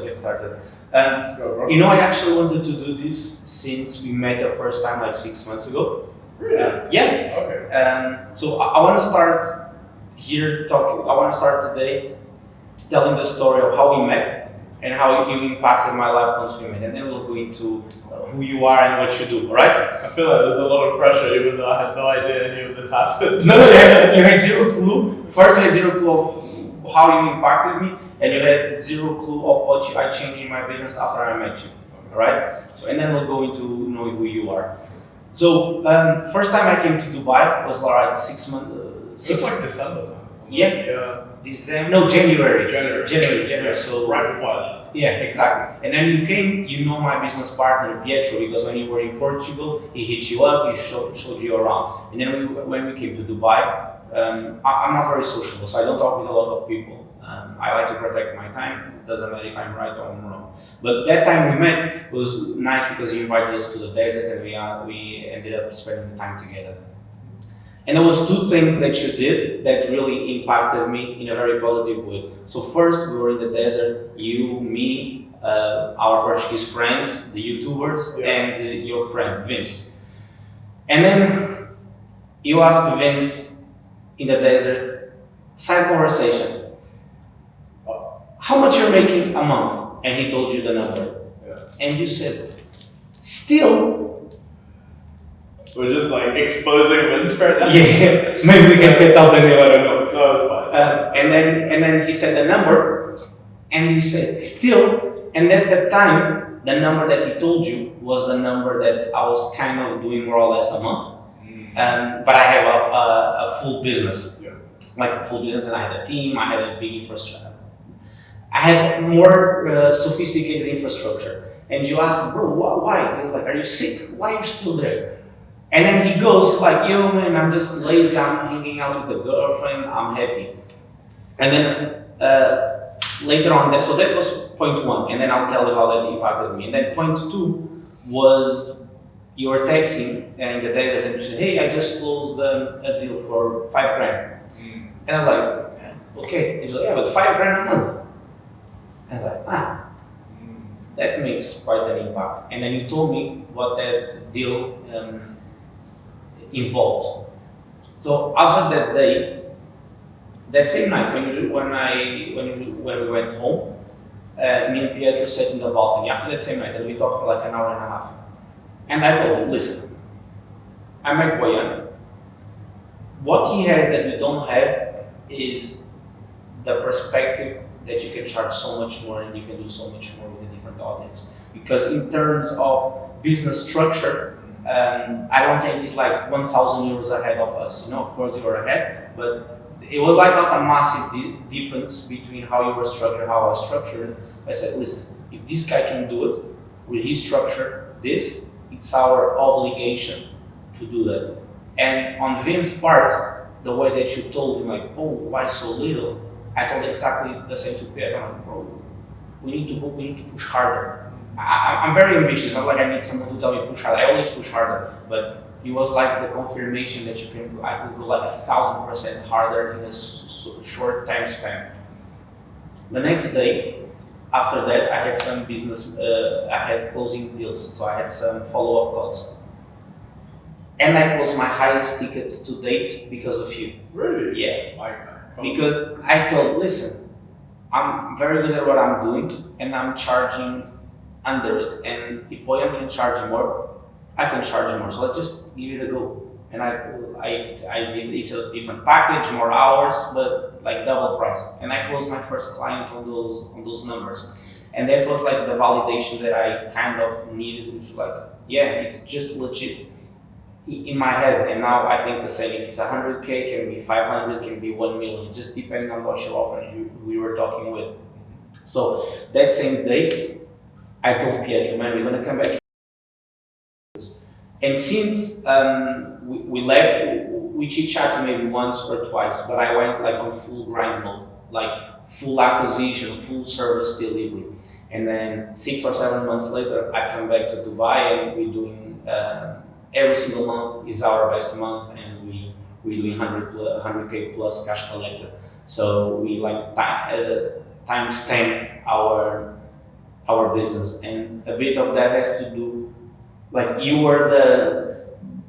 let's get started. Let's go, bro. You know, I actually wanted to do this since we met the first time like 6 months ago. Really? Yeah. Okay. So I want to start here talking. I want to start today telling the story of how we met and how you impacted my life once we met, and then we'll go into who you are and what you do. All right? I feel like there's a lot of pressure, even though I had no idea any of this happened. No, you had zero clue. First, you had zero clue of how you impacted me, and you had zero clue of what I changed in my business after I met you. All right? So, and then we'll go into knowing who you are. So, first time I came to Dubai was like 6 months. It's like December time. Yeah. December. No, January. January. So right before I left. yeah, exactly. And then you came. You know my business partner Pietro, because when you were in Portugal, he hit you up. He showed you around. And then when we came to Dubai, I'm not very sociable, so I don't talk with a lot of people. I like to protect my time. It doesn't matter if I'm right or I'm wrong. But that time we met was nice because you invited us to the desert, and we ended up spending time together. And there was two things that you did that really impacted me in a very positive way. So first, we were in the desert, you, me, our Portuguese friends, the YouTubers, and your friend Vince. And then you asked Vince in the desert, side conversation, how much you're making a month? And he told you the number. Yeah. And you said, still. We're just like exposing Vince right now. Yeah, maybe we can get out the name, I don't know. No, it's fine. And then he said the number, and you said still. And at that time, the number that he told you was the number that I was kind of doing more or less a month. But I have a full business, like a full business, and I had a team. I had a big infrastructure. I had more sophisticated infrastructure. And you asked, bro, why? And he was like, are you sick? Why are you still there? And then he goes like, yo man, I'm just lazy, I'm hanging out with a girlfriend, I'm happy. And then later on, so that was point one, and then I'll tell you how that impacted me. And then point two was you were texting in the desert and you said, hey, I just closed a deal for $5,000. And I was like, okay. He's like, yeah, but $5,000 a month. And I was like, that makes quite an impact. And then you told me what that deal involved. So after that day, that same night when we went home, me and Pietro sat in the balcony after that same night, and we talked for like an hour and a half. And I told him, listen, I met Boyuan. What he has that you don't have is the perspective that you can charge so much more and you can do so much more with a different audience. Because in terms of business structure, I don't think he's like 1,000 euros ahead of us. You know, of course you were ahead, but it was like not a massive difference between how you were structured and how I was structured. I said, listen, if this guy can do it with his structure, it's our obligation to do that. And on Vince's part, the way that you told him, like, oh, why so little? I told exactly the same to Pierre. I'm like, bro, we need to push harder. I'm very ambitious, not like I need someone to tell me push harder. I always push harder, but it was like the confirmation that I could go like 1,000% harder in a short time span. The next day, after that, I had some business, I had closing deals, so I had some follow-up calls. And I closed my highest tickets to date because of you. Really? Yeah. Because I told, listen, I'm very good at what I'm doing, and I'm charging under it. And if Boyuan can charge more, I can charge more. So let's just give it a go. And I did, it's a different package, more hours, but like double price. And I closed my first client on those numbers. And that was like the validation that I kind of needed, which was like, yeah, it's just legit in my head. And now I think the same. If it's 100K, can be 500, can be 1 million, just depending on what you're offering, we were talking with. So that same day, I told Pietro, man, we're gonna come back. And since we left, we chit-chatted maybe once or twice, but I went like on full grind mode, like full acquisition, full service delivery. And then 6 or 7 months later, I come back to Dubai, and we're doing every single month is our best month, and we're doing 100K plus cash collected. So we like times 10 our our business, and a bit of that has to do, like you were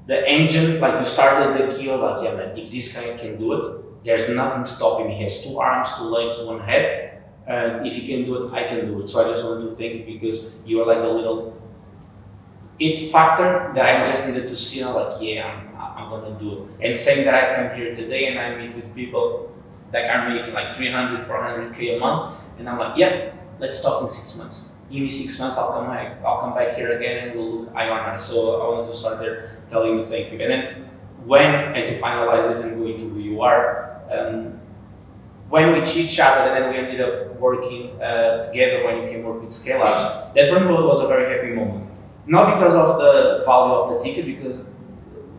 the engine, like you started the keel, like yeah man, if this guy can do it, there's nothing stopping me. He has 2 arms, 2 legs, 1 head. If he can do it, I can do it. So I just wanted to thank you because you are like the little it factor that I just needed to see. Like yeah, I'm gonna do it. And saying that I come here today and I meet with people that are making like 300, 400K a month, and I'm like yeah, let's talk in 6 months. Give me 6 months, I'll come back. I'll come back here again and we'll look eye on eye. So I wanted to start there telling you thank you. And then and to finalize this and go into who you are, when we chit chatted and then we ended up working together when you came work with Scale Ups, that for me was a very happy moment. Not because of the value of the ticket, because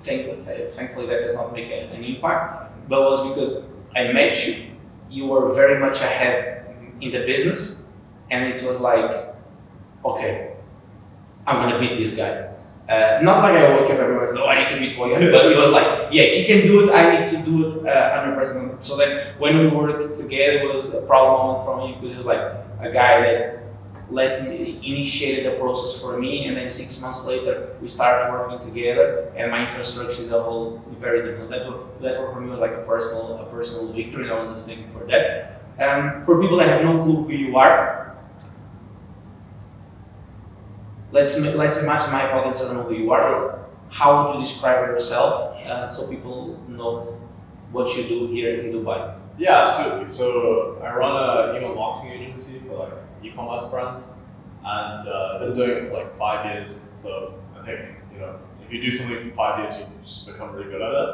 thankfully that does not make an impact, but was because I met you. You were very much ahead in the business, and it was like, okay, I'm gonna beat this guy. Not like I woke up every morning, no, I need to beat Boyuan, but it was like, yeah, if he can do it, I need to do it 100%. So then when we worked together, it was a proud moment for me because it was like a guy that initiated the process for me, and then 6 months later we started working together, and my infrastructure is a whole very different. That for me was like a personal victory, and I wanted to thank you for that. For people that have no clue who you are, let's imagine my audience doesn't know who you are. How would you describe yourself so people know what you do here in Dubai? Yeah, absolutely. So I run an email marketing agency for like e-commerce brands, and been doing it for like 5 years. So I think if you do something for 5 years, you just become really good at it.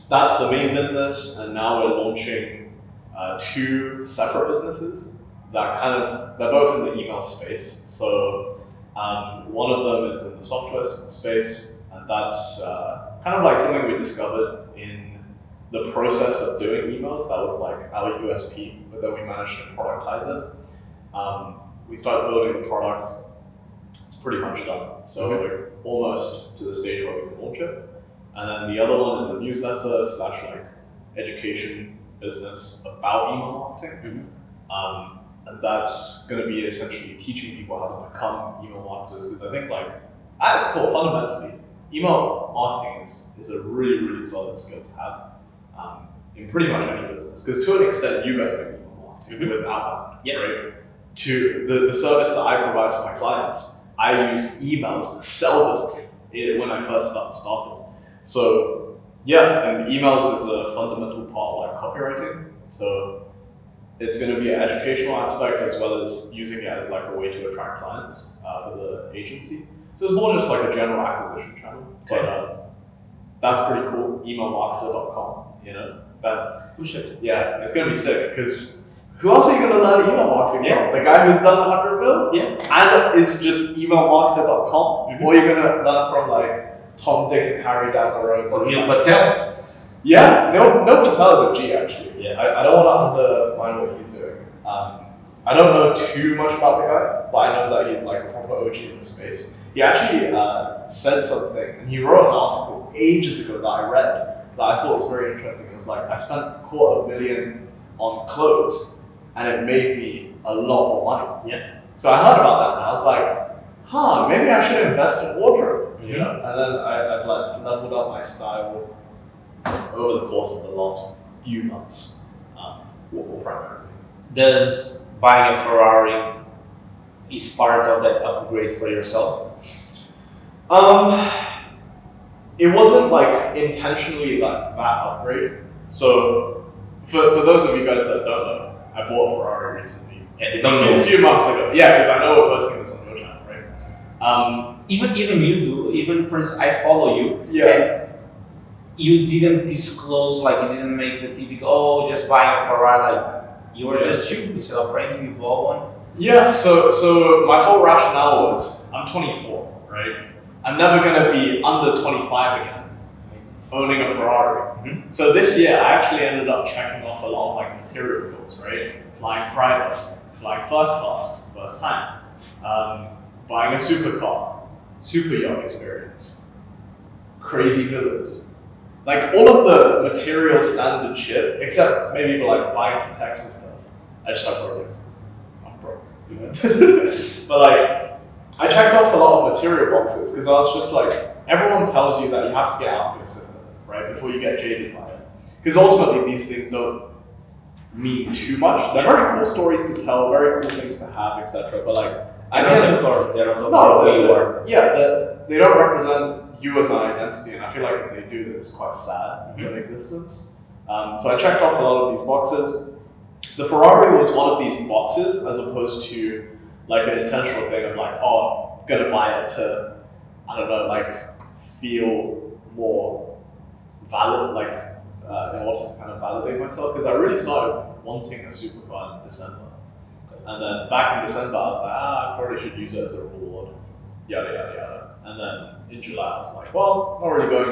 That's the main business, and now we're launching 2 separate businesses they're both in the email space. So one of them is in the software space, and that's kind of like something we discovered in the process of doing emails. That was like our USP, but then we managed to productize it. We started building the product. It's pretty much done. So we're almost to the stage where we can launch it. And then the other one is a newsletter / like education business about email marketing. And that's going to be essentially teaching people how to become email marketers, because I think like at its core, fundamentally, email marketing is a really, really solid skill to have in pretty much any business. Because to an extent, you guys do email marketing with outbound, right? To the service that I provide to my clients, I used emails to sell them when I first started. So yeah, and emails is a fundamental part of like copywriting. So it's going to be an educational aspect as well as using it as like a way to attract clients for the agency. So it's more just like a general acquisition channel. Okay. But that's pretty cool. Emailmarketer.com, But push it. Yeah, it's going to be sick because who else are you going to learn email marketing from? The guy who's done 100 mil? Yeah. And it's just emailmarketer.com? Or you're going to learn from like Tom, Dick, and Harry down the road? Neil Patel. Yeah, no Patel is a G actually. Yeah. I don't want to undermine what he's doing. I don't know too much about the guy, but I know that he's like a proper OG in the space. He actually said something, and he wrote an article ages ago that I read that I thought was very interesting. It was like, I spent $250,000 on clothes, and it made me a lot more money. Yeah. So I heard about that, and I was like, maybe I should invest in wardrobe, And then I've like leveled up my style over the course of the last few months, primarily. Does buying a Ferrari is part of that upgrade for yourself? It wasn't like intentionally that upgrade. So for those of you guys that don't know, I bought a Ferrari recently. Yeah, they don't know. A few months ago. Yeah, because I know we're posting this on your channel, right? Even you do. Even for instance, I follow you. Yeah. And you didn't disclose, like you didn't make the typical, just buying a Ferrari, like you were just you instead of renting, you bought one. Yeah, so my whole rationale was, I'm 24, right? I'm never gonna be under 25 again, owning a Ferrari. Mm-hmm. So this year, I actually ended up checking off a lot of like material bills, right? Flying private, flying first class, first time, buying a supercar, super yacht experience, crazy villas. Like all of the material standard shit, except maybe like buying Patex and stuff. I just have Rolex because I'm broke. But like, I checked off a lot of material boxes because I was just like, everyone tells you that you have to get out of your system, right, before you get jaded by it. Because ultimately, these things don't mean too much. They're very cool stories to tell, very cool things to have, etc. But like, I don't think they're not who you are. Yeah, they don't represent you as an identity, and I feel like if they do, then it's quite sad in existence. So I checked off a lot of these boxes. The Ferrari was one of these boxes, as opposed to like an intentional thing of like, oh, I'm gonna buy it to, I don't know, like feel more valid, like in order to kind of validate myself. Because I really started wanting a supercar in December, and then back in December I was like, I probably should use it as a reward, yada yada yada. And then in July I was like, well, I'm not really going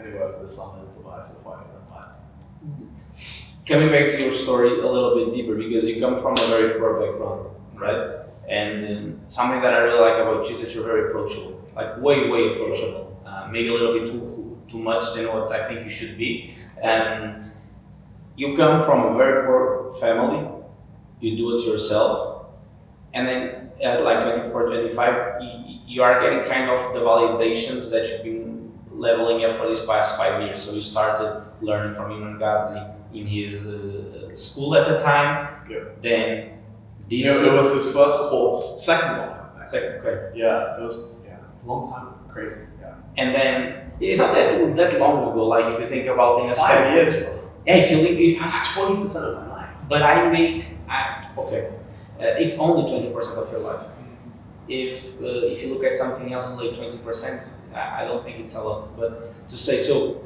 anywhere for the summer in Dubai, so if I can buy it. Coming back to your story a little bit deeper, because you come from a very poor background, right? And something that I really like about you is that you're very approachable, like way approachable. Maybe a little bit too much than what I think you should be. And you come from a very poor family, you do it yourself, and then at like 24, 25, you are getting kind of the validations that you've been leveling up for these past 5 years. So you started learning from Iman Gadzhi in his school at the time. Yeah. Then this. It was his first course, second one. Second, okay. Yeah, it was a long time, crazy. Yeah. And then it's not that long ago. Like if you think about in a 5 years. Bro. Yeah, if you think That's 20% of my life. But it's only 20% of your life. If you look at something else, only 20%, I don't think it's a lot. But to say so,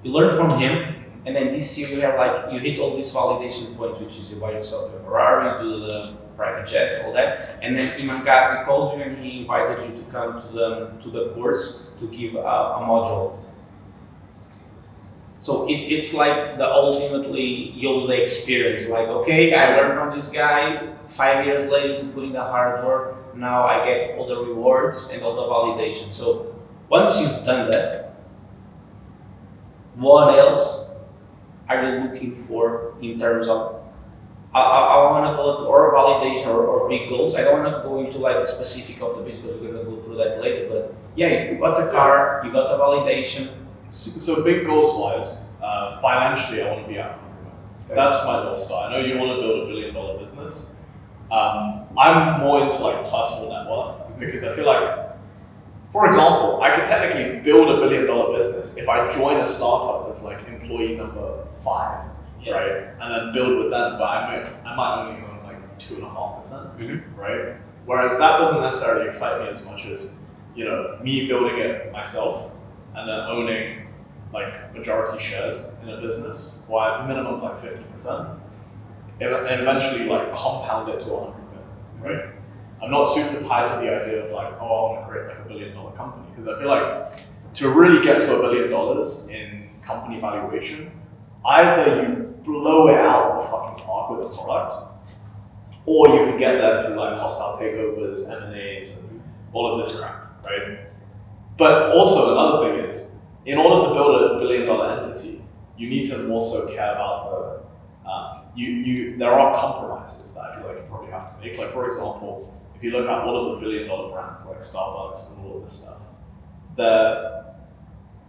you learn from him, and then this year you hit all these validation points, which is you buy yourself a Ferrari, you do the private jet, all that, and then Iman Gadzhi called you and he invited you to come to the course to give a module. So it's like the ultimately Yoda experience. Like, okay, I learned from this guy. 5 years later, to put in the hard work, now I get all the rewards and all the validation. So once you've done that, what else are you looking for in terms of? I want to call it or validation or big goals. I don't want to go into like the specific of the business because we're going to go through that later. But yeah, you got the car, you got the validation. So big goals wise, financially I want to be out. Okay. That's my North Star. I know you want to build $1 billion business. I'm more into like personal net worth because I feel like, for example, I could technically build $1 billion business if I join a startup that's like employee number 5, right? And then build with them, but I might only own like 2.5%, right? Whereas that doesn't necessarily excite me as much as, me building it myself and then owning like majority shares in a business, or at minimum like 50%, and eventually like compound it to 100 million, right? I'm not super tied to the idea of like, I want to create like $1 billion company, because I feel like to really get to $1 billion in company valuation, either you blow it out the fucking park with a product, or you can get there through like hostile takeovers, M&As, and all of this crap, right? But also another thing is, in order to build a $1 billion entity, you need to also care about there are compromises that I feel like you probably have to make. Like for example, if you look at all of the $1 billion brands like Starbucks and all of this stuff,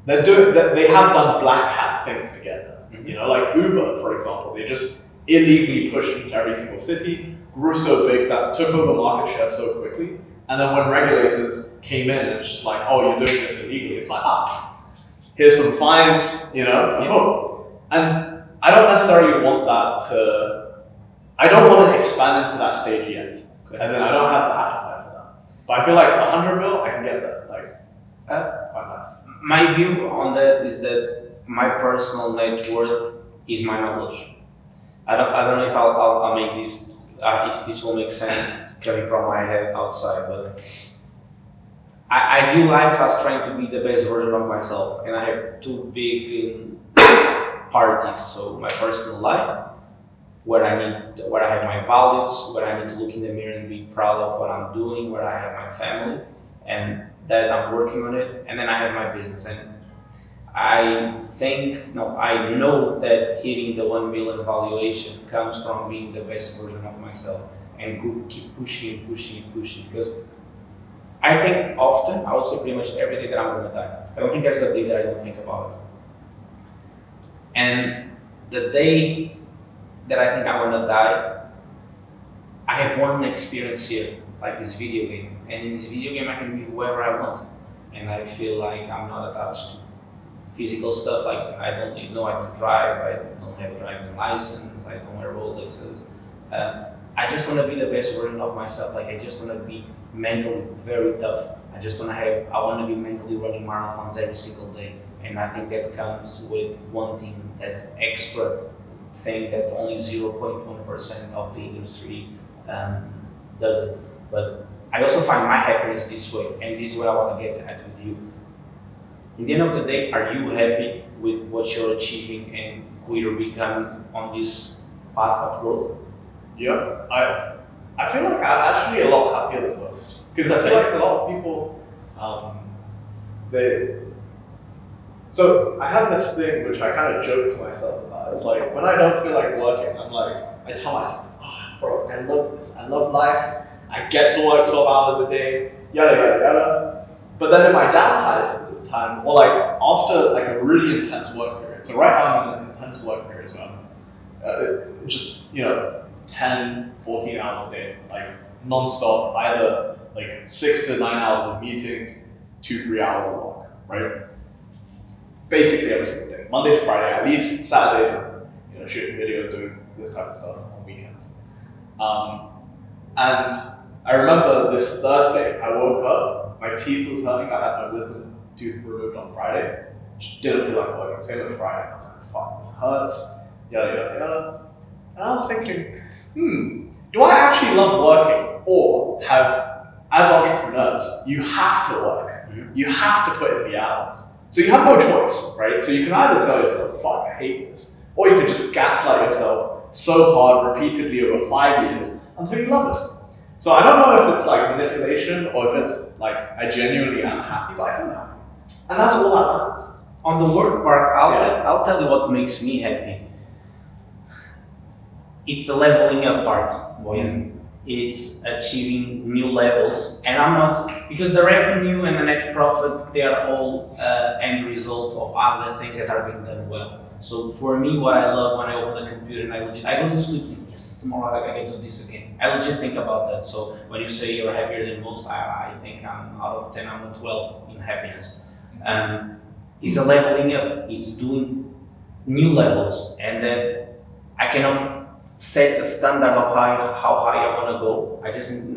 they have done black hat things together. Like Uber, for example, they just illegally pushed into every single city, grew so big that took over market share so quickly. And then when regulators came in and it's just like, oh, you're doing this illegally, it's like, here's some fines, boom. And I don't necessarily want I don't want to expand into that stage yet. Okay. As in, I don't have the appetite for that. But I feel like 100 mil, I can get there. Quite nice. My view on that is that my personal net worth is my knowledge. I don't know if I'll make this, if this will make sense coming from my head outside, but I view life as trying to be the best version of myself, and I have two big parties. So my personal life, where I have my values, where I need to look in the mirror and be proud of what I'm doing, where I have my family, and that I'm working on it, and then I have my business. And I know that hitting the 1 million valuation comes from being the best version of myself. and keep pushing and pushing and pushing. Because I think often, I would say pretty much every day that I'm gonna die. I don't think there's a day that I don't think about it. And the day that I think I'm gonna die, I have one experience here, like this video game. And in this video game, I can be whoever I want. And I feel like I'm not attached to physical stuff. Like I don't drive, I don't have a driving license, I don't wear Rolexes. I just want to be the best version of myself. Like I just want to be mentally very tough. I want to be mentally running marathons every single day. And I think that comes with wanting that extra thing that only 0.1% of the industry does it. But I also find my happiness this way, and this is what I want to get at with you. In the end of the day, are you happy with what you're achieving and who you're becoming on this path of growth? Yeah, I feel like I'm actually a lot happier than most, because I feel like a lot of people, So I have this thing which I kind of joke to myself about. It's like when I don't feel like working, I tell myself, oh, bro, I love this. I love life. I get to work 12 hours a day, yada, yada, yada. But then in my downtime, or like after like a really intense work period, so right now I'm in an intense work period as well, just, 10, 14 hours a day, like non-stop, either like 6 to 9 hours of meetings, 2-3 hours of work, right? Basically every single day, Monday to Friday, at least Saturdays, shooting videos, doing this kind of stuff on weekends. And I remember this Thursday, I woke up, my teeth was hurting, I had my wisdom tooth removed on Friday, just didn't feel like working. Same with Friday, I was like, fuck, this hurts, yada, yada, yada. And I was thinking, do I actually love working? Or as entrepreneurs, you have to work. You have to put in the hours. So you have no choice, right? So you can either tell yourself, fuck, I hate this. Or you can just gaslight yourself so hard repeatedly over 5 years until you love it. So I don't know if it's like manipulation or if it's like I genuinely am happy, but I feel happy. And that's all that matters. On the work part, I'll tell you what makes me happy. It's the leveling up part, Boyuan. It's achieving new levels. And I'm not, because the revenue and the net profit, they are all end result of other things that are being done well. So for me, what I love when I open the computer and I go to sleep thinking, yes, tomorrow I get to do this again. I legit think about that. So when you say you're happier than most, I think I'm out of 10, I'm a 12 in happiness. It's a leveling up. It's doing new levels, and that I cannot set a standard of how high I want to go. I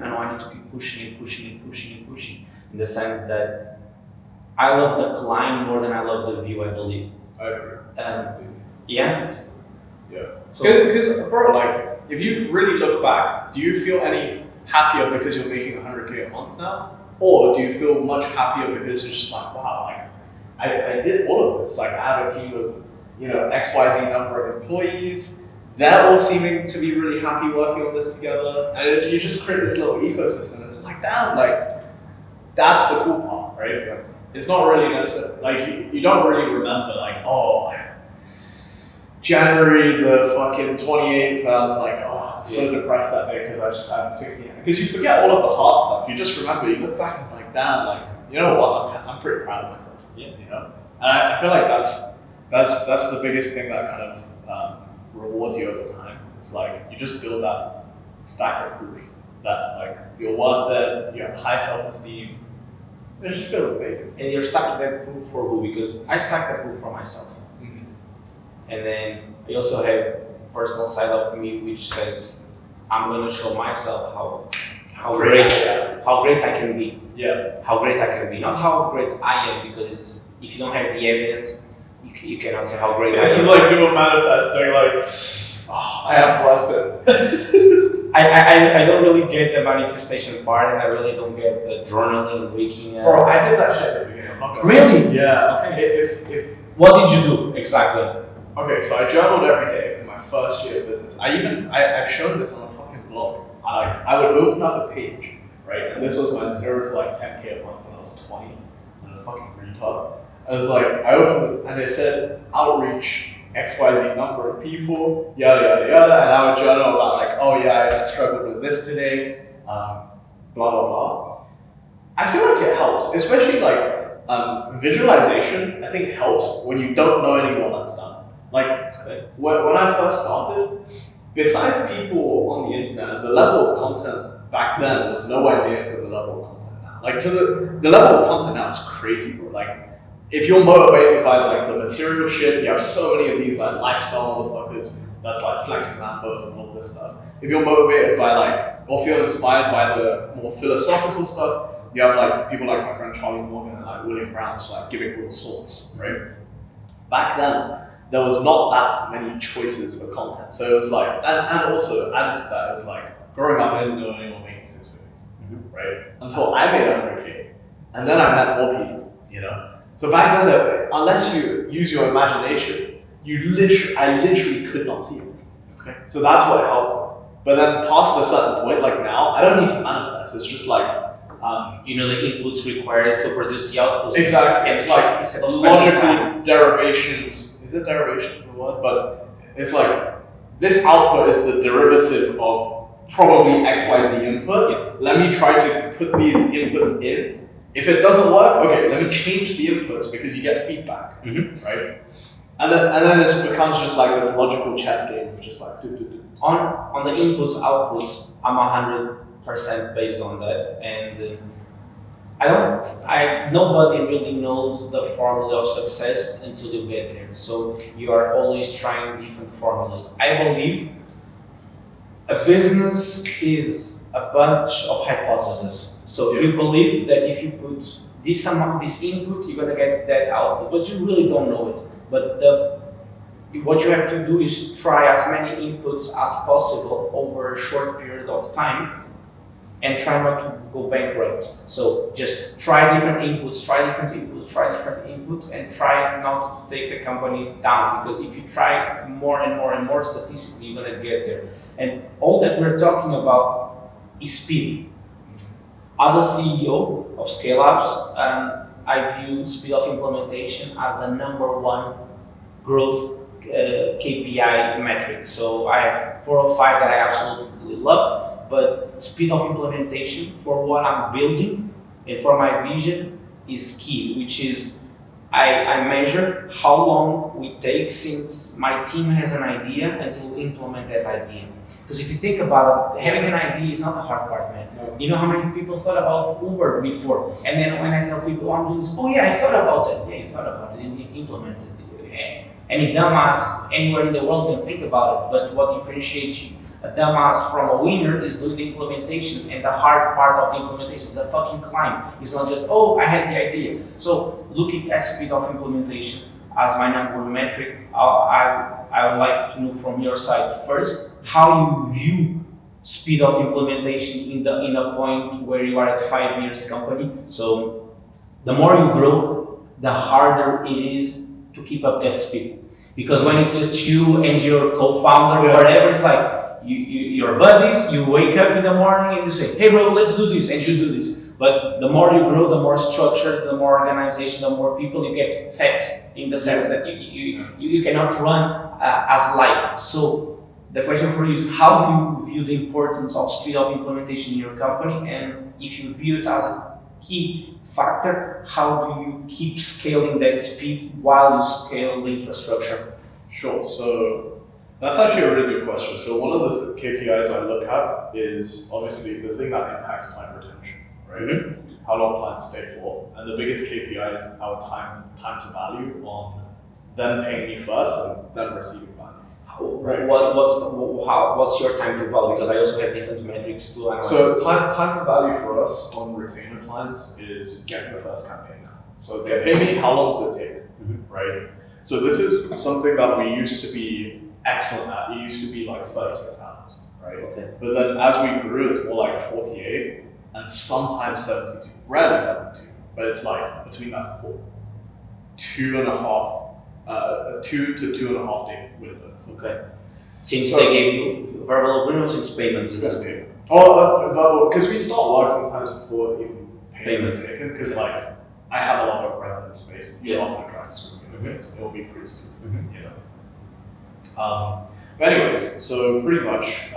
know I need to keep pushing and pushing and pushing and pushing. In the sense that I love the climb more than I love the view, I believe. I agree. Yeah. So, because bro, like, if you really look back, do you feel any happier because you're making 100K a month now, or do you feel much happier because you're just like, wow, like, I did all of this. Like, I have a team of, XYZ number of employees. They're all seeming to be really happy working on this together, and you just create this little ecosystem. It's just like, damn, like, that's the cool part, right? It's like, it's not really necessary. Like, you don't really remember, like, oh, January the fucking 28th, I was like, oh, so depressed that day because I just had 60. Because you forget all of the hard stuff. You just remember, you look back and it's like, damn, like, you know what? I'm pretty proud of myself. And I feel like that's the biggest thing that kind of rewards you over time. It's like you just build that stack of proof that like you're worth it. You have high self-esteem. It just feels amazing. And you're stacking that proof for who? Because I stack that proof for myself. And then I also have a personal side of me which says I'm gonna show myself how great I can be. Yeah. How great I can be. Not how great I am, because if you don't have the evidence, you cannot say how great I am. It's like people manifesting like, oh, I am worth it. I don't really get the manifestation part, and I really don't get the journaling, waking up. Bro, I did that shit at the beginning. I'm not gonna Really? Yeah. Okay. If What did you do exactly? Okay, so I journaled every day for my first year of business. I've shown this on a fucking blog. I would open up a page, right? And this was my 0 to like 10K a month when I was 20. I'm a fucking retard. I was like, I opened it and it said outreach XYZ number of people, yada yada yada, and I would journal about like, oh yeah, I struggled with this today, blah blah blah. I feel like it helps, especially like visualization. I think helps when you don't know anyone that's done. Like when I first started, besides people on the internet, the level of content back then was nowhere near to the level of content now. Like to the level of content now is crazy, bro. Like if you're motivated by like the material shit, you have so many of these like lifestyle motherfuckers that's like flexing Lambos and all this stuff. If you're motivated by like or feel inspired by the more philosophical stuff, you have like people like my friend Charlie Morgan and like William Brown's like giving all sorts, right? Back then, there was not that many choices for content. So it was like, and also added to that, it was like growing up, I didn't know anyone making 6 figures, right? Until I made 100K, and then I met more people, you know. So back then, unless you use your imagination, I literally could not see it. Okay. So that's what helped. But then past a certain point, like now, I don't need to manifest. It's just like, you know, the inputs required to produce the outputs. Exactly. It's like logical derivations. Is it derivations the word? But it's like this output is the derivative of probably XYZ input. Yeah. Let me try to put these inputs in. If it doesn't work, okay, let me change the inputs because you get feedback, right? And then it becomes just like this logical chess game of just like On the inputs outputs, I'm 100% based on that, and nobody really knows the formula of success until you get there. So you are always trying different formulas. I believe a business is a bunch of hypotheses. So you believe that if you put this input, you're gonna get that output, but you really don't know it. But what you have to do is try as many inputs as possible over a short period of time and try not to go bankrupt. So just try different inputs, and try not to take the company down, because if you try more and more and more, statistically you're gonna get there. And all that we're talking about is speed. As a CEO of scale-ups, I view speed of implementation as the #1 growth KPI metric. So I have 4 or 5 that I absolutely love, but speed of implementation for what I'm building and for my vision is key, which is I measure how long we take since my team has an idea until we implement that idea. Because if you think about it, having an idea is not the hard part, man. You know how many people thought about Uber before? And then when I tell people, I'm doing this, oh yeah, I thought about it. Yeah, you thought about it and you implemented it. Any dumbass anywhere in the world can think about it, but what differentiates a dumbass from a winner is doing the implementation, and the hard part of the implementation is a fucking climb. It's not just, oh, I had the idea. So looking at speed of implementation as my #1 metric, I would like to know from your side first how you view speed of implementation in a point where you are at 5 years company. So the more you grow, the harder it is to keep up that speed. Because when it's just you and your co-founder or whatever, it's like your buddies, you wake up in the morning and you say, hey bro, let's do this, and you do this. But the more you grow, the more structured, the more organization, the more people, you get fat in the sense that you cannot run as light. So the question for you is, how do you view the importance of speed of implementation in your company? And if you view it as a key factor, how do you keep scaling that speed while you scale the infrastructure? Sure. So that's actually a really good question. So one of the KPIs I look at is obviously the thing that impacts client retention, right? Mm-hmm. How long clients stay for, and the biggest KPI is our time to value on them paying me first and them receiving value. Right. What's your time to value? Because I also have different metrics too. So time to value for us on retainer clients is getting the first campaign now. So they pay me, how long does it take, right? So this is something that we used to be excellent at. It used to be like 36 hours, right? Okay. But then as we grew, it's more like 48 and sometimes 72. Rarely 72, but it's like between that 2 to 2.5 day window. Okay. Since they gave you verbal agreements, it's payment. It's payment. Oh, verbal, because we start work sometimes before even payment is taken, because like I have a lot of revenue space. You're not going to try to screw me. It will be pretty stupid, you know. But anyways, so pretty much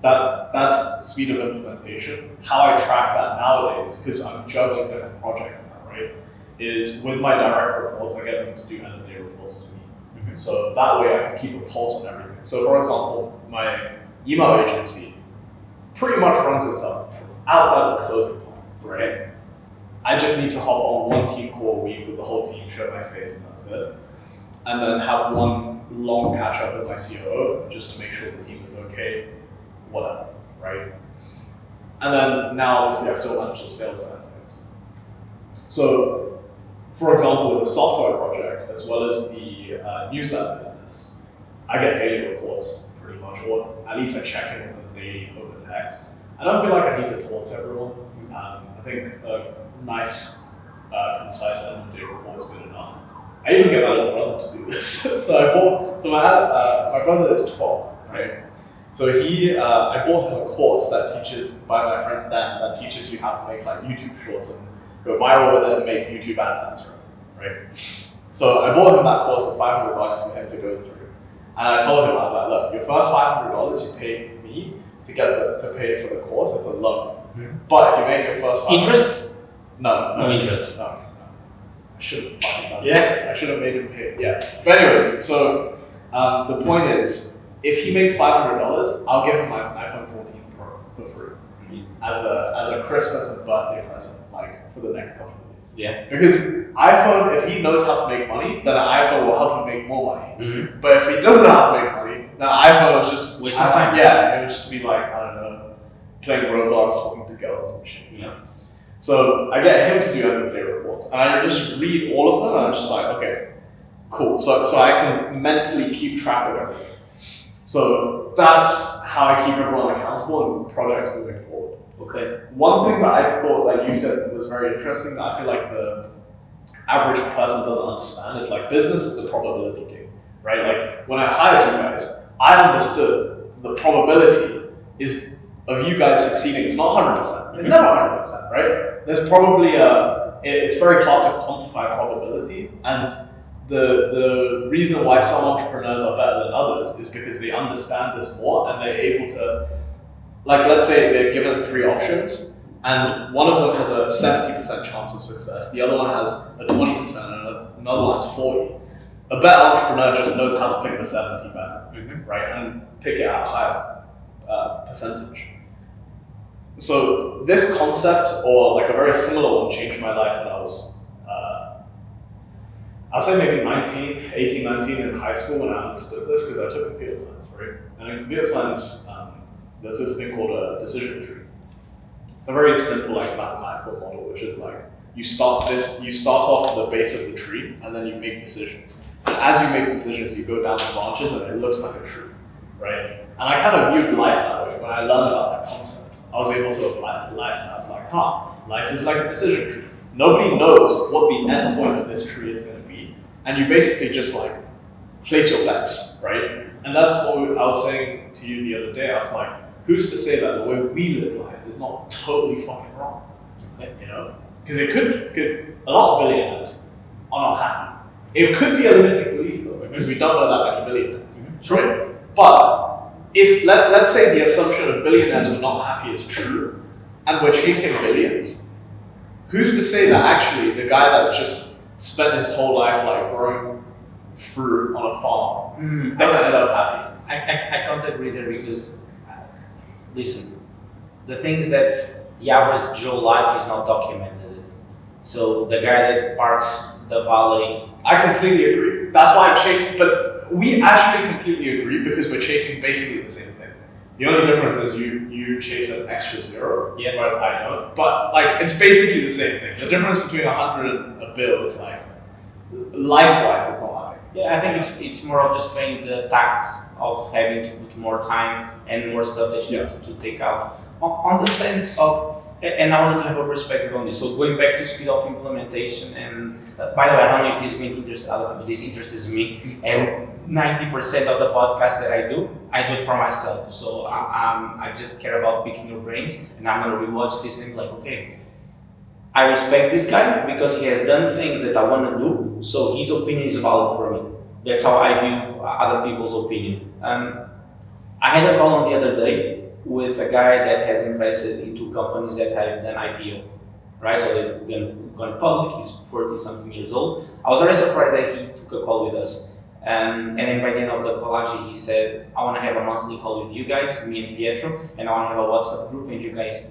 that's the speed of implementation. How I track that nowadays, because I'm juggling different projects now, right? Is with my direct reports, I get them to do end of day reports to me. So that way I can keep a pulse on everything. So for example, my email agency pretty much runs itself outside of the closing part, right? I just need to hop on one team call a week with the whole team, show my face, and that's it. And then have one long catch up with my COO just to make sure the team is okay, whatever, right? And then now obviously I still manage the sales side of things. So, for example, with the software project as well as the newsletter business, I get daily reports pretty much, or at least I check in with them daily over text. I don't feel like I need to talk to everyone. I think a nice, concise end of day report is good enough. I even get my little brother to do this. So my brother is 12, right? So I bought him a course that teaches, by my friend Dan, that teaches you how to make like YouTube shorts and go viral with it and make YouTube AdSense, right? So I bought him that course for $500 for him to go through. And I told him, I was like, look, your first $500 you pay me to pay for the course, it's a loan. But if you make your first Interest? No interest. No. I should have fucking done Yeah. it. I should have made him pay. Yeah. But anyways, so the point is, if he makes $500, I'll give him my iPhone 14 Pro for free as a Christmas and birthday present, like for the next couple of years. Yeah. Because iPhone, if he knows how to make money, then an iPhone will help him make more money. But if he doesn't know how to make money, then an iPhone is just waste of time. Yeah, it would just be like, I don't know, playing Roblox, talking to girls and shit. Yeah. So I get him to do end of day reports, and I just read all of them, and I'm just like, okay, cool. So I can mentally keep track of everything. So that's how I keep everyone accountable and projects moving forward. Okay. One thing that I thought that you said was very interesting that I feel like the average person doesn't understand is like business is a probability game, right? Like when I hired you guys, I understood the probability is of you guys succeeding. It's not 100%. It's never 100%, right? There's probably it's very hard to quantify probability, and the reason why some entrepreneurs are better than others is because they understand this more and they're able to, like, let's say they're given 3 options and one of them has a 70% chance of success, the other one has a 20% and another one has 40. A better entrepreneur just knows how to pick the 70 better, right? And pick it at a higher percentage. So this concept, or like a very similar one, changed my life when I was I'll say maybe 18, 19 in high school when I understood this, because I took computer science, right? And in computer science, there's this thing called a decision tree. It's a very simple like mathematical model, which is like you start off the base of the tree, and then you make decisions. And as you make decisions, you go down the branches, and it looks like a tree, right? And I kind of viewed life that way when I learned about that concept. I was able to apply it to life, and I was like, life is like a decision tree. Nobody knows what the end point of this tree is going to be. And you basically just like place your bets, right? And that's what I was saying to you the other day. I was like, who's to say that the way we live life is not totally fucking wrong? Okay, you know? Because a lot of billionaires are not happy. It could be a limiting belief though, because we don't know that many billionaires, right? But if let's say the assumption of billionaires were not happy is true, and we're chasing billions, who's to say that actually the guy that's just spent his whole life like growing fruit on a farm doesn't end up happy? I can't agree there because, listen, the thing is that the average Joe life is not documented. So the guy that parks the valet. I completely agree. That's why I'm chasing, but we actually completely agree because we're chasing basically the same thing. The only difference is you chase an extra zero, whereas I don't. But like it's basically the same thing. The difference between 100 and a bill is like life-wise, it's not that big. Yeah, I think it's more of just paying the tax of having to put more time and more stuff that you need to take out. On the sense of, and I wanted to have a perspective on this. So going back to speed of implementation, and by the way, I don't know if this interests other people. This interests me, and 90% of the podcast that I do it for myself. So I just care about picking your brains, and I'm gonna rewatch this and be like, okay, I respect this guy because he has done things that I want to do. So his opinion is valid for me. That's how I view other people's opinion. I had a call on the other day with a guy that has invested into companies that have done IPO, right? So they've gone public. He's 40 something years old. I was very surprised that he took a call with us. And then by the end of the call, actually, he said, I want to have a monthly call with you guys, me and Pietro, and I want to have a WhatsApp group, and you guys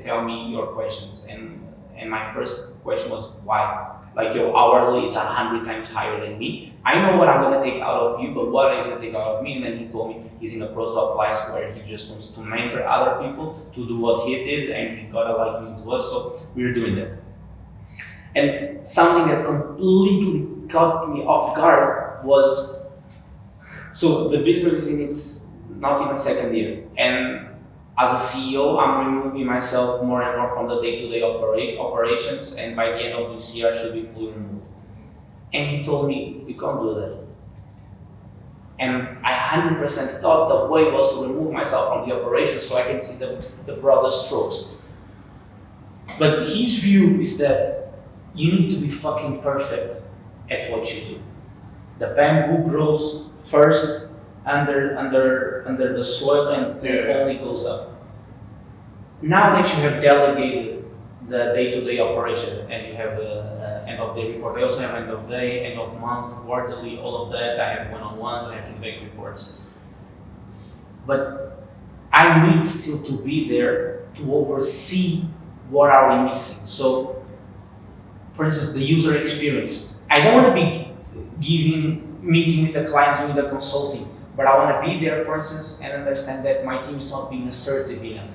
tell me your questions. And my first question was, why? Like your hourly is 100 times higher than me. I know what I'm going to take out of you, but what are you going to take out of me? And then he told me he's in a process of life where he just wants to mentor other people to do what he did, and he got a liking into us, so we're doing that. And something that completely caught me off guard was, so the business is in its not even second year, and as a CEO, I'm removing myself more and more from the day-to-day operations, and by the end of this year, I should be fully removed. And he told me, you can't do that. And I 100% thought the way was to remove myself from the operations so I can see the broader strokes. But his view is that you need to be fucking perfect at what you do. The bamboo grows first under the soil and it only goes up. Now that you have delegated the day-to-day operation and you have end of day report, I also have end of day, end of month, quarterly, all of that. I have one-on-one, I have feedback reports. But I need still to be there to oversee what are we missing. So, for instance, the user experience. I don't want to be meeting with the clients doing the consulting, but I want to be there, for instance, and understand that my team is not being assertive enough,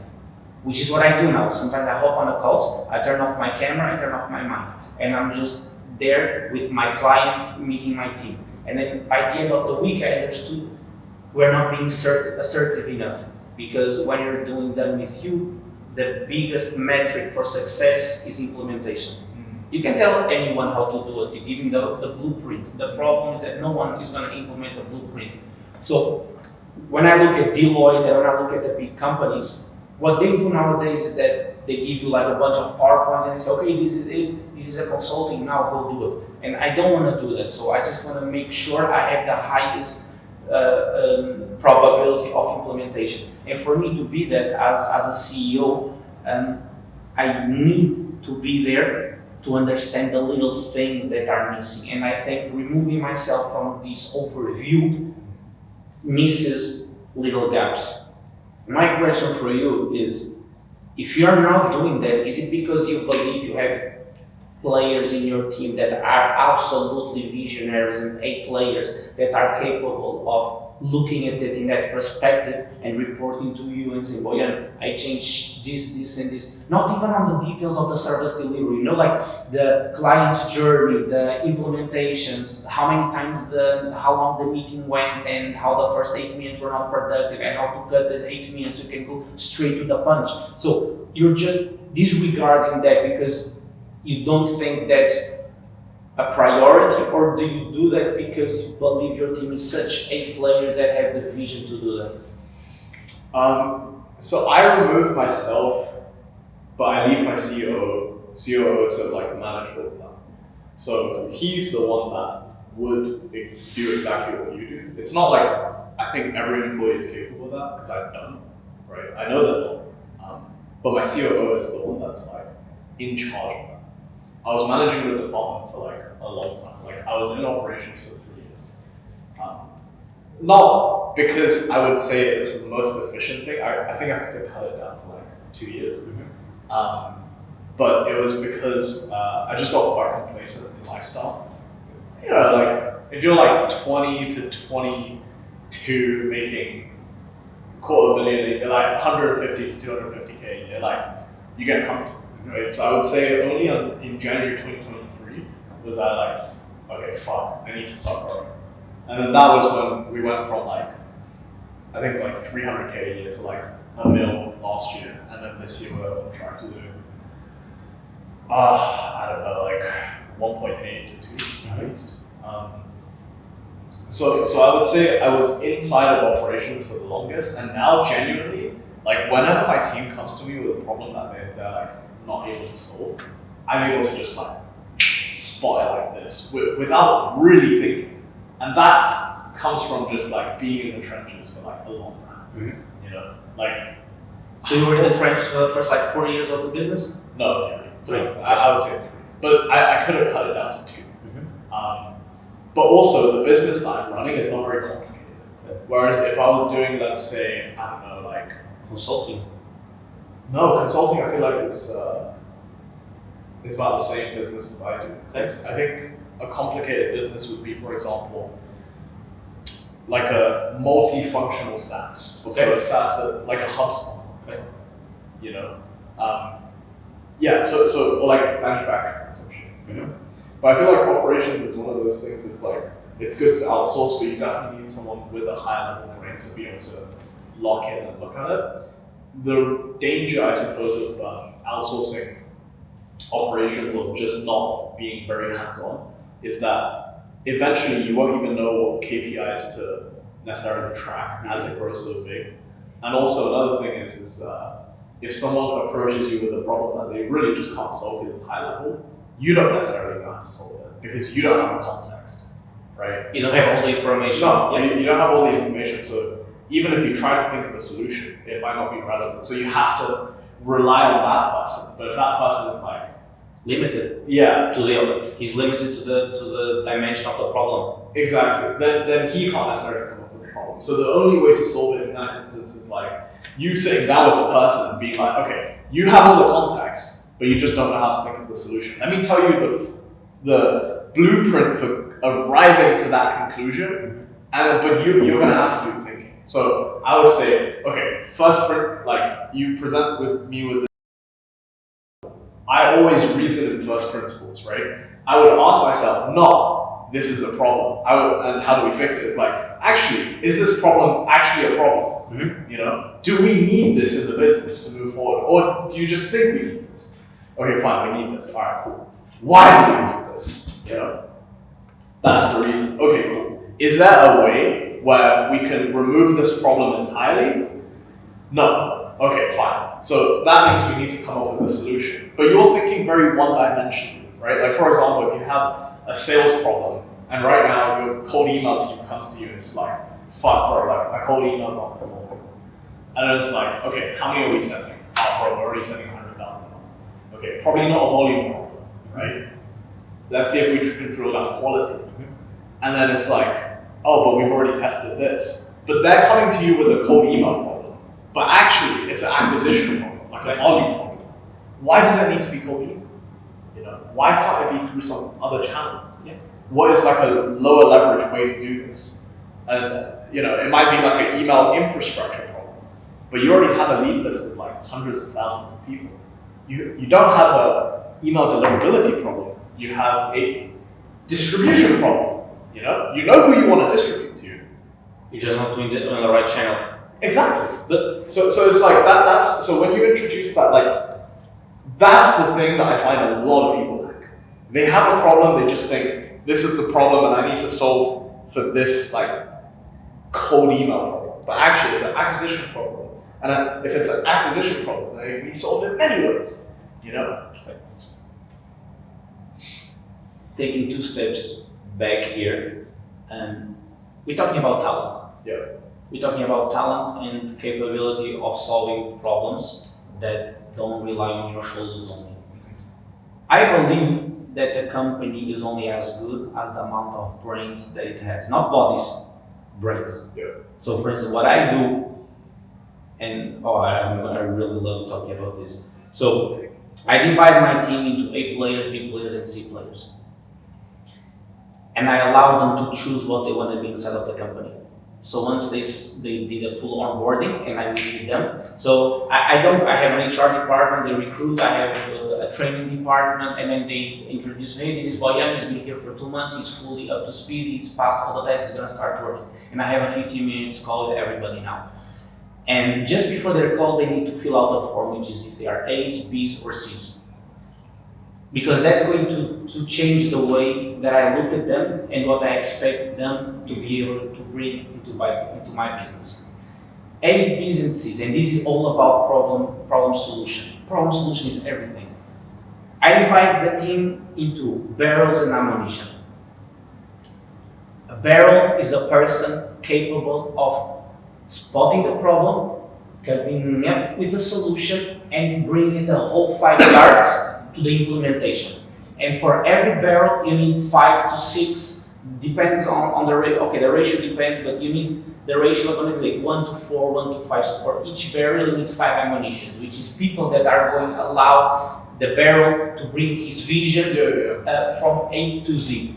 which is what I do now. Sometimes I hop on a call, I turn off my camera, I turn off my mic, and I'm just there with my client meeting my team. And then by the end of the week, I understood we're not being assertive enough, because when you're doing that with you, the biggest metric for success is implementation. You can tell anyone how to do it. You give them the blueprint. The problem is that no one is going to implement the blueprint. So when I look at Deloitte and when I look at the big companies, what they do nowadays is that they give you like a bunch of PowerPoints and they say, okay, this is it. This is a consulting. Now go do it. And I don't want to do that. So I just want to make sure I have the highest probability of implementation. And for me to be that as a CEO, I need to be there to understand the little things that are missing. And I think removing myself from this overview misses little gaps. My question for you is, if you're not doing that, is it because you believe you have players in your team that are absolutely visionaries and A players that are capable of looking at it in that perspective and reporting to you and saying, Boyuan, I changed this and this. Not even on the details of the service delivery, like the client's journey, the implementations, how many times how long the meeting went and how the first 8 minutes were not productive and how to cut those 8 minutes so you can go straight to the punch. So you're just disregarding that because you don't think that's a priority, or do you do that because you believe your team is such 8 players that have the vision to do that? So I remove myself, but I leave my COO to manage all of that. So he's the one that would do exactly what you do. It's not like I think every employee is capable of that because I've done it, right? I know that all. But my COO is the one that's in charge of that. I was managing the department for a long time. I was in operations for 3 years. Not because I would say it's the most efficient thing. I think I could cut it down to 2 years. But it was because I just got quite complacent in lifestyle. If you're 20 to 22 making $250,000 you're 150 to 250K a year, you get comfortable. Right, so I would say only in January 2023 was I okay, fine, I need to start growing. And then that was when we went from I think 300K a year to $1 million last year, and then this year we're on track to do I don't know 1.8 to 2 at least. So I would say I was inside of operations for the longest, and now genuinely whenever my team comes to me with a problem that they're not able to solve, I'm able to just spot it like this without really thinking. And that comes from just like being in the trenches for like a long time. You know, like. So you were in the trenches for the first like 4 years of the business? No, 3. Three. I would say 3. But I could have cut it down to 2. But also the business that I'm running is not very complicated. Okay. Whereas if I was doing, let's say, I don't know, like Consulting. no consulting, I feel like it's about the same business as I do. Okay. I think a complicated business would be, for example, like a multifunctional SaaS. Okay. So a SaaS that like a HubSpot. Okay. You know, yeah. So or like manufacturing essentially. But I feel like operations is one of those things. It's like it's good to outsource, but you definitely need someone with a higher level brain to be able to lock in and look at it. The danger, I suppose, of outsourcing operations or just not being very hands-on is that eventually you won't even know what KPIs to necessarily track as it grows so big. And also another thing is if someone approaches you with a problem that they really just can't solve because it's high level, you don't necessarily know how to solve it because you don't have the context, right? You don't have all the information. No, you don't have all the information. So even if you try to think of a solution, it might not be relevant. So you have to rely on that person. But if that person is like limited. Yeah. He's limited to the dimension of the problem. Exactly. Then he can't necessarily come up with a problem. So the only way to solve it in that instance is like you sitting down with the person and being like, okay, you have all the context, but you just don't know how to think of the solution. Let me tell you the blueprint for arriving to that conclusion, but you're gonna have to do the thinking. So I would say, okay, first, like you present with me with this. I always reason in first principles, right? I would ask myself, no, this is a problem. And how do we fix it? It's like, actually, is this problem actually a problem? You know, do we need this in the business to move forward, or do you just think we need this? Okay, fine, we need this. All right, cool. Why do we need this? You know, that's the reason. Okay, cool. Is there a way where we can remove this problem entirely? No. Okay, fine. So that means we need to come up with a solution. But you're thinking very one-dimensionally, right? Like for example, if you have a sales problem, and right now your cold email team comes to you and it's like, fuck bro, like my cold emails aren't performing. And then it's like, okay, how many are we sending? Oh bro, we're already sending 100,000. Okay, probably not a volume problem, right? Let's see if we can drill down quality. And then it's like, oh, but we've already tested this. But they're coming to you with a cold email problem. But actually, it's an acquisition problem, like a volume problem. Why does it need to be cold email? You know, why can't it be through some other channel? Yeah. What is like a lower leverage way to do this? And you know, it might be like an email infrastructure problem, but you already have a lead list of like hundreds of thousands of people. You don't have a email deliverability problem. You have a distribution problem. You know who you want to distribute to. You're just not doing it on the right channel. Exactly. But so it's like that. That's so when you introduce that, like that's the thing that I find a lot of people like. They have a problem. They just think this is the problem, and I need to solve for this like cold email problem. But actually, it's an acquisition problem. And if it's an acquisition problem, then it can be solved in many ways. You know. Taking 2 steps back here, we're talking about talent. Yeah. We're talking about talent and capability of solving problems that don't rely on your shoulders only. I believe that the company is only as good as the amount of brains that it has, not bodies, brains. Yeah. So, for instance, what I do, and I really love talking about this. So, I divide my team into A players, B players, and C players. And I allow them to choose what they want to be inside of the company. So once they did a full onboarding and I meet with them. So I have an HR department, they recruit, I have a training department, and then they introduce me, hey, this is Boyuan, he's been here for 2 months, he's fully up to speed, he's passed all the tests, he's gonna start working. And I have a 15 minutes call with everybody now. And just before their call, they need to fill out a form, which is if they are A's, B's, or C's. Because that's going to change the way that I look at them and what I expect them to be able to bring into my business. A, B's, and C's, and this is all about problem solution. Problem solution is everything. I divide the team into barrels and ammunition. A barrel is a person capable of spotting the problem, coming up with a solution, and bringing the whole 5 yards to the implementation. And for every barrel, you need 5 to 6, depends on the ratio. Okay, the ratio depends, but you need the ratio going to be like 1 to 4, 1 to 5. So for each barrel, you need 5 ammunition, which is people that are going to allow the barrel to bring his vision from A to Z.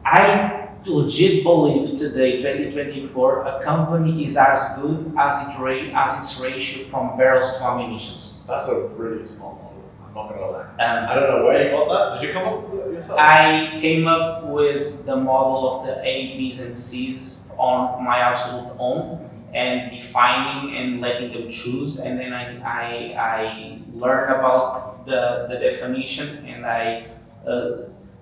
I legit believe today, 2024, a company is as good as its ratio from barrels to ammunitions. That's a really small model. I'm not gonna lie. I don't know where you got that. Did you come up with it yourself? I came up with the model of the A, B's, and C's on my absolute own, and defining and letting them choose. And then I learned about the definition, and I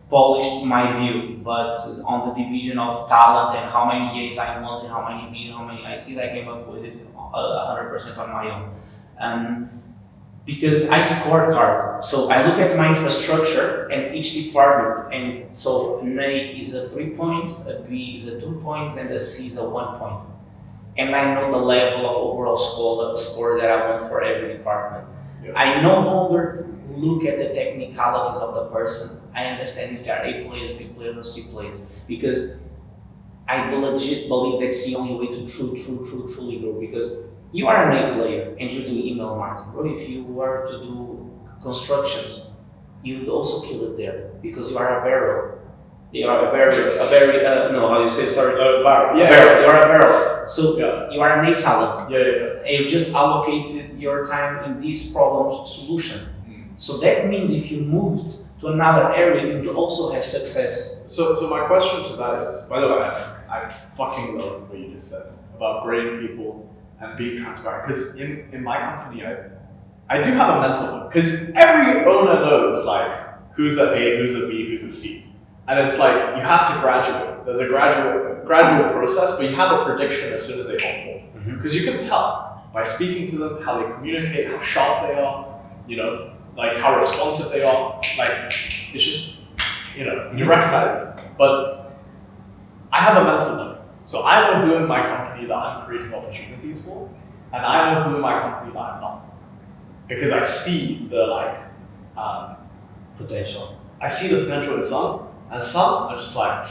polished my view. But on the division of talent and how many A's I want and how many B's, how many I see, I came up with it 100% on my own. Because I scorecard, so I look at my infrastructure and each department, and so an A is a 3 points, a B is a 2 points, and a C is a 1 point. And I know the level of overall score that I want for every department. Yeah. I no longer look at the technicalities of the person. I understand if they are A players, B players, or C players, because I legit believe that's the only way to truly grow. Because you are an A player and you do email marketing, or if you were to do constructions, you would also kill it there because you are a barrel. You are a barrel, no, how do you say, sorry? Barrel. Yeah. Barrel, you are a barrel. So yeah. You are an A talent. Yeah. And you just allocated your time in this problem solution. So that means if you moved to another area, you also have success. So my question to that is, by the way, I fucking love what you just said about grading people and being transparent. Because in my company, I do have a mental one. Because every owner knows like who's a A, who's a B, who's a C. And it's like you have to graduate. There's a gradual process, but you have a prediction as soon as they onboard. Because you can tell by speaking to them how they communicate, how sharp they are, you know, like how responsive they are. Like it's just, you know, you recognize it. But I have a mental note. So I know who in my company that I'm creating opportunities for, and I know who in my company that I'm not. Because I see the Potential. I see the potential in some, and some are just like,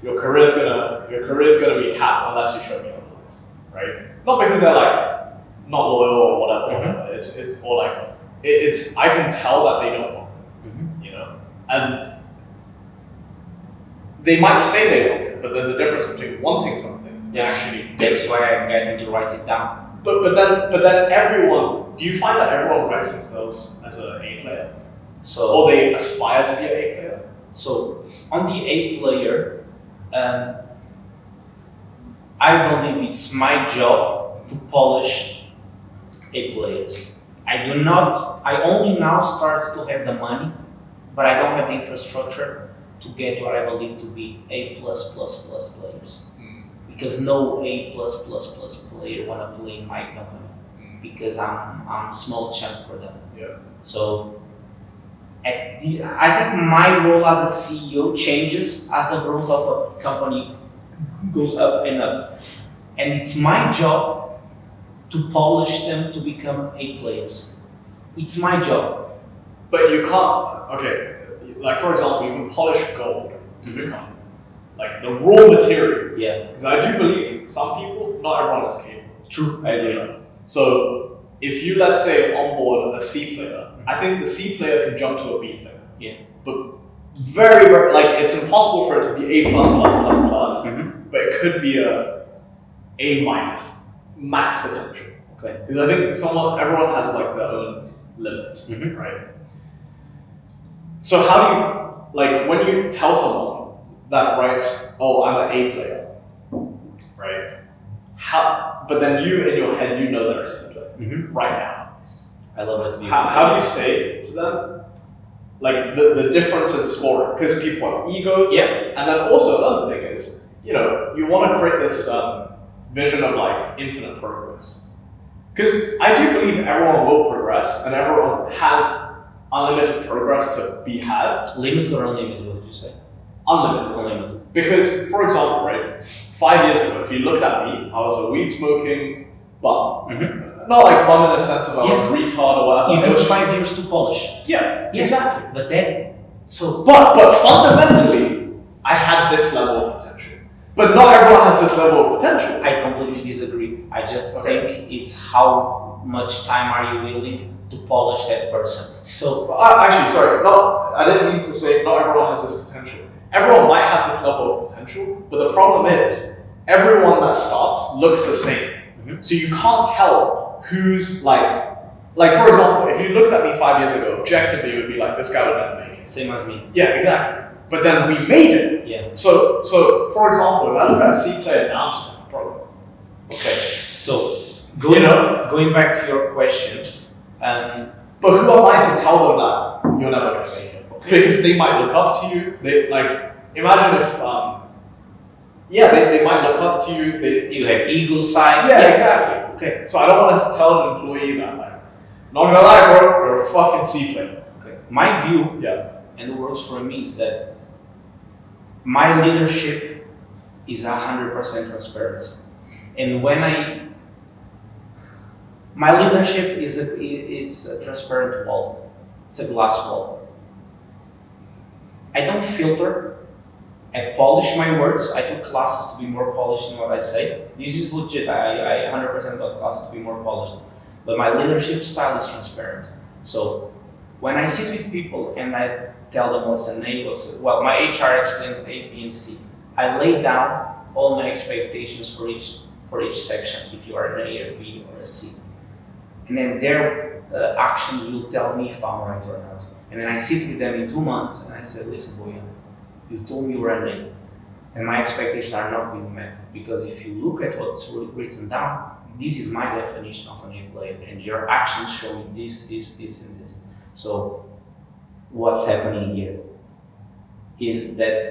your career's gonna be capped unless you show me otherwise, right? Not because they're like not loyal or whatever. It's or like it's I can tell that they don't want it, you know, and they might say they want it, but there's a difference between wanting something and actually. That's why I'm getting to write it down. But then everyone. Do you find that everyone writes themselves as an A player? Or they aspire to be an A player? So on the A player, I believe it's my job to polish A players. I only now start to have the money, but I don't have the infrastructure to get what I believe to be A++ players. Because no A++ player wanna play in my company because I'm a small chunk for them. Yeah. So I think my role as a CEO changes as the growth of the company goes up and up. And it's my job to polish them to become A players. It's my job. But you can't, okay, like for example, you can polish gold to become like the raw material. Yeah. Because I do believe some people, not everyone is capable. True, I agree. So if you, let's say, onboard a C player, I think the C player can jump to a B player. Yeah. But very, like it's impossible for it to be A++++, but it could be A minus, max potential. Okay. Because I think everyone has like their own limits, right? So how do you, like when you tell someone that writes, oh, I'm an A player, right? But then you in your head, you know they're a C player right now. I love it. How do you say to them, like the difference in scoring? Because people have egos. Yeah. And then also another thing is, you know, you want to create this vision of like infinite progress. Because I do believe everyone will progress and everyone has unlimited progress to be had. Limited or unlimited, what did you say? Unlimited. Unlimited. Because, for example, right, 5 years ago, if you looked at me, I was a weed smoking bum. Not like bum in the sense of I was a retard or whatever. You took 5 years to polish. Yeah, exactly. But then, But fundamentally, I had this level of potential. But not everyone has this level of potential. I completely disagree. I just think it's how much time are you willing to polish that person. So Actually, sorry, I didn't mean to say not everyone has this potential. Everyone might have this level of potential, but the problem is everyone that starts looks the same. So you can't tell who's like for example, if you looked at me 5 years ago, objectively you would be like, this guy would never make it. same as me. Yeah, exactly. But then we made it. Yeah. So for example, if I look at a C player now, I'm just like, bro. Okay. So going back to your questions, but who am I to tell them that you're never gonna make it? Okay. Because they might look up to you. They imagine if they might look up to you. you have ego side. Yeah, exactly. Okay. So I don't want to tell an employee that not gonna lie, bro, you're a fucking C player. Okay. My view, and it works for me, is that my leadership is 100% transparency. And my leadership it's a transparent wall. It's a glass wall. I don't filter. I polish my words. I took classes to be more polished in what I say. This is legit. I 100% got classes to be more polished. But my leadership style is transparent. So when I sit with people and I tell them what's an A, my HR explains A, B, and C. I lay down all my expectations for each section, if you are an A, or B, or a C. And then their actions will tell me if I'm right or not. And then I sit with them in 2 months and I say, listen, Boyuan, you told me you were an A, and my expectations are not being met. Because if you look at what's written down, this is my definition of an A player, and your actions show me this, and this. So what's happening here is that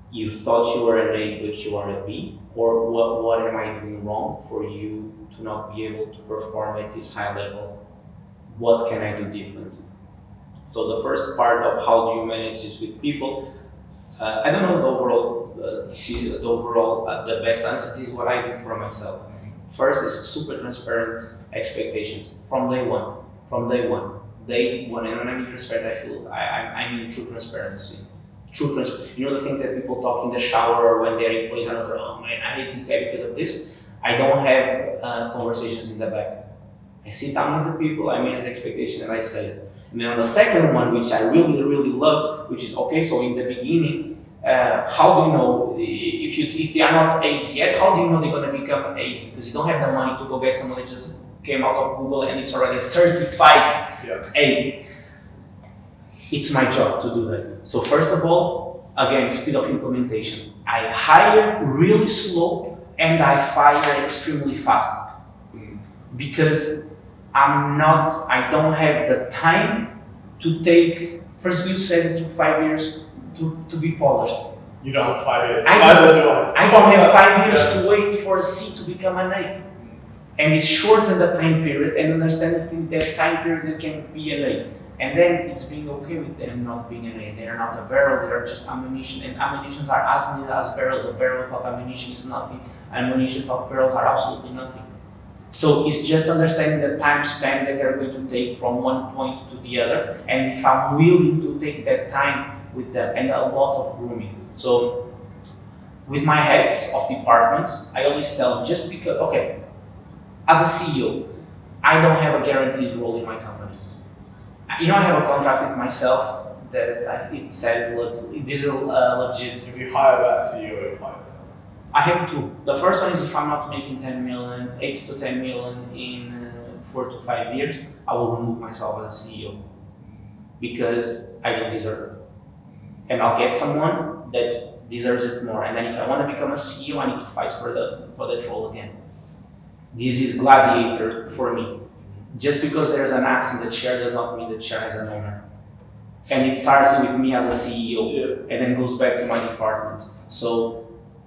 you thought you were an A, but you are a B, or what am I doing wrong for you to not be able to perform at this high level? What can I do different? So the first part of how do you manage this with people, I don't know the best answer. This is what I do for myself. First is super transparent expectations from day one. And when I mean transparent, I feel I mean true transparency. You know the things that people talk in the shower or when their employees are not, oh man, I hate this guy because of this. I don't have conversations in the back. I sit down with the people, I manage the expectation, and I say it. And then on the second one, which I really, really loved, which is, okay, so in the beginning, how do you know, if they are not A's yet, how do you know they're going to become A's? Because you don't have the money to go get someone that just came out of Google and it's already a certified A. It's my job to do that. So first of all, again, speed of implementation. I hire really slow and I fire extremely fast. Because I don't have the time to take, first you said it took 5 years to be polished. You don't have 5 years. I don't have 5 years to wait for a C to become an A. And it's shorten the time period and understand within that time period it can be an A. And then it's being okay with them not being an A. They are not a barrel, they are just ammunition. And ammunitions are as needed as barrels. A barrel without ammunition is nothing. Ammunition without barrels are absolutely nothing. So it's just understanding the time span that they're going to take from one point to the other, and if I'm willing to take that time with them, and a lot of grooming. So with my heads of departments, I always tell them, just because, okay, as a CEO, I don't have a guaranteed role in my company. I have a contract with myself that it says, this is legit. If you hire that CEO, you fire yourself. I have two. The first one is if I'm not making 8 to 10 million in 4 to 5 years, I will remove myself as a CEO because I don't deserve it. And I'll get someone that deserves it more. And then if I want to become a CEO, I need to fight for that role again. This is gladiator for me. Just because there's an ass in the chair does not mean the chair has an owner. And it starts with me as a CEO and then goes back to my department. So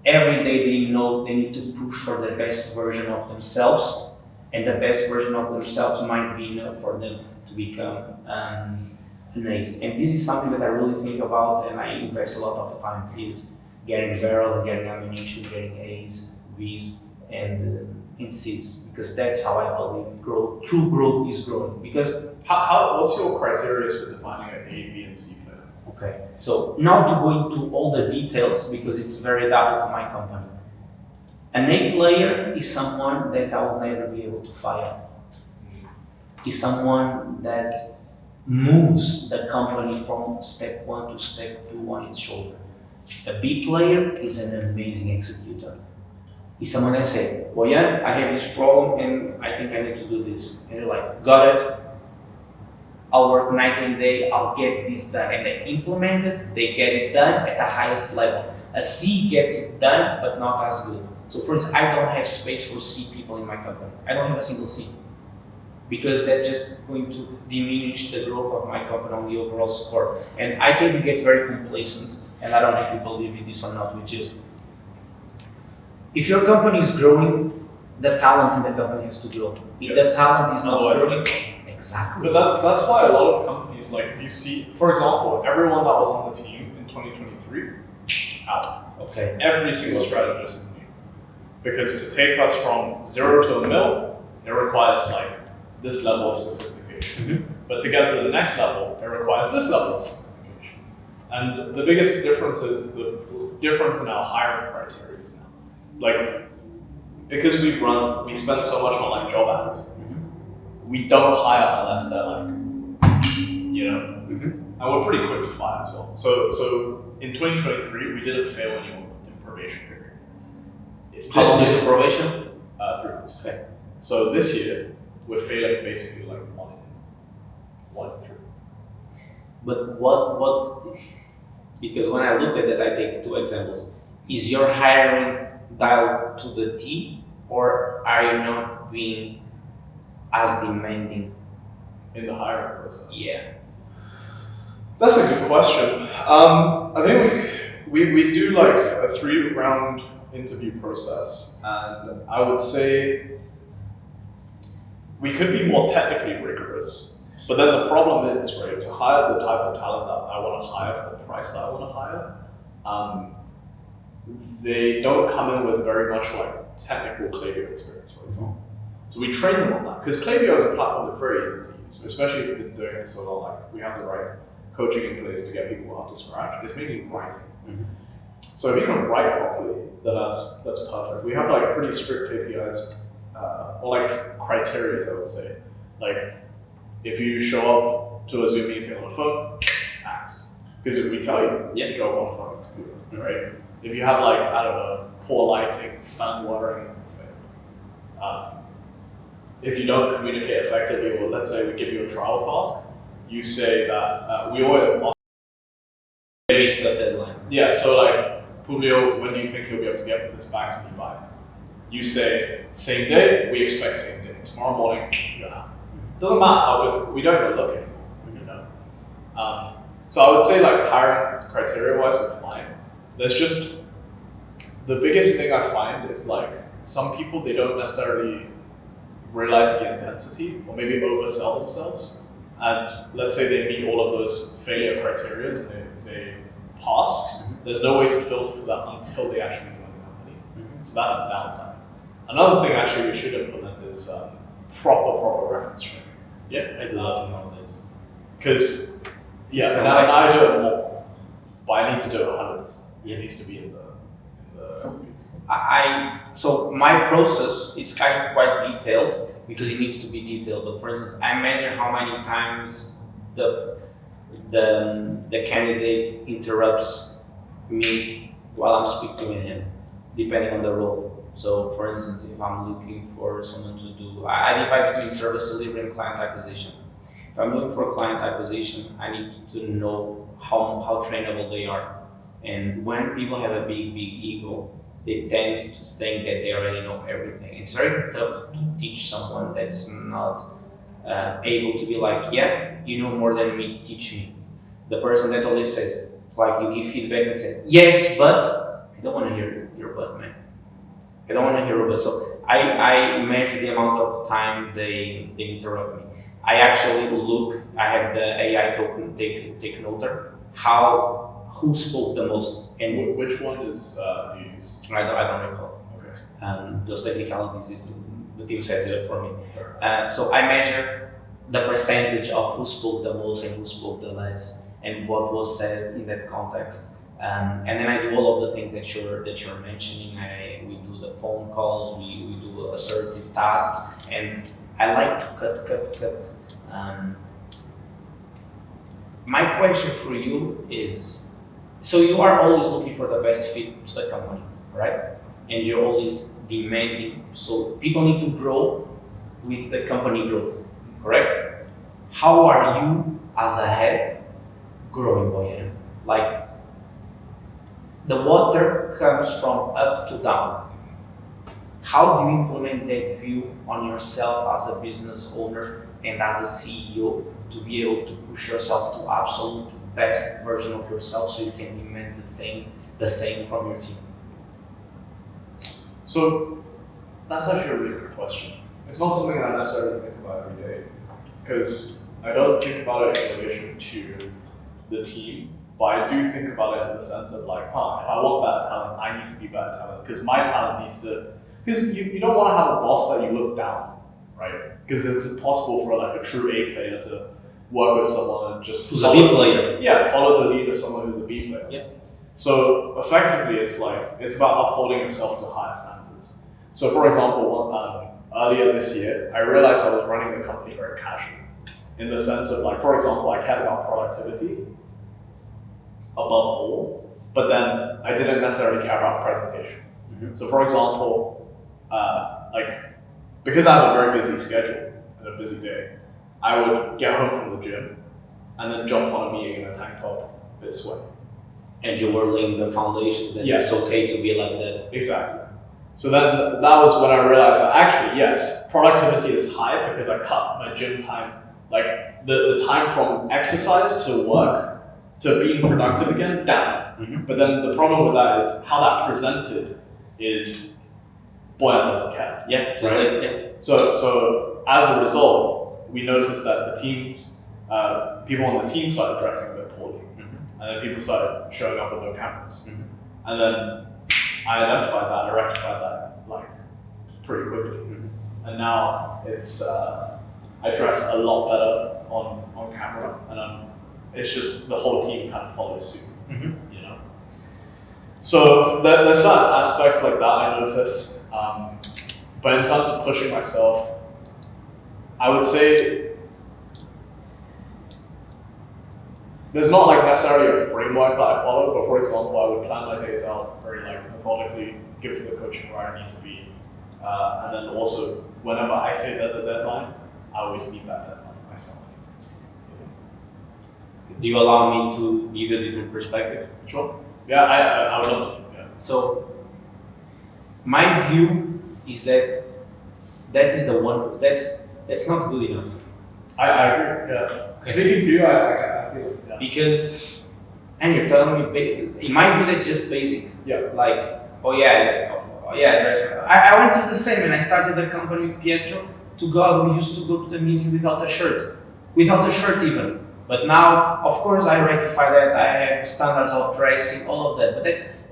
every day they know they need to push for the best version of themselves, and the best version of themselves might be enough for them to become Nice. And this is something that I really think about and I invest a lot of time is getting barrels and getting ammunition, getting A's, B's, and in C's because that's how I believe growth, true growth is growing. Because what's your criteria for defining an A, B, and C player? okay, so not to go into all the details because it's very adapted to my company. An A player is someone that I will never be able to fire. Is someone that moves the company from step one to step two on its shoulder. A B player is an amazing executor. Is someone that say, Boyuan, I have this problem and I think I need to do this. And you're like, got it. I'll work night and day, I'll get this done. And they implement it, they get it done at the highest level. A C gets it done, but not as good. So for instance, I don't have space for C people in my company. I don't have a single C. Because that's just going to diminish the growth of my company on the overall score. And I think we get very complacent, and I don't know if you believe in this or not, which is, if your company is growing, the talent in the company has to grow. If the talent is not growing, exactly. But that's why a lot of companies, like if you see, for example, everyone that was on the team in 2023, out. Okay. Every single strategist in the team. Because to take us from 0 to a mil, it requires like this level of sophistication. But to get to the next level, it requires this level of sophistication. And the biggest difference is the difference in our hiring criteria now. Like, because we spend so much on like job ads, we don't hire unless they're like, you know, and we're pretty quick to fire as well. So in 2023, we didn't fail anyone in probation period. How long is your probation? 3 weeks. Okay. So this year, we're failing basically like one in 3. But what, because when I look at that, I take 2 examples. Is your hiring dialed to the T, or are you not being as demanding in the hiring process? Yeah. That's a good question. I think we do like a 3-round interview process, and I would say we could be more technically rigorous. But then the problem is, right, to hire the type of talent that I want to hire for the price that I want to hire, they don't come in with very much like technical Klaviyo experience, for example. So we train them on that, because Klaviyo as a platform is very easy to use, especially if you've been doing it so long. Like we have the right coaching in place to get people up to scratch. It's mainly writing. So if you can write properly, then that's perfect. We have like pretty strict KPIs, or like criteria, I would say. Like if you show up to a Zoom meeting on the phone, axed. Because we tell you, show up on the phone, right? If you have like, I don't know, poor lighting, fan wiring, if you don't communicate effectively, or let's say we give you a trial task, you say that we always Based the deadline. Yeah, so like, Publio, when do you think you'll be able to get this back to me by? You say, same day, we expect same day. Tomorrow morning, doesn't matter how good, we don't go look anymore, you know? So I would say like hiring criteria-wise, we're fine. There's just, the biggest thing I find is like, some people, they don't necessarily realize the intensity, or maybe oversell themselves. And let's say they meet all of those failure criteria and they pass, there's no way to filter for that until they actually join the company. So that's the downside. Another thing actually we should implement is proper reference training. Yeah, I do that nowadays. Because, now I do it more, but I need to do it 100%. It needs to be in the SOPs. So my process is kind of quite detailed because it needs to be detailed. But for instance, I measure how many times the candidate interrupts me while I'm speaking with him, depending on the role. So for instance, if I'm looking for someone to do, I divide between service delivery and client acquisition. If I'm looking for client acquisition, I need to know how trainable they are. And when people have a big ego, they tend to think that they already know everything. It's very tough to teach someone that's not able to be like, yeah, you know more than me, teach me. The person that always says, like you give feedback and say, yes, but I don't want to hear your but, man. I don't want to hear your but. So I measure the amount of time they interrupt me. I actually look. I have the AI token take noter. Who spoke the most and Which one is do you use? I don't recall. Okay. Those technicalities is the team sets it up for me. Sure. So I measure the percentage of who spoke the most and who spoke the less, and what was said in that context. And then I do all of the things that you're mentioning. We do the phone calls, we do assertive tasks, and I like to cut. My question for you is, so you are always looking for the best fit to the company, right? And you're always demanding, so people need to grow with the company growth, correct? How are you as a head growing Boyuan? Like the water comes from up to down. How do you implement that view on yourself as a business owner and as a CEO to be able to push yourself to absolute best version of yourself so you can demand the same from your team? So that's actually a really good question. It's not something I necessarily think about every day because I don't think about it in relation to the team, but I do think about it in the sense of like, if I want better talent, I need to be better talent because my talent needs to. Because you don't want to have a boss that you look down, right? Because it's impossible for like a true A player to work with someone and just Who's a B player? Yeah, follow the lead of someone who's a B player. Yeah. So effectively, it's about upholding yourself to higher standards. So for example, earlier this year, I realized I was running the company very casually, in the sense of like, for example, I cared about productivity above all, but then I didn't necessarily care about presentation. Mm-hmm. So for example, because I have a very busy schedule and a busy day, I would get home from the gym and then jump on a meeting in a tank top, a bit sweaty. And you were laying the foundations and Yes. it's okay to be like that. Exactly. So then that was when I realized that actually, yes, productivity is high because I cut my gym time, like the time from exercise to work to being productive again, down. Mm-hmm. But then the problem with that is how that presented is Boyuan doesn't care. Yeah, Right. Yeah. So as a result, we noticed that the teams, people on the team started dressing a bit poorly, Mm-hmm. and then people started showing up with no cameras, Mm-hmm. and then I identified that, I rectified that like pretty quickly, Mm-hmm. and now it's I dress a lot better on camera, and it's just the whole team kind of follows suit, Mm-hmm. you know. So there's certain aspects like that I notice. But in terms of pushing myself, I would say there's not like necessarily a framework that I follow, but for example, I would plan my days out very like methodically, give for the coaching where I need to be, and then also whenever I say there's a deadline, I always meet that deadline myself. Do you allow me to give you a different perspective? Sure. Yeah, I would love to. Yeah. So, my view is that is the one that's not good enough. I agree. Yeah. Speaking to you, I feel it. Yeah. Because, and you're telling me, in my view, that's just basic. Yeah. Like, dress. I went through the same, and I started the company with Pietro. To God, we used to go to the meeting without a shirt even. But now, of course, I rectify that. I have standards of dressing, all of that. But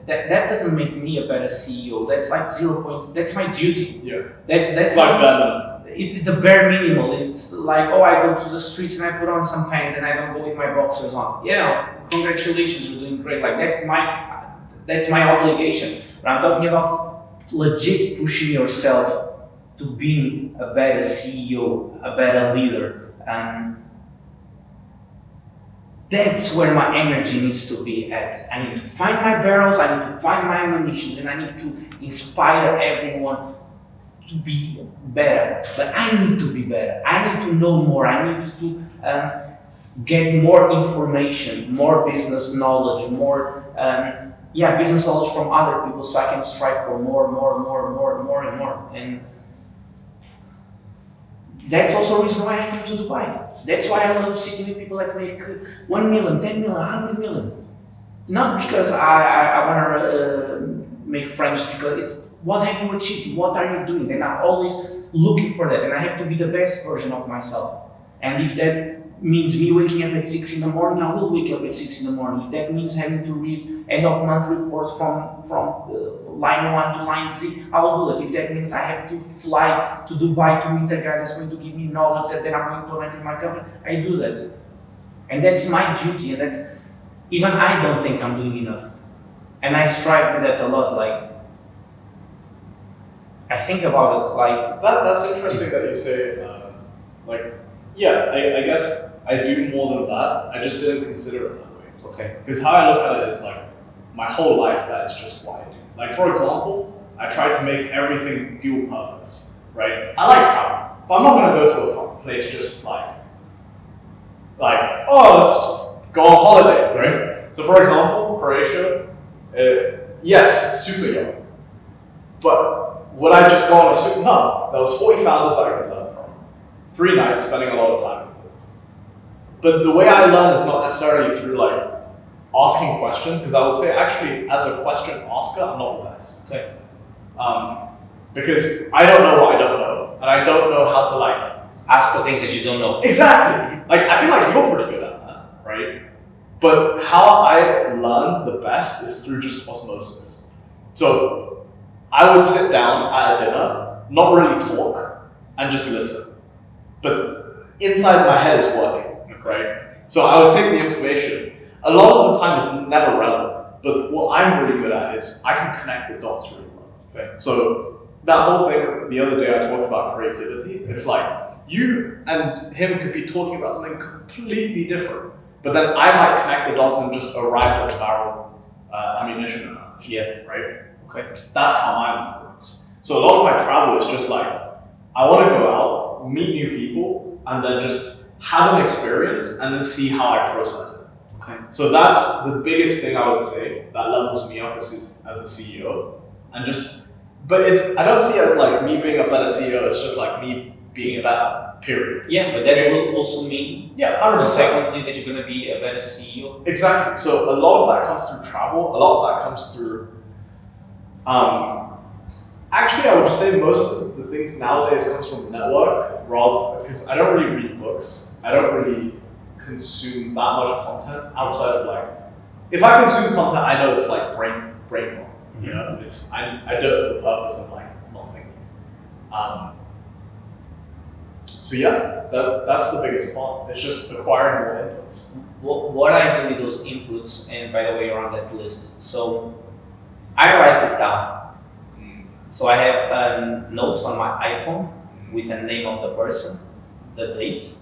that doesn't make me a better CEO. That's like 0 point. That's my duty. Yeah. That's It's like that. It's the bare minimal. It's like, I go to the streets and I put on some pants and I don't go with my boxers on. Yeah, congratulations, you're doing great. Like that's my obligation. But I'm talking about legit pushing yourself to being a better CEO, a better leader, and that's where my energy needs to be at. I need to find my barrels, I need to find my ammunitions, and I need to inspire everyone to be better. But I need to be better. I need to know more. I need to get more information, more business knowledge, more business knowledge from other people, so I can strive for more. And that's also a reason why I came to Dubai. That's why I love sitting with people that make 1 million, 10 million, 100 million. Not because I want to make friends, because what have you achieved? What are you doing? And I'm always looking for that, and I have to be the best version of myself. And if that means me waking up at 6 in the morning, I will wake up at 6 in the morning. If that means having to read end of month reports from line 1 to line Z, I will do it. If that means I have to fly to Dubai to meet a guy that's going to give me knowledge that then I'm going to implement in my company, I do that. And that's my duty, and that's, even I don't think I'm doing enough. And I strive with that a lot, like, I think about it like... That's interesting that you say, like, yeah, I guess I do more than that. I just didn't consider it that way. Okay. Because how I look at it is like, my whole life, that is just what I do. Like, for example, I try to make everything dual purpose, right? I like travel, but I'm not going to go to a place just like, oh, let's just go on holiday, right? So for example, Croatia, yes, super young. But would I just go on a super? No, there was 40 founders that I could learn from. 3 nights, spending a lot of time with them. But the way I learn is not necessarily through like asking questions, because I would say actually as a question asker, I'm not the best. Okay. Because I don't know what I don't know, and I don't know how to like ask for things that you don't know. Exactly. Like, I feel like you're pretty good at that, right? But how I learn the best is through just osmosis. So I would sit down at a dinner, not really talk, and just listen. But inside my head is working, right? So I would take the information. A lot of the time it's never relevant, but what I'm really good at is I can connect the dots really well. Okay. So that whole thing, the other day I talked about creativity, it's like, you and him could be talking about something completely different, but then I might connect the dots and just arrive at the barrel ammunition analogy. Yeah. Right? Okay. That's how my mind works. So a lot of my travel is just like, I want to go out, meet new people, and then just have an experience and then see how I process it. Okay. So that's the biggest thing I would say that levels me up as a CEO. And just, but I don't see it as like me being a better CEO, it's just like me being better, period. Yeah, but that will also mean, consequently, that you're going to be a better CEO. Exactly. So a lot of that comes through travel. A lot of that comes through. Actually, I would say most of the things nowadays comes from network, rather because I don't really read books. I don't really consume that much content outside of like. If I consume content, I know it's like brain rot. You know, it's I do it for the purpose of like not thinking. So yeah, that's the biggest part. It's just acquiring more inputs. What I do with those inputs, and by the way, you're on that list. So I write it down. So I have notes on my iPhone with the name of the person, the date,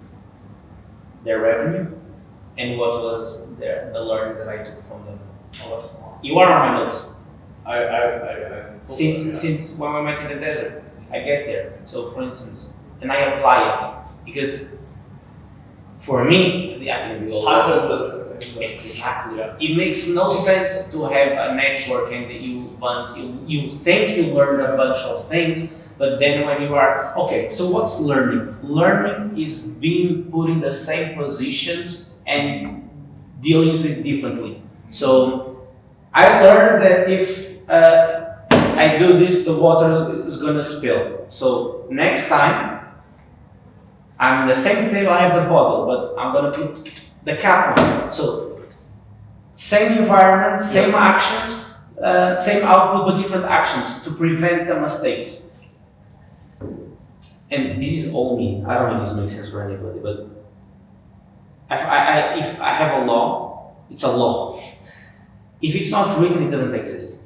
their revenue, and what was the learning that I took from them. Oh, that's smart. You are on my notes. Since Since when we met in the desert, I get there. So for instance, and I apply it because for me, I can be all exactly. Yeah. It makes no sense to have a network and you think you learn a bunch of things, but then when you are okay, so what's learning? Learning is being put in the same positions and dealing with it differently. So I learned that if I do this, the water is gonna spill. So next time, I'm in the same table, I have the bottle, but I'm gonna put the cap on it. So same environment, same actions, same output, but different actions to prevent the mistakes. And this is all me. I don't know if this makes sense for anybody, but if I have a law, it's a law. If it's not written, it doesn't exist.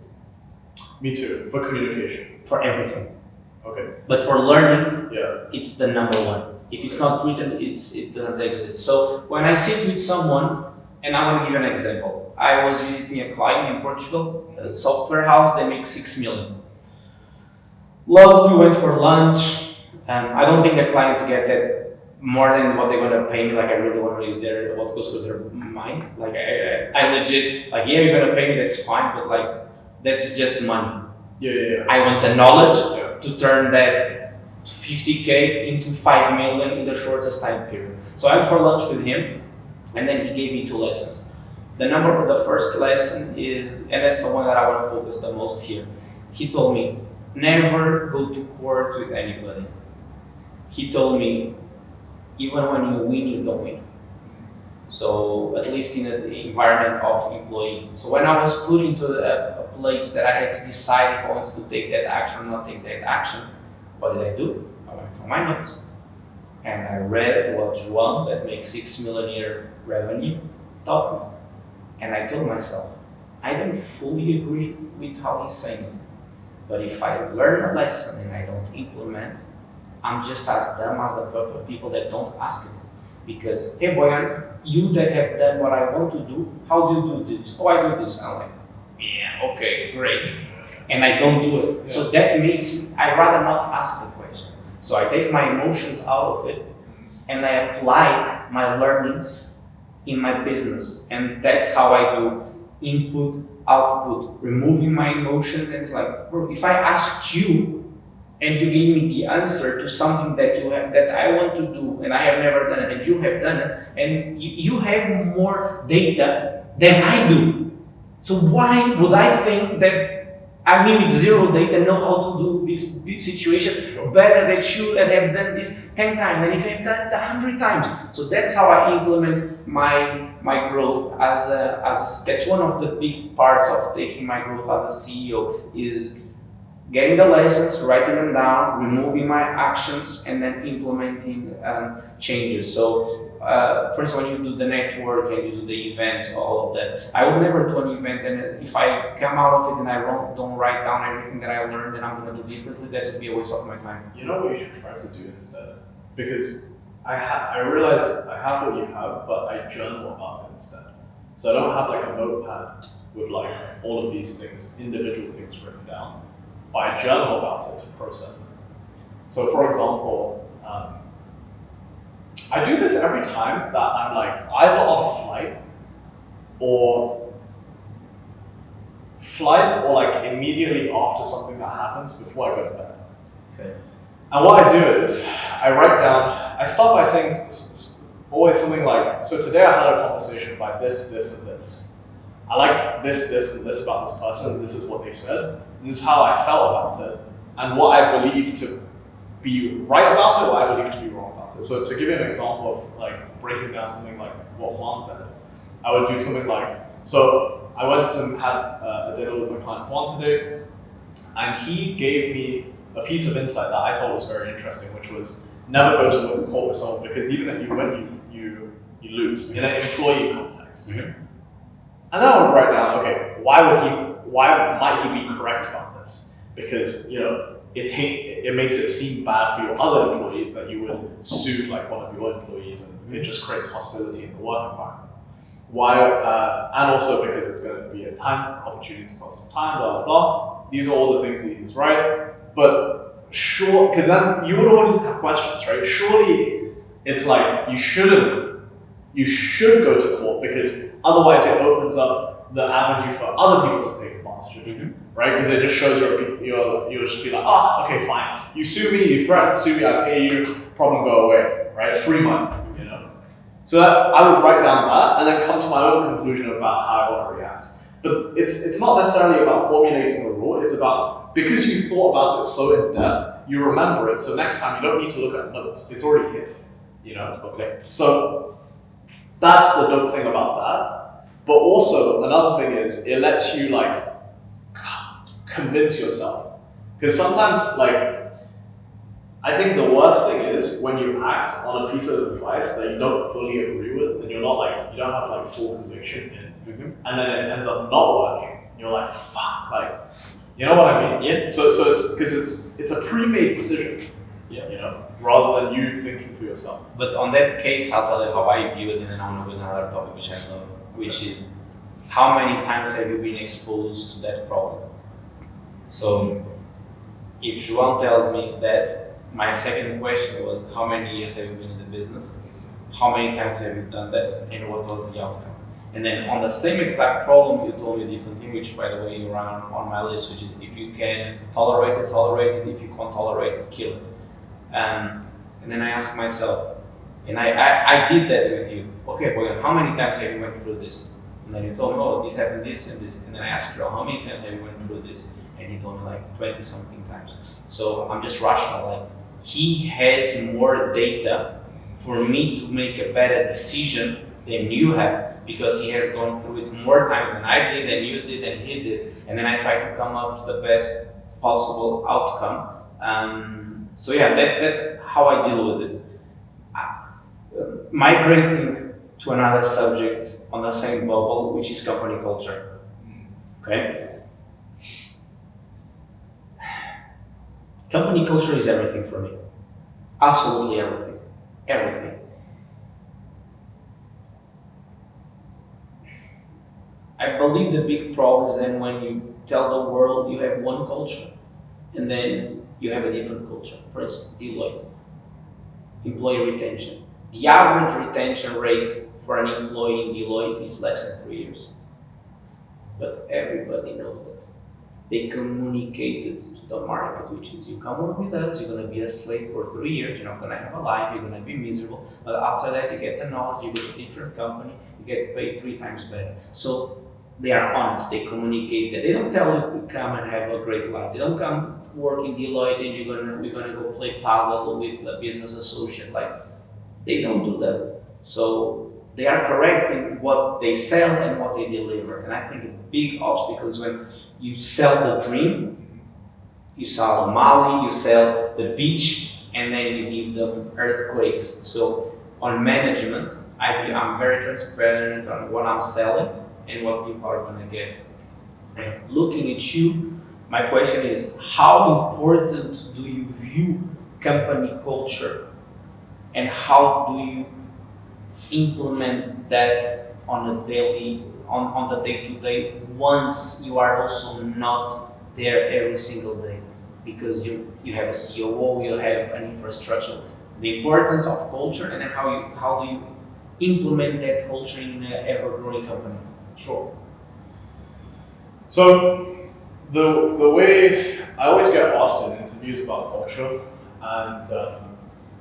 Me too. For communication. For everything. Okay. But for learning, Yeah. it's the number one. If it's not written, it doesn't exist. So when I sit with someone, and I'm going to give you an example. I was visiting a client in Portugal, a software house, they make 6 million. Lovely, went for lunch. I don't think the clients get that more than what they're going to pay me. Like I really want to read what goes through their mind. Like I legit, like yeah, you're going to pay me, that's fine, but like that's just money. Yeah. I want the knowledge to turn that 50K into 5 million in the shortest time period. So I went for lunch with him, and then he gave me 2 lessons. The first lesson is, and that's the one that I want to focus the most here. He told me, never go to court with anybody. He told me, even when you win, you don't win. So at least in the environment of employee. So when I was put into a place that I had to decide if I wanted to take that action or not take that action, what did I do? I went through my notes and I read what João, that makes 6 million a year revenue, taught me. And I told myself, I don't fully agree with how he's saying it. But if I learn a lesson and I don't implement, I'm just as dumb as the people that don't ask it. Because, hey Boyuan, you that have done what I want to do, how do you do this? Oh, I do this. I'm like, yeah, okay, great. And I don't do it. Yeah. So that makes me, I'd rather not ask the question. So I take my emotions out of it and I apply my learnings in my business. And that's how I do input, output, removing my emotions. And it's like, bro, if I asked you and you gave me the answer to something that you have, that I want to do and I have never done it and you have done it, and you have more data than I do. So why would I think that I with zero data know how to do this situation better than you that have done this 10 times and if you have done it 100 times? So that's how I implement my growth as that's one of the big parts of taking my growth as a CEO is getting the lessons, writing them down, removing my actions, and then implementing changes. So, for instance, when you do the network and you do the events, all of that, I would never do an event, and if I come out of it and I don't write down everything that I learned and I'm going to do differently, that would be a waste of my time. You know what you should try to do instead? Because I realize I have what you have, but I journal about it instead. So I don't have like a notepad with like all of these things, individual things written down. But I journal about it to process them. So for example, I do this every time that I'm like either on a flight or like immediately after something that happens before I go to bed. Okay. And what I do is I write down, I start by saying always something like, so today I had a conversation about this, this, and this. I like this, this, and this about this person, and this is what they said. This is how I felt about it, and what I believe to be right about it, what I believe to be wrong about it. So to give you an example of like breaking down something like what Juan said, I would do something like, so I went and had a dinner with my client Juan today, and he gave me a piece of insight that I thought was very interesting, which was never go to court with someone, because even if you win, you lose in an employee context. Mm-hmm. And then I would write down, okay, why might he be correct about this? Because it makes it seem bad for your other employees that you would sue like one of your employees, and it just creates hostility in the work environment. Why? And also because it's going to be a time opportunity to cost of time, blah blah blah. These are all the things that he's right, but sure, because then you would always have questions, right? Surely it's like you should go to court, because otherwise it opens up the avenue for other people to take advantage of you, right? Because it just shows you'll just be like, okay, fine. You sue me, you threaten to sue me, I pay you, problem go away, right? Free money, So that, I would write down that and then come to my own conclusion about how I want to react. But it's not necessarily about formulating a rule, it's about, because you thought about it so in depth, you remember it, so next time you don't need to look at notes, it's already here, Okay. So that's the dope thing about that. But also another thing is it lets you like convince yourself. Because sometimes I think the worst thing is when you act on a piece of advice that you don't fully agree with, and you don't have full conviction in, and then it ends up not working. You're like, fuck, you know what I mean? Yeah. So it's because it's a pre-made decision. Yeah. Rather than you thinking for yourself. But on that case, I'll tell you how I view it, and then I want to go to another topic which I love, which is how many times have you been exposed to that problem? So if João tells me that, my second question was, how many years have you been in the business? How many times have you done that? And what was the outcome? And then on the same exact problem, you told me a different thing, which by the way, you ran on my list, which is if you can tolerate it, tolerate it. If you can't tolerate it, kill it. And then I asked myself, and I did that with you. Okay, Boyuan, how many times have you went through this? And then you told me, oh, this happened, this and this. And then I asked you, how many times have you went through this? and he told me like 20 something times. So I'm just rational. Like he has more data for me to make a better decision than you have, because he has gone through it more times than I did, and you did, and he did, and then I try to come up with the best possible outcome. So yeah, that's how I deal with it. Migrating to another subject on the same bubble, which is company culture. Okay? Company culture is everything for me. Absolutely everything. Everything. I believe the big problem is then when you tell the world you have one culture and then you have a different culture. For instance, Deloitte, employee retention. The average retention rate for an employee in Deloitte is less than 3 years. But everybody knows that. They communicated to the market, which is you come work with us, you're going to be a slave for 3 years, you're not going to have a life, you're going to be miserable. But after that, you get the knowledge, you go to a different company, you get paid 3 times better. So they are honest, they communicate that. They don't tell you come and have a great life. They don't come work in Deloitte and we're gonna go play paddle with a business associate. Like they don't do that. So they are correct in what they sell and what they deliver. And I think a big obstacle is when you sell the dream, you sell the Mali, you sell the beach, and then you give them earthquakes. So on management, I'm very transparent on what I'm selling and what people are going to get. And looking at you, my question is, how important do you view company culture, and how do you implement that on a daily, on the day-to-day, once you are also not there every single day? Because you have a COO, you have an infrastructure. The importance of culture, and then how do you implement that culture in an ever-growing company? Sure. So the way I always get asked in interviews about culture, and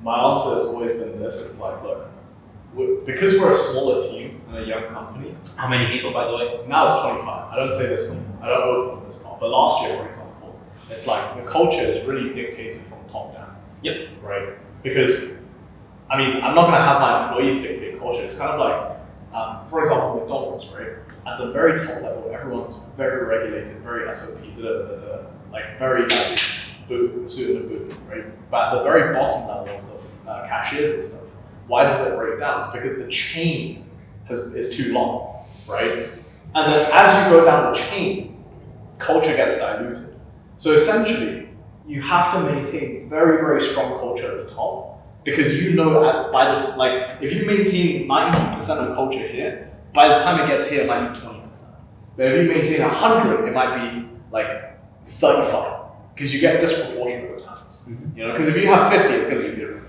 my answer has always been this: it's like, look, because we're a smaller team and a young company. How many people, by the way? Now it's 25. I don't say this anymore. I don't open this part. But last year, for example, it's like the culture is really dictated from top down. Yep. Right? Because, I mean, I'm not going to have my employees dictate culture. It's kind of like, for example, McDonald's, right? At the very top level, everyone's very regulated, very SOP, like very like suit and boot, right? But at the very bottom level of cashiers and stuff, why does that break down? It's because the chain is too long, right? And then as you go down the chain, culture gets diluted. So essentially, you have to maintain very, very strong culture at the top, because you know if you maintain 90% of culture here, by the time it gets here, it might be 20%. But if you maintain 100, it might be like 35, because you get disproportionate returns. Mm-hmm. You know, because if you have 50, it's going to be 0.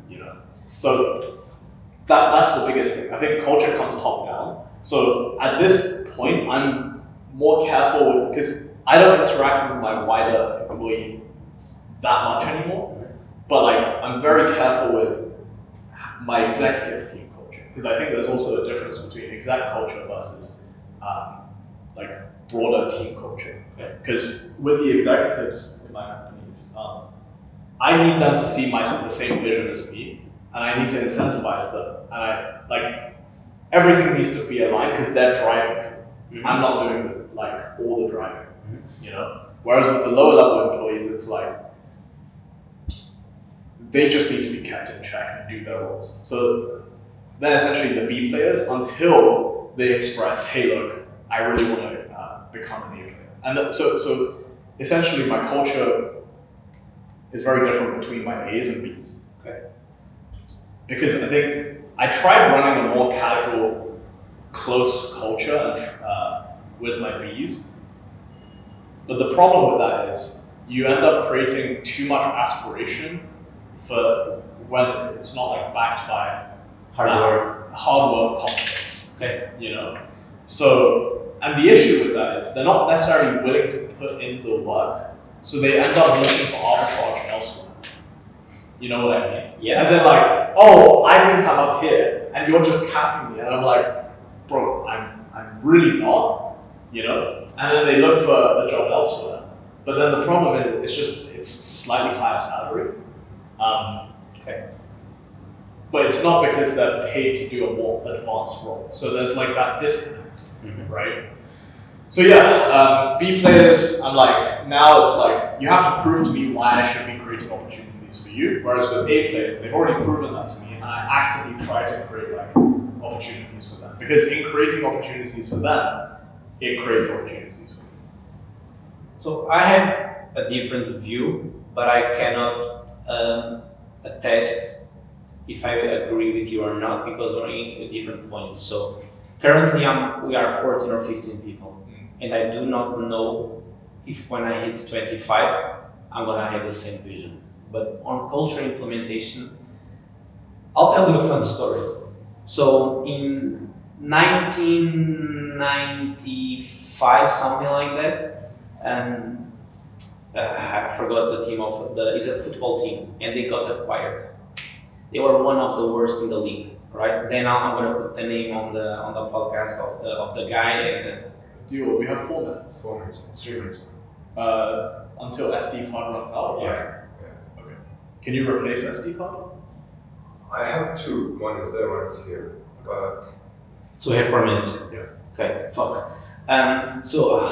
You know, so that's the biggest thing. I think culture comes top down. So at this point, I'm more careful because I don't interact with my wider employees that much anymore. But like, I'm very careful with my executive team culture, because I think there's also a difference between exec culture versus like broader team culture. Because with the executives in my companies, I need them to see the same vision as me, and I need to incentivize them. And everything needs to be aligned because they're driving for me. Mm-hmm. I'm not doing all the driving, you know. Whereas with the lower level employees, it's like they just need to be kept in check and do their roles. So they're essentially the V players until they express, hey, look, I really want to become an A player. And so essentially my culture is very different between my A's and B's. Okay. Because I think I tried running a more casual, close culture with my B's. But the problem with that is you end up creating too much aspiration for when it's not like backed by hard work, confidence. Okay, you know. So, and the issue with that is they're not necessarily willing to put in the work, so they end up looking for arbitrage elsewhere. You know what I mean? Yeah. As in like, oh, I think I'm up here, and you're just capping me, and I'm like, bro, I'm really not, you know. And then they look for the job elsewhere, But then the problem is it's slightly higher salary. Okay. But it's not because they're paid to do a more advanced role. So there's like that disconnect, right? So yeah, B players, I'm like, now it's like, you have to prove to me why I should be creating opportunities for you. Whereas with A players, they've already proven that to me, and I actively try to create like opportunities for them. Because in creating opportunities for them, it creates opportunities for me. So I have a different view, but I cannot attest if I agree with you or not, because we're in different points. So currently we are 14 or 15 people, and I do not know if when I hit 25, I'm gonna have the same vision. But on culture implementation, I'll tell you a fun story. So in 1995, something like that, I forgot the team of it's a football team, and they got acquired. They were one of the worst in the league, right? Then I'm gonna put the name on the podcast of the guy and Deal. We have 4 minutes. 4 minutes. 3 minutes. Until SD card runs out. Yeah. Okay. Can you replace SD card? I have 2. One is there, one is here. But so we have 4 minutes. yeah. Okay, fuck. So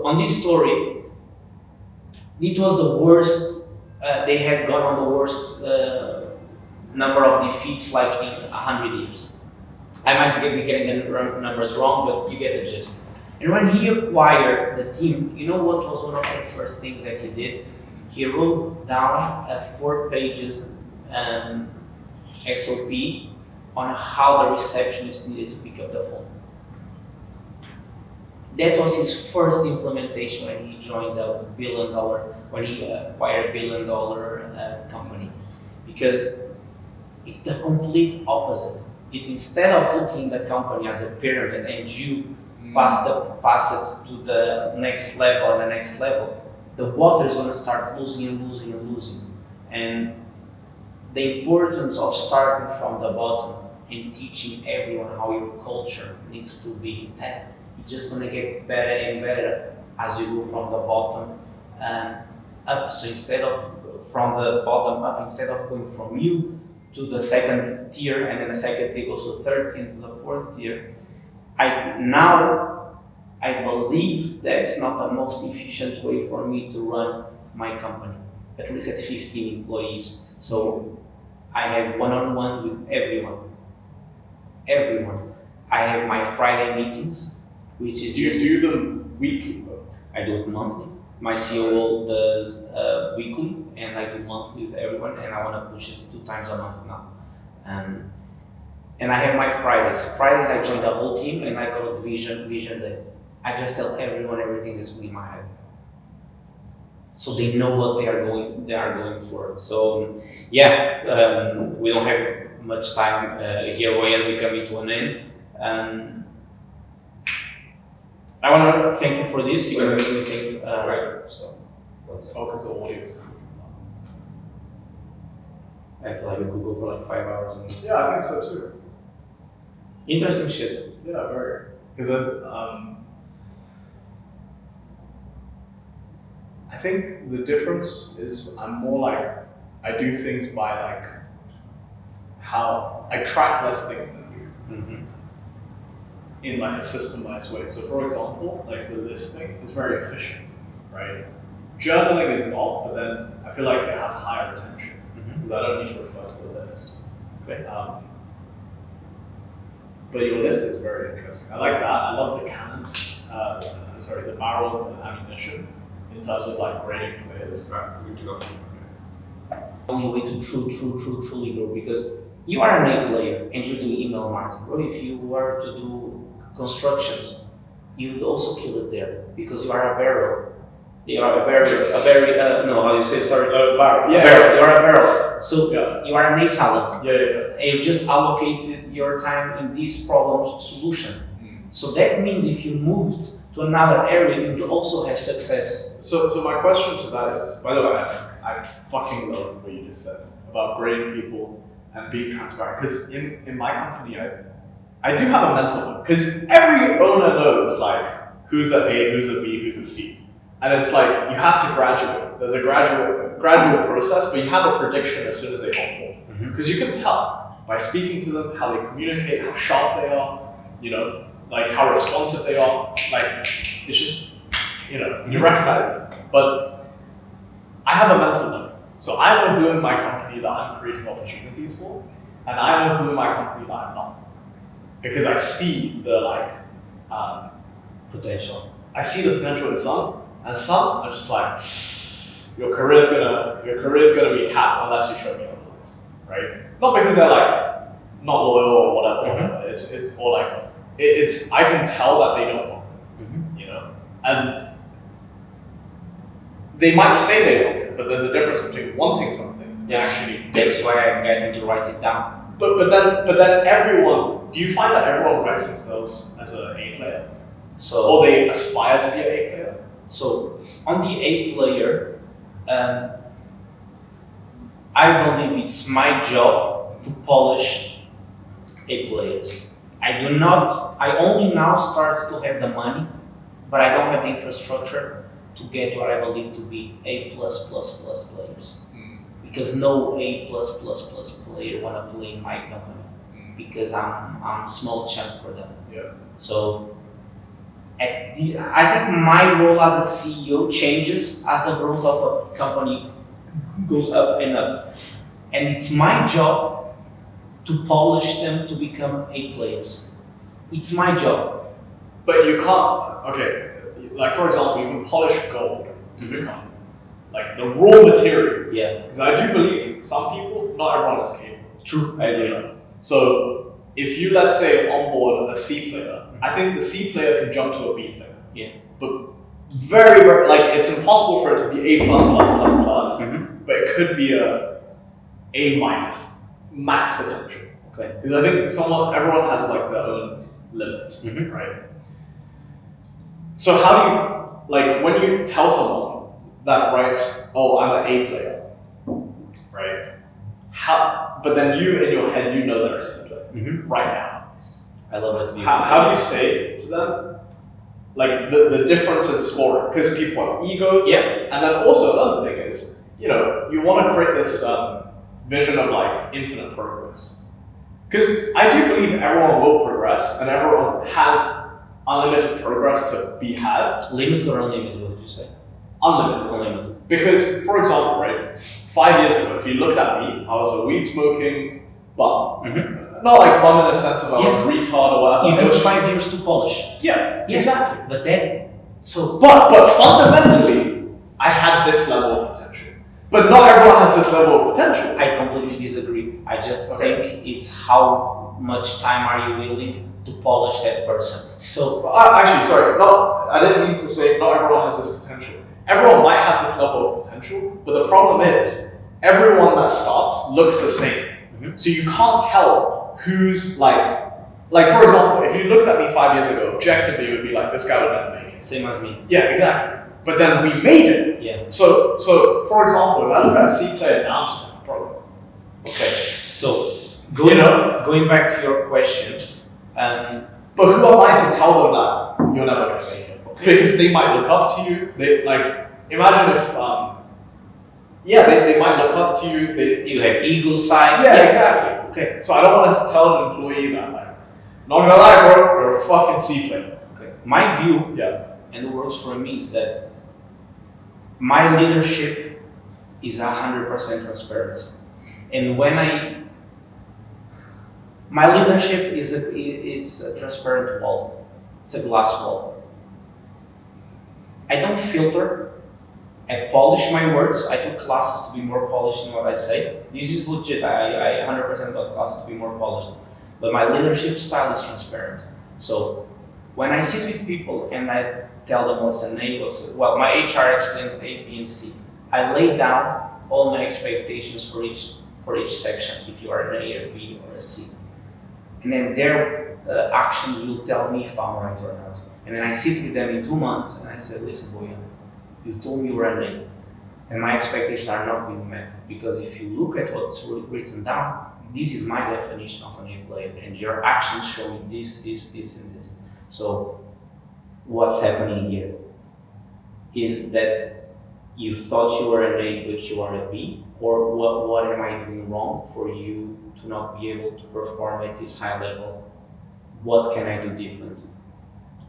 on this story, it was the worst. They had gone on the worst number of defeats like in 100 years. I might be getting the numbers wrong, but you get the gist. And when he acquired the team, you know what was one of the first things that he did? He wrote down a 4 pages SOP on how the receptionist needed to pick up the phone. That was his first implementation when he joined when he acquired $1 billion company. Because it's the complete opposite. It's instead of looking at the company as a pyramid and you pass it to the next level and the next level, the water is going to start losing. And the importance of starting from the bottom and teaching everyone how your culture needs to be at, it's just going to get better and better as you go from the bottom up. So instead of from the bottom up, instead of going from you to the second tier, and then the second tier goes to the third tier, to the fourth tier, I believe that's not the most efficient way for me to run my company, at least at 15 employees. So I have one-on-one with everyone. I have my Friday meetings, which is Do you do them weekly though? I do it monthly. My COO does weekly, and I do monthly with everyone, and I want to push it 2 times a month now. And I have my Fridays. Fridays I join the whole team, and I call it Vision Day. I just tell everyone everything that's in my head, so they know what they are going for. So yeah, we don't have much time here, Boyuan. We come into an end. I want to thank you for this. You're going to make me think. Right. So, Because the audio is coming. I feel like we could go for like 5 hours. Yeah, I think so too. Interesting shit. Yeah, very. Because I think the difference is I'm more like, I do things by like how I track less things than you in like a systemized way. So for example, like the listing is very efficient, right? Journaling is not, but then I feel like it has higher retention because I don't need to refer to the list. Okay. But your list is very interesting. I like that. I love the cannons. The barrel and the ammunition in terms of like grading players. right, good to go. Only way to truly grow, because you are an A player and you do email marketing. Or if you were to do constructions, you would also kill it there because you are a barrel. You are a barrel. No, how do you say? Sorry. Barrel. Yeah. Barrel. You are a barrel. So Yeah. you are an A talent. Yeah. And you just allocated your time in this problem solution. So that means if you moved to another area, you would also have success. So my question to that is, by the way, I fucking love what you just said about grading people and being transparent. Because in my company, I do have a mental one. Because every owner knows like who's a A, who's a B, who's a C. And it's like you have to graduate. There's a gradual process, but you have a prediction as soon as they onboard. Because you can tell by speaking to them how they communicate, how sharp they are, like how responsive they are. Like it's just, you recognize it. But I have a mental note. So I know who in my company that I'm creating opportunities for, and I know who in my company that I'm not. Because I see the potential. I see the potential in some, and some are just like, your career's gonna be capped unless you show me otherwise, right? Not because they're like not loyal or whatever. It's or like it's I can tell that they don't want it, and they might say they want it, but there's a difference between wanting something and actually. That's why I get them to write it down. But then everyone. Do you find that everyone writes themselves as an A player? Or they aspire to be an A player? So on the A player, I believe it's my job to polish A players. I only now start to have the money, but I don't have the infrastructure to get what I believe to be A++ players. Because no A++ player wanna play in my company. Because I'm a small chunk for them. Yeah. So I think my role as a CEO changes as the growth of the company goes up and up. And it's my job to polish them to become A players. It's my job. But you can't, okay, like for example, you can polish gold to become like the raw material. Yeah. Because I do believe some people, not everyone is capable. True, I agree. So if you, let's say, onboard a C player, I think the C player can jump to a B player. Yeah. But very, very, like it's impossible for it to be A++++, but it could be A minus, max potential. Okay. Because I think everyone has like their own limits, right? So how do you, like when you tell someone that writes, oh, I'm an A player, right? But then you in your head, you know they're a C player right now. I love it. How do you say to them, like the difference in scoring? Because people have egos. Yeah. And then also another thing is, you want to create this vision of like infinite progress. Because I do believe everyone will progress and everyone has unlimited progress to be had. Limited or unlimited, what did you say? Unlimited. Unlimited. Because, for example, right, 5 years ago, if you looked at me, I was a weed smoking bum. Not like bum in the sense of I was a retard or whatever. You took 5 years to polish. Yeah, exactly. But then, But fundamentally, I had this level of potential. But not everyone has this level of potential. I completely disagree. I just think it's how much time are you willing to polish that person. So actually, sorry, I didn't mean to say not everyone has this potential. Everyone might have this level of potential, but the problem is everyone that starts looks the same. So you can't tell who's like for example, if you looked at me 5 years ago, objectively you would be like, this guy would never make it. same as me. Yeah, exactly. But then we made it. Yeah. So for example, if I look at a C player now, I'm just like, bro. Okay. So going back to your question, but who am I to tell them that you're never gonna make it? Okay. Because they might look up to you. They like imagine if they might look up to you. You have ego side. Yeah, exactly. Okay. So I don't want to tell an employee that like, not gonna lie, bro, you're a fucking C player. Okay. My view, and it works for me, is that my leadership is 100% transparency. And my leadership it's a transparent wall. It's a glass wall. I don't filter. I polish my words. I took classes to be more polished in what I say. This is legit. I 100% got classes to be more polished. But my leadership style is transparent. So when I sit with people and I tell them what's an A, my HR explains A, B, and C. I lay down all my expectations for each section, if you are an A, or B, or a C. And then their actions will tell me if I'm right or not. And then I sit with them in 2 months and I say, listen, Boyuan, you told me you were an A, and my expectations are not being met. Because if you look at what's written down, this is my definition of an A player, and your actions show me this, and this. So, what's happening here? is that you thought you were an A but you are a B, or what am I doing wrong for you to not be able to perform at this high level? What can I do different?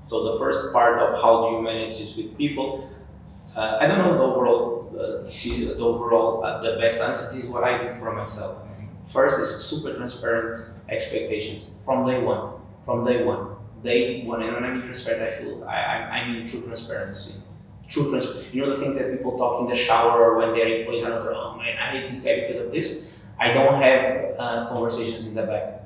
So the first part of how do you manage this with people, I don't know the overall, the best answer. This is what I do for myself. First is super transparent expectations from day one. Day one, and when I mean transparent, I feel I mean true transparency. You know the things that people talk in the shower or when their employees are not, oh man, I hate this guy because of this. I don't have conversations in the back.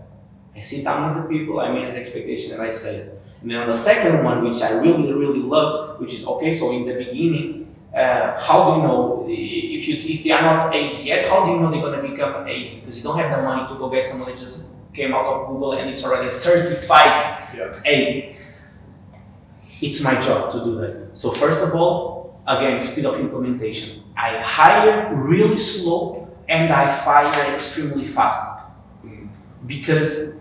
I sit down with the people, I manage the expectation, and I say it. And then on the second one, which I really loved, which is okay. So in the beginning, how do you know if they are not A's yet? How do you know they're going to become A's? Because you don't have the money to go get someone that just came out of Google and it's already a certified A. It's my job to do that. So first of all, again, speed of implementation. I hire really slow and I fire extremely fast because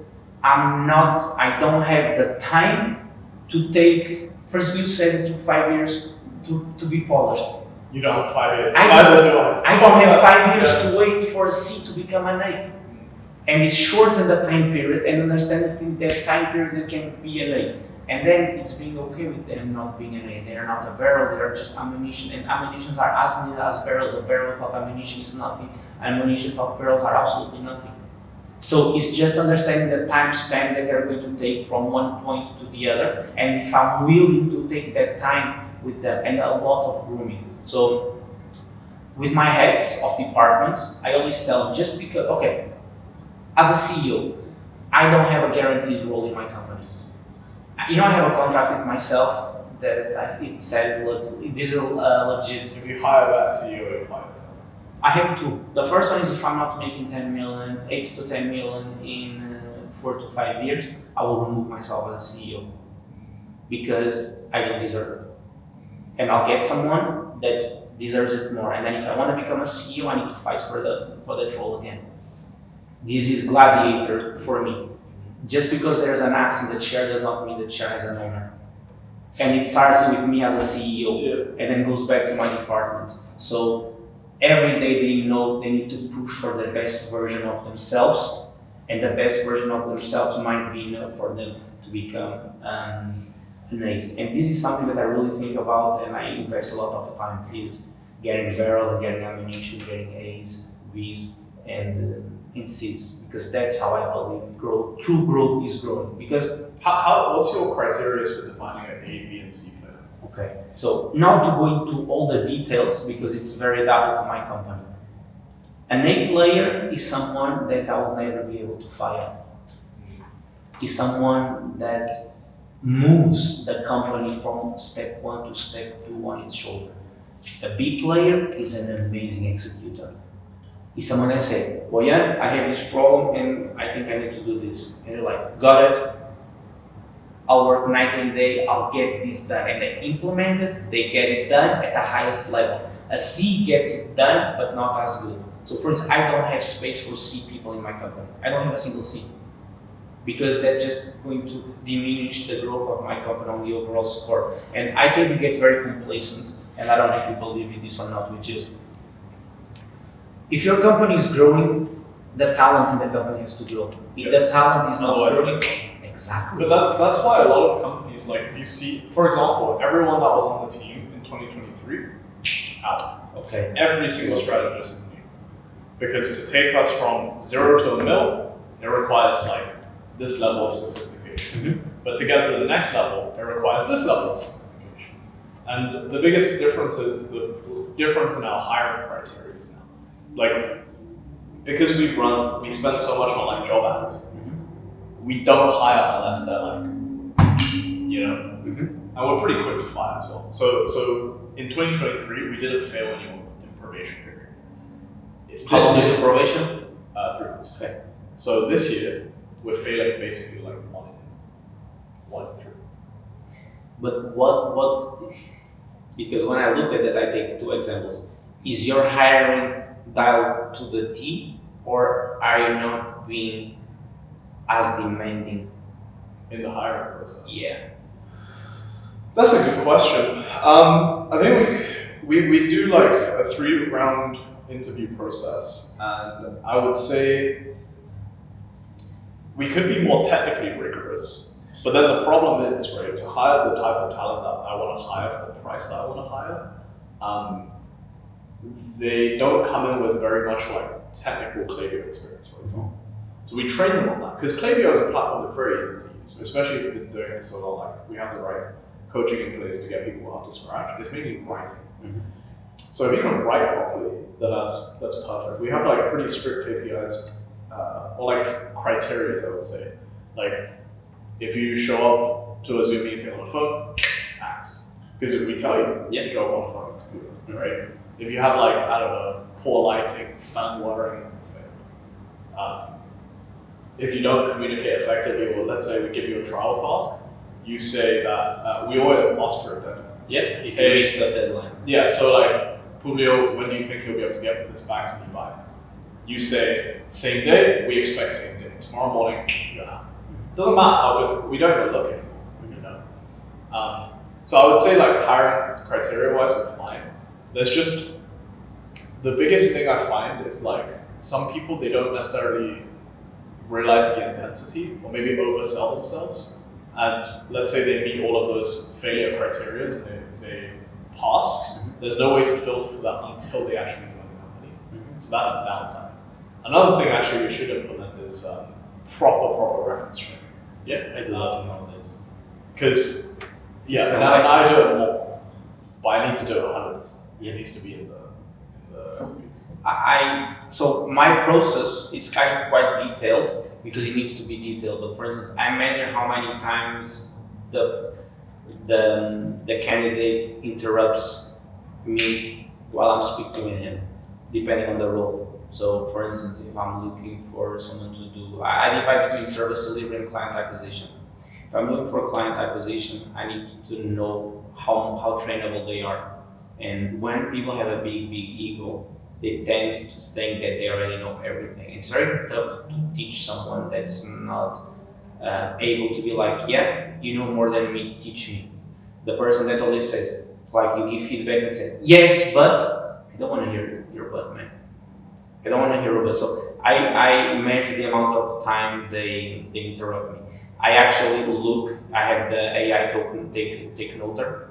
I don't have the time to take. First, you said it took 5 years to be polished. You don't have 5 years. I don't have 5 years to wait for a C to become an A. And it's shorten the time period and understand within that time period it can be an A. And then it's being okay with them not being an A. They are not a barrel, they are just ammunition. And ammunitions are as needed as barrels. A barrel without ammunition is nothing. Ammunition without barrels are absolutely nothing. So it's just understanding the time span that they're going to take from one point to the other. And if I'm willing to take that time with them, and a lot of grooming. So with my heads of departments, I always tell them just because, okay, as a CEO, I don't have a guaranteed role in my company. You know, I have a contract with myself that it says this is legit. If you hire that CEO, you fire yourself. I have two. The first one is if I'm not making 10 million, 8 to 10 million in 4 to 5 years, I will remove myself as a CEO because I don't deserve it. And I'll get someone that deserves it more. And then if I want to become a CEO, I need to fight for that role again. This is gladiator for me. Just because there's an ass in the chair does not mean the chair has an owner. And it starts with me as a CEO and then goes back to my department. So every day they know they need to push for the best version of themselves, and the best version of themselves might be enough for them to become an ace. And this is something that I really think about and I invest a lot of time is getting barrel and getting ammunition, getting A's, B's, and in C's, because that's how I believe true growth is growing. Because what's your criteria for defining an A, B, and C player? Okay, so not to go into all the details because it's very valuable to my company. An A player is someone that I will never be able to fire. Is someone that moves the company from step 1 to step 2 on its shoulder. A B player is an amazing executor. Is someone that say, Boyuan, I have this problem and I think I need to do this. And you're like, got it. I'll work night and day, I'll get this done. And they implement it, they get it done at the highest level. A C gets it done, but not as good. So for instance, I don't have space for C people in my company. I don't have a single C. Because that's just going to diminish the growth of my company on the overall score. And I think we get very complacent, and I don't know if you believe in this or not, which is, if your company is growing, the talent in the company has to grow. If the talent is not growing, exactly. But that's why a lot of companies, like if you see, for example, everyone that was on the team in 2023, out. Okay. Every single strategist knew. Because to take us from 0 to a mil, it requires like this level of sophistication. Mm-hmm. But to get to the next level, it requires this level of sophistication. And the biggest difference is the difference in our hiring criteria now. Like, because we spend so much on like job ads, we don't hire unless they're like, you know, and we're pretty quick to fire as well. So in 2023, we didn't fail anyone in probation period. How long is your probation? 3 weeks. Okay. So this year, we're failing basically like one in 3. But what, because when I look at that, I take 2 examples. Is your hiring dialed to the T, or are you not being as demanding in the hiring process? Yeah. That's a good question. I think we do like a 3-round interview process, and I would say we could be more technically rigorous. But then the problem is, right, to hire the type of talent that I want to hire for the price that I want to hire, they don't come in with very much like technical Klaviyo experience, for example. So we train them on that because Klaviyo as a platform is very easy to use, especially if you've been doing it so long. Like we have the right coaching in place to get people up to scratch. It's mainly writing. Mm-hmm. So if you can write properly, then that's perfect. We have like pretty strict KPIs or like criteria, I would say. Like if you show up to a Zoom meeting on the phone, axed. Because we tell you, show up on the phone, right? If you have like, I don't know, poor lighting, fan wiring, if you don't communicate effectively, or let's say we give you a trial task, you say that we always ask for a deadline. Yeah, if you miss the deadline. Yeah, so like, Publio, when do you think you'll be able to get this back to me by? You say, same day, we expect same day. Tomorrow morning, yeah. Doesn't matter how good, we don't go look anymore, you know? So I would say like hiring criteria-wise, we're fine. There's just, the biggest thing I find is like, some people, they don't necessarily realize the intensity or maybe oversell themselves. And let's say they meet all of those failure criteria and they pass. There's no way to filter for that until they actually join the company. So that's the downside. Another thing actually we should implement is proper reference training. Yeah, I do that nowadays. Because, now I do it more, but I need to do it 100%. It needs to be in the SOPs. So my process is kind of quite detailed because it needs to be detailed. But for instance, I measure how many times the candidate interrupts me while I'm speaking with him, depending on the role. So for instance, if I'm looking for someone to do, I divide between service delivery and client acquisition. If I'm looking for client acquisition, I need to know how trainable they are. And when people have a big ego, they tend to think that they already know everything. It's very tough to teach someone that's not able to be like, yeah, you know more than me, teach me. The person that always says, like you give feedback and say, yes, but I don't want to hear your but, man. I don't want to hear your but. So I measure the amount of time they interrupt me. I actually look, I have the AI token take noter,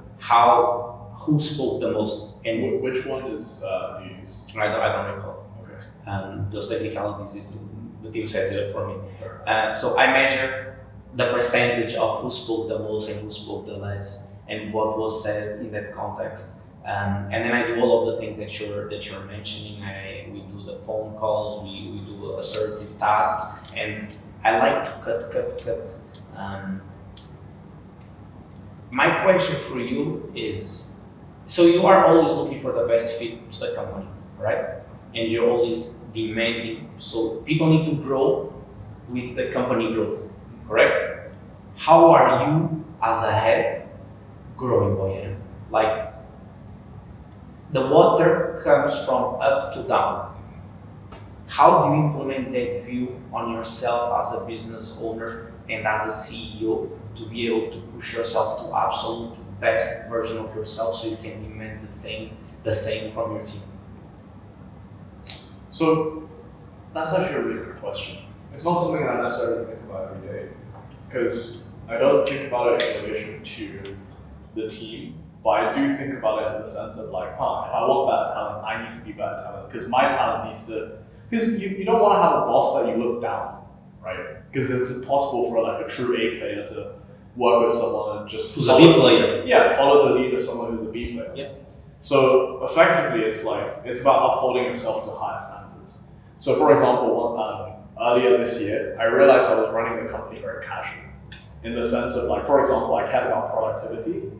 who spoke the most. And which one is do you use? I don't recall. Okay. Those technicalities is the team sets it up for me. Sure. So I measure the percentage of who spoke the most and who spoke the less, and what was said in that context. And then I do all of the things that you're mentioning. We do the phone calls, we do assertive tasks, and I like to cut. My question for you is, so you are always looking for the best fit to the company, right? And you're always demanding, so people need to grow with the company growth, correct? How are you as a head growing Boyuan? Like, the water comes from up to down. How do you implement that view on yourself as a business owner and as a CEO to be able to push yourself to absolute best version of yourself so you can demand the same from your team? So that's actually a really good question. It's not something I necessarily think about every day because I don't think about it in relation to the team, but I do think about it in the sense of like, if I want better talent, I need to be better talent because my talent needs to, because you don't want to have a boss that you look down, right? Because it's impossible for like a true A player to work with someone and just who's a B player. Yeah, follow the lead of someone who's a B player. Yeah. So effectively, it's about upholding yourself to higher standards. So for example, earlier this year, I realized I was running the company very casually. In the sense of like, for example, I cared about productivity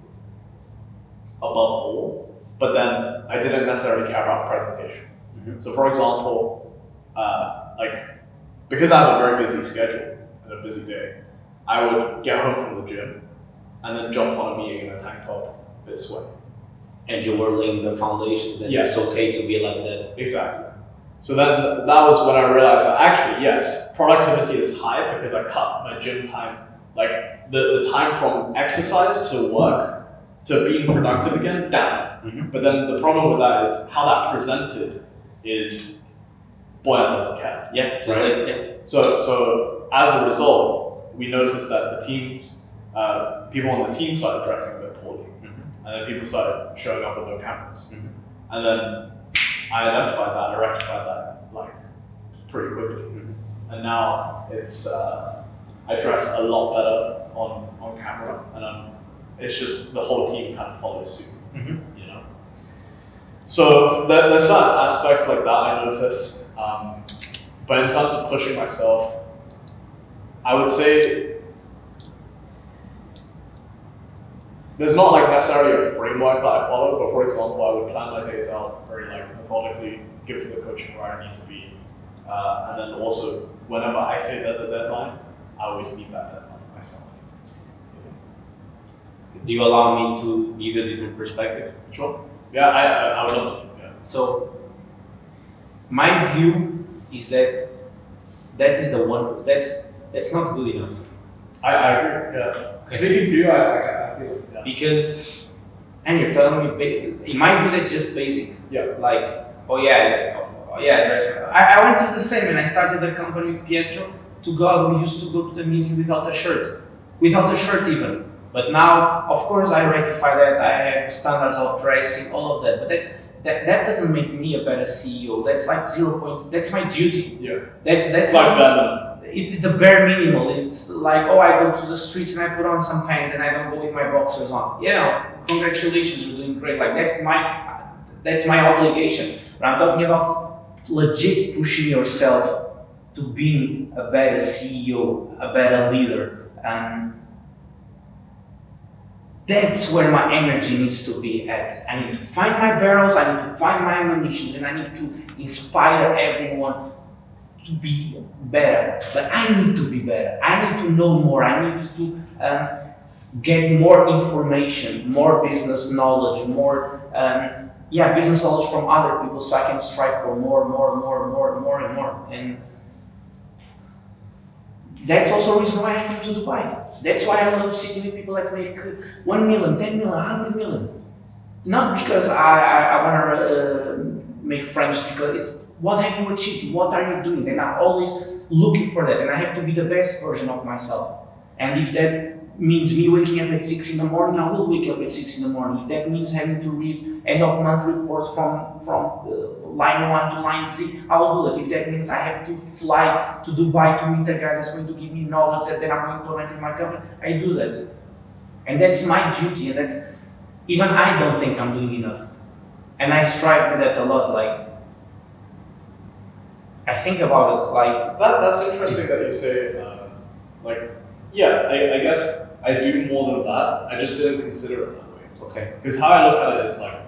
above all, but then I didn't necessarily care about presentation. Mm-hmm. So for example, because I have a very busy schedule and a busy day, I would get home from the gym and then jump on a meeting in a tank top, a bit sweaty. And you were laying the foundations and yes. It's okay to be like that. Exactly. So then that was when I realized that actually, yes, productivity is high because I cut my gym time, like the time from exercise to work to being productive again, down. But then the problem with that is how that presented is Boyuan doesn't care. Yeah. Right? Yeah. So as a result, we noticed that the teams, people on the team started dressing a bit poorly. And then people started showing up with no cameras. And then I identified that, I rectified that like pretty quickly. And now it's, I dress a lot better on camera, and it's just the whole team kind of follows suit, you know. So there's certain aspects like that I notice, but in terms of pushing myself, I would say there's not like necessarily a framework that I follow, but for example, I would plan my days out very like methodically, give the coaching where I need to be, and then also whenever I say there's a deadline, I always meet that deadline myself. Do you allow me to give you a different perspective? Sure. Yeah, I would love to. Yeah. So, my view is that is the one that's not good enough. I agree. Yeah. Okay. Speaking to you, I feel it. Yeah. Because, and you're telling me, in my view, that's just basic. Yeah. Like, I went through the same, and I started the company with Pietro. To God, we used to go to the meeting without a shirt even. But now, of course, I rectify that. I have standards of dressing, all of that. But that doesn't make me a better CEO. That's like 0 point. That's my duty. Yeah. That's like that. It's the bare minimal. It's like, oh, I go to the streets and I put on some pants and I don't go with my boxers on. Yeah, congratulations, you're doing great. Like that's my obligation. But I'm talking about legit pushing yourself to being a better CEO, a better leader, and that's where my energy needs to be at. I need to find my barrels, I need to find my ammunitions, and I need to inspire everyone to be better. But I need to be better. I need to know more. I need to get more information, more business knowledge, more business knowledge from other people, so I can strive for more. And that's also a reason why I came to Dubai. That's why I love sitting with people that make 1 million, 10 million, 100 million. Not because I want to make friends, because it's what have you achieved, what are you doing? And I'm always looking for that, and I have to be the best version of myself. And if that means me waking up at 6 in the morning, I will wake up at 6 in the morning. If that means having to read end of month reports from line 1 to line Z, I will do it. If that means I have to fly to Dubai to meet a guy that's going to give me knowledge that then I'm going to implement in my company, I do that. And that's my duty, and that's, even I don't think I'm doing enough. And I strive with that a lot, like, I think about it like... That's interesting that you say, I guess I do more than that, I just didn't consider it that way. Okay. Because how I look at it is like,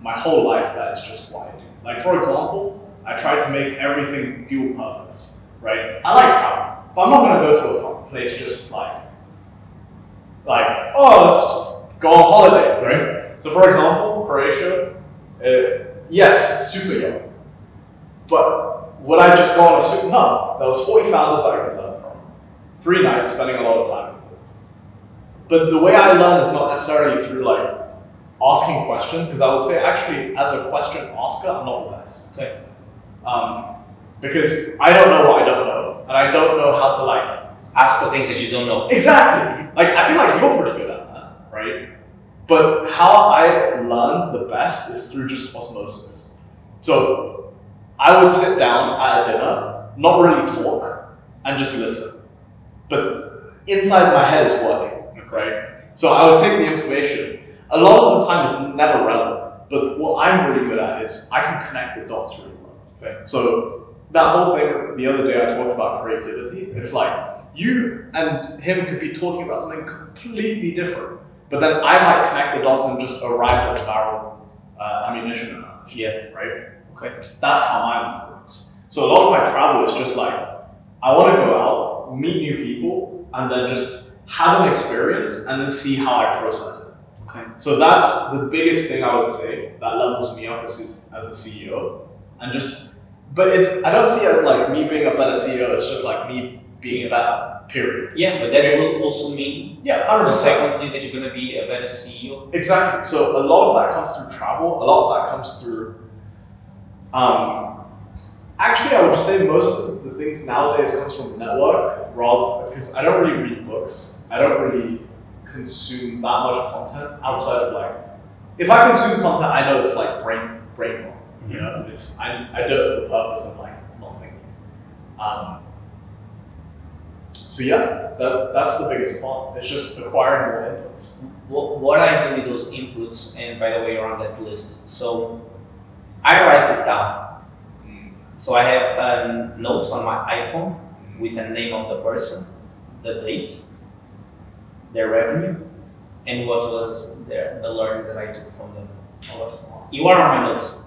my whole life, that is just what I do. Like, for example, I try to make everything dual purpose, right? I like travel, but I'm not going to go to a place just like, oh, let's just go on holiday, right? So, for example, Croatia, yes, super young. But would I just go on a super? No, there was 40 founders that I could learn from. 3 nights, spending a lot of time with them. But the way I learn is not necessarily through like asking questions, because I would say actually as a question asker, I'm not the best. Okay. Because I don't know what I don't know, and I don't know how to like ask for things that you don't know. Exactly. Like I feel like you're pretty good at that, right? But how I learn the best is through just osmosis. So I would sit down at a dinner, not really talk, and just listen. But inside my head is working, right? So I would take the information. A lot of the time it's never relevant, but what I'm really good at is I can connect the dots really well. Okay. So that whole thing, the other day I talked about creativity, it's like you and him could be talking about something completely different, but then I might connect the dots and just arrive at the barrel ammunition analogy. Yeah. Right? Okay. That's how my mind works. So a lot of my travel is just like, I want to go out, meet new people, and then just have an experience and then see how I process it. Okay. So that's the biggest thing I would say that levels me up as a CEO. But I don't see it as like me being a better CEO, it's just like me being a better period. Yeah, but that will also mean Yeah, 100%. consequently that you're gonna be a better CEO. Exactly. So a lot of that comes through travel. A lot of that comes through. Actually, I would say most of the things nowadays comes from network, rather because I don't really read books. I don't really consume that much content outside of like. If I consume content, I know it's like brain rot. You know, it's I do it for the purpose of like not thinking. So yeah, that's the biggest part. It's just acquiring more inputs. What I do with those inputs, and by the way, you're on that list. So I write it down. So I have notes on my iPhone with the name of the person, the date, their revenue, and what was the learning that I took from them. Oh, that's smart. You are on my notes.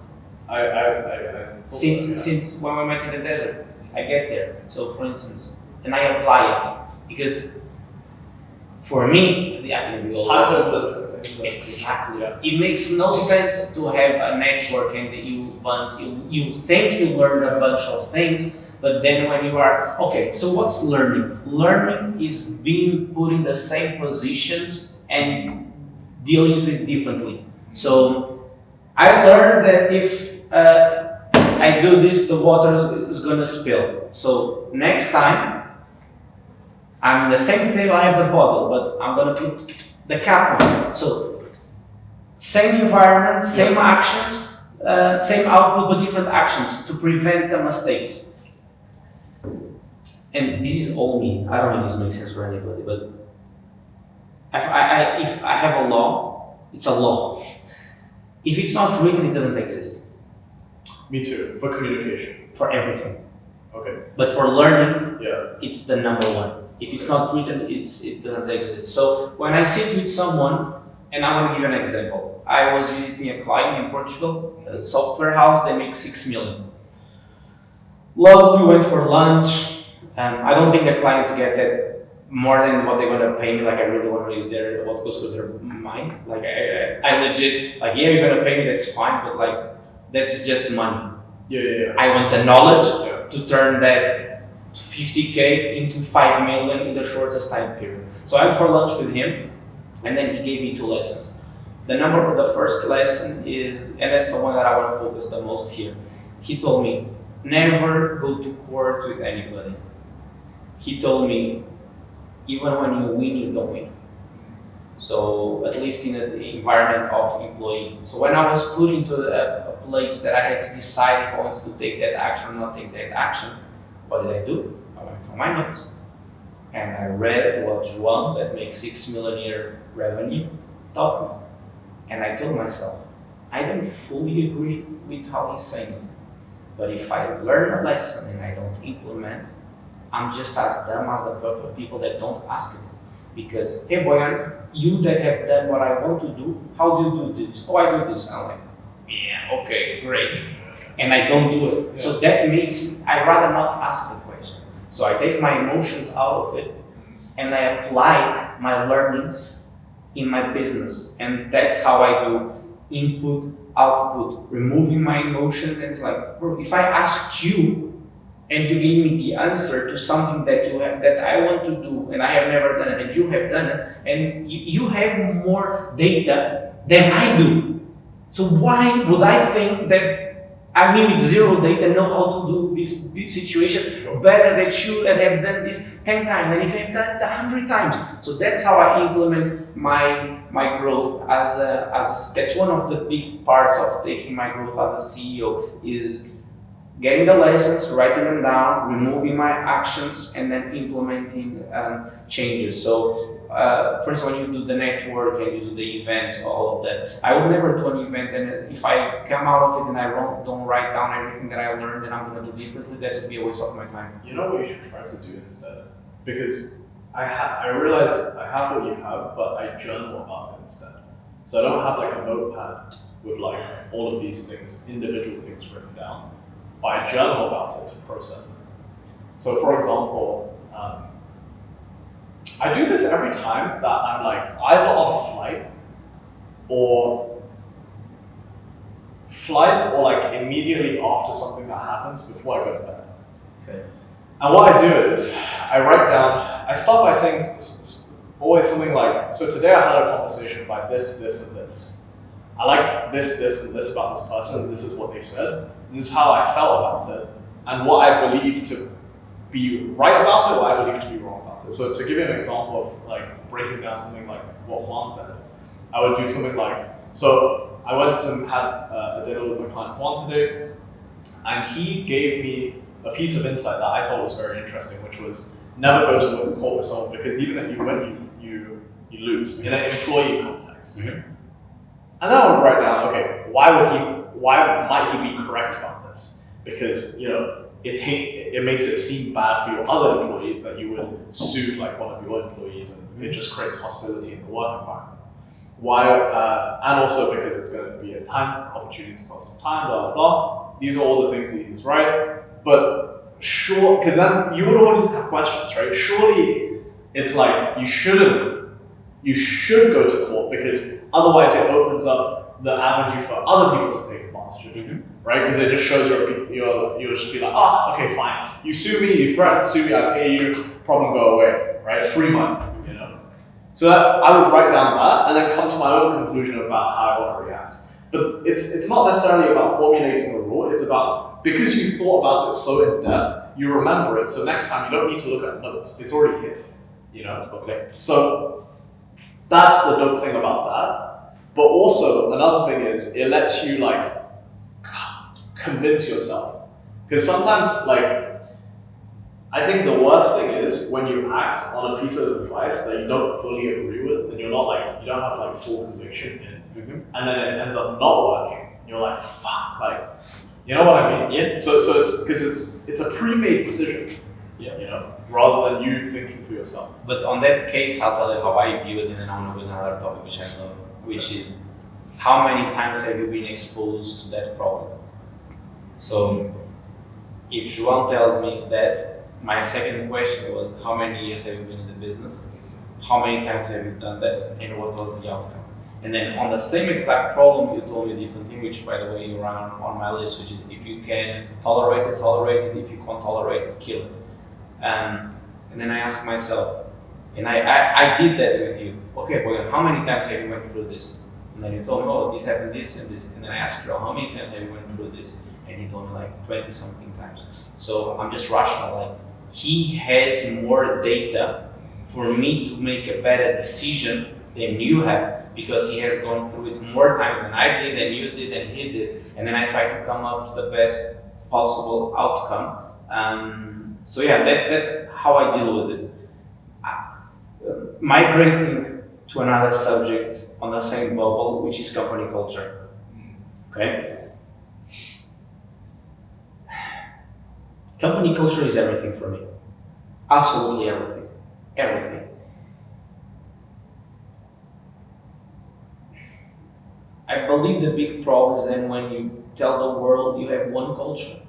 I Since when we met in the desert, I get there. So for instance, and I apply it because for me, I can be it's all time to implement. exactly. Yeah. It makes no sense to have a network and that you think you learn a bunch of things, but then when you are okay, so what's learning? Learning is being put in the same positions and dealing with it differently. So I learned that if I do this, the water is gonna spill. So next time, I'm in the same table, I have the bottle, but I'm gonna put the cap on it. So same environment, same actions, same output, but different actions to prevent the mistakes. And this is all me. I don't know if this makes sense for anybody, but if I have a law, it's a law. If it's not written, it doesn't exist. Me too. For communication. For everything. Okay. But for learning, Yeah. it's the number one. If it's not written, it doesn't exist. So when I sit with someone, and I'm going to give you an example. I was visiting a client in Portugal, a software house, they make 6 million. Lovely, went for lunch. I don't think the clients get that more than what they're going to pay me. Like I really want to read what goes through their mind. Like I legit, like yeah, you're going to pay me, that's fine, but like that's just money. Yeah. I want the knowledge Yeah. to turn that 50K into 5 million in the shortest time period. So I went for lunch with him, and then he gave me 2 lessons. The first lesson is, and that's the one that I want to focus the most here. He told me, never go to court with anybody. He told me, even when you win, you don't win. So at least in the environment of employee. So when I was put into a place that I had to decide if I wanted to take that action or not take that action, what did I do? I went through my notes and I read what João, that makes 6 million a year revenue, taught me. And I told myself, I don't fully agree with how he's saying it. But if I learn a lesson and I don't implement, I'm just as dumb as the people that don't ask it. Because, hey Boyuan, you that have done what I want to do, how do you do this? Oh, I do this. I'm like, yeah, okay, great. And I don't do it. Yeah. So that means I'd rather not ask the question. So I take my emotions out of it and I apply my learnings in my business. And that's how I do input, output, removing my emotions. And it's like, bro, if I asked you and you gave me the answer to something that you have, that I want to do, and I have never done it, and you have done it, and you have more data than I do. So why would I think that I with 0 data know how to do this situation better than you that have done this 10 times, and if you have done it 100 times? So that's how I implement my growth as that's one of the big parts of taking my growth as a CEO is getting the lessons, writing them down, removing my actions, and then implementing changes. So, for instance, when you do the network and you do the events, all of that, I would never do an event, and if I come out of it and I don't write down everything that I learned, then I'm going to do differently, that would be a waste of my time. You know what you should try to do instead? Because I realize I have what you have, but I journal about it instead. So I don't have like a notepad with like all of these things, individual things written down. But I journal about it to process them. So for example, I do this every time that I'm like either on a flight or like immediately after something that happens before I go to bed. Okay. And what I do is I write down I start by saying always something like, so today I had a conversation about this, this, and this. I like this, this, and this about this person, and this is what they said. This is how I felt about it, and what I believe to be right about it, what I believe to be wrong about it. So to give you an example of like breaking down something like what Juan said, I would do something like, so I went and had a dinner with my client Juan today, and he gave me a piece of insight that I thought was very interesting, which was never go to court with someone, because even if you win, you lose in an employee context. Mm-hmm. And then I would write down, okay, why might he be correct about this? Because it makes it seem bad for your other employees that you would sue like one of your employees, and it just creates hostility in the work environment. Why? And also because it's going to be a time opportunity cost of time, blah blah blah. These are all the things that he's right. But sure, because then you would always have questions, right? Surely it's like you should go to court, because otherwise it opens up the avenue for other people to take advantage of you, right? Because it just shows you'll just be like, okay, fine. You sue me, you threaten to sue me, I pay you, problem go away, right? Free money, So that, I would write down that and then come to my own conclusion about how I want to react. But it's not necessarily about formulating a rule. It's about, because you thought about it so in depth, you remember it. So next time you don't need to look at notes. It's already here. Okay. So that's the dope thing about that. But also another thing is it lets you like convince yourself. Because sometimes I think the worst thing is when you act on a piece of advice that you don't fully agree with, and you don't have full conviction in, and then it ends up not working. You're like, fuck, you know what I mean? Yeah. So it's because it's a pre-made decision. Yeah. Rather than you thinking for yourself. But on that case, I'll tell you how I view it, and then I want to go to another topic which I love, which is how many times have you been exposed to that problem? So if João tells me that, my second question was, how many years have you been in the business? How many times have you done that? And what was the outcome? And then on the same exact problem, you told me a different thing, which by the way, you ran on my list, which is if you can tolerate it, tolerate it. If you can't tolerate it, kill it. And then I asked myself, and I did that with you. Okay, Boyuan, how many times have you went through this? And then you told me, oh, this happened, this and this. And then I asked you, how many times have you went through this? And he told me 20 something times. So I'm just rational, he has more data for me to make a better decision than you have, because he has gone through it more times than I did, and you did, and he did. And then I try to come up to the best possible outcome. So yeah, that's how I deal with it. Migrating to another subject on the same bubble, which is company culture. Okay? Company culture is everything for me. Absolutely everything. Everything. I believe the big problem is then when you tell the world you have one culture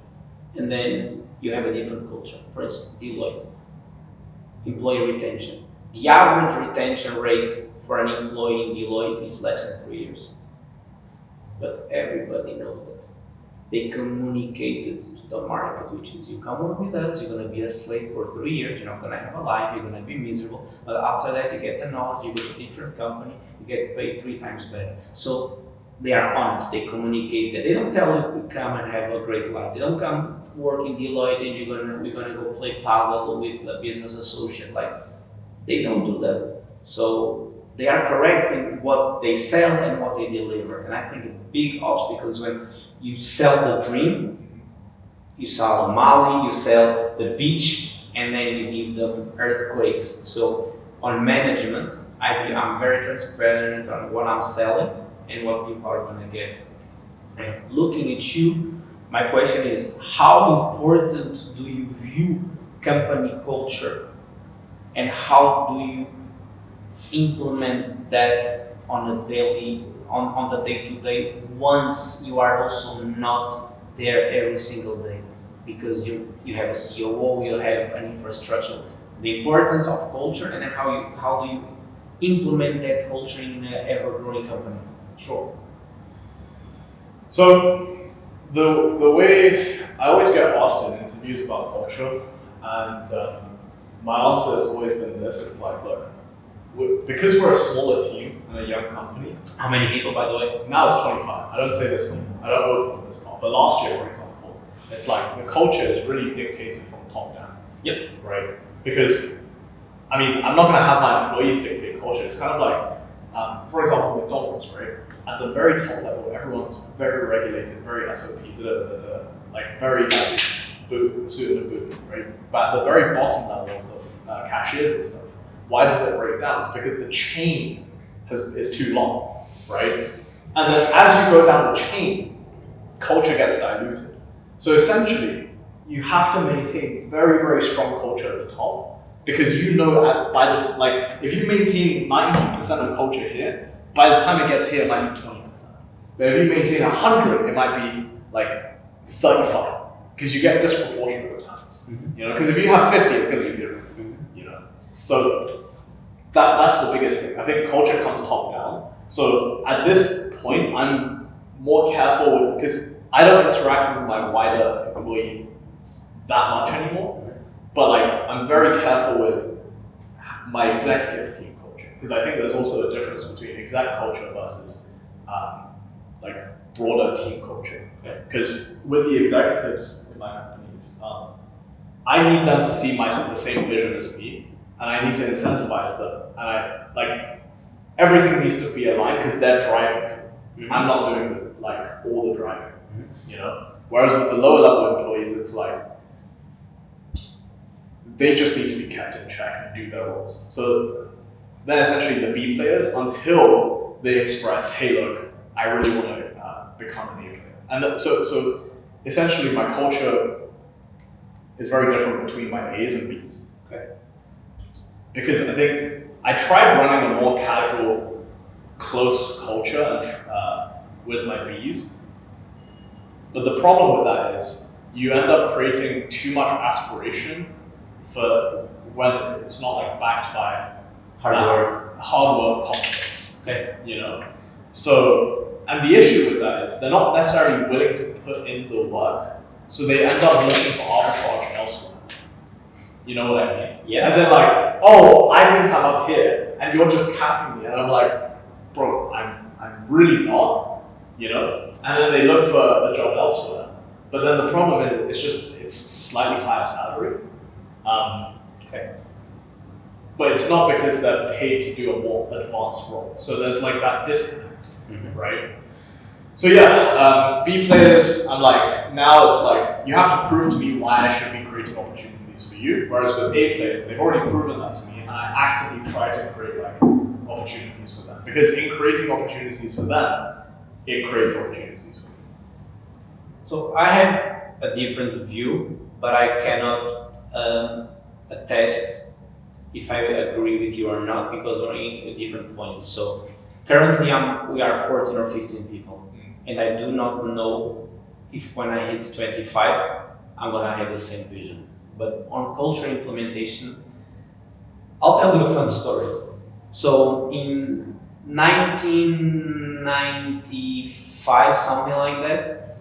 and then you have a different culture. For instance, Deloitte, employee retention. The average retention rate for an employee in Deloitte is less than 3 years. But everybody knows that. They communicated to the market, which is you come work with us, you're going to be a slave for 3 years, you're not going to have a life, you're going to be miserable. But after that, you get the knowledge, you go to a different company, you get paid 3 times better. So they are honest, they communicate that. They don't tell you come and have a great life. They don't come work in Deloitte and we're going to go play paddle with a business associate. They don't do that. So they are correct in what they sell and what they deliver. And I think a big obstacle is when you sell the dream, you sell the Mali, you sell the beach, and then you give them earthquakes. So on management, I'm very transparent on what I'm selling and what people are going to get. And looking at you, my question is, how important do you view company culture, and how do you implement that on a daily, on the day-to-day, once you are also not there every single day, because you have a COO, you have an infrastructure. The importance of culture, and then how do you implement that culture in an ever-growing company? Sure. So the way I always get asked in interviews about culture, and my answer has always been this. It's like, look, because we're a smaller team and a young company. How many people, by the way? Now it's 25. I don't say this anymore. I don't open this part. But last year, for example, it's like the culture is really dictated from top down. Yep. Right? Because, I mean, I'm not going to have my employees dictate culture. It's kind of like, for example, McDonald's, right? At the very top level, everyone's very regulated, very SOP, like very like, suit and boot, right? But at the very bottom level of cashiers and stuff, why does it break down? It's because the chain is too long, right? And then as you go down the chain, culture gets diluted. So essentially, you have to maintain very, very strong culture at the top, because you know if you maintain 90% of culture here, by the time it gets here, it might be 20%. But if you maintain 100, it might be like 35, because you get disproportionate returns. Mm-hmm. You know, because if you have 50, it's going to be 0. You know, so that's the biggest thing. I think culture comes top down. So at this point, I'm more careful because I don't interact with my wider employees that much anymore. But like, I'm very careful with my executive team culture, because I think there's also a difference between exec culture versus like broader team culture. Because with the executives in my companies, I need them to see the same vision as me, and I need to incentivize them. And everything needs to be aligned because they're driving for me. Mm-hmm. I'm not doing all the driving, you know. Whereas with the lower level employees, it's like they just need to be kept in check and do their roles. So they're essentially the V players until they express, hey, look, I really want to become an A player. And so essentially my culture is very different between my A's and B's. Okay. Because I think I tried running a more casual, close culture with my B's. But the problem with that is you end up creating too much aspiration for when it's not like backed by hard work, confidence. Okay. You know? So, and the issue with that is they're not necessarily willing to put in the work, so they end up looking for arbitrage elsewhere. You know what I mean? Yeah. As in like, oh, I think I'm up here, and you're just capping me, and I'm like, bro, I'm really not, you know? And then they look for the job elsewhere. But then the problem is it's slightly higher salary. Okay. But it's not because they're paid to do a more advanced role. So there's like that disconnect, right? So yeah, B players, I'm like, now it's like, you have to prove to me why I should be creating opportunities for you. Whereas with A players, they've already proven that to me, and I actively try to create like opportunities for them. Because in creating opportunities for them, it creates opportunities for me. So I have a different view, but I cannot attest if I agree with you or not, because we're in different points. So currently we are 14 or 15 people, and I do not know if when I hit 25, I'm gonna have the same vision. But on culture implementation, I'll tell you a fun story. So in 1995, something like that,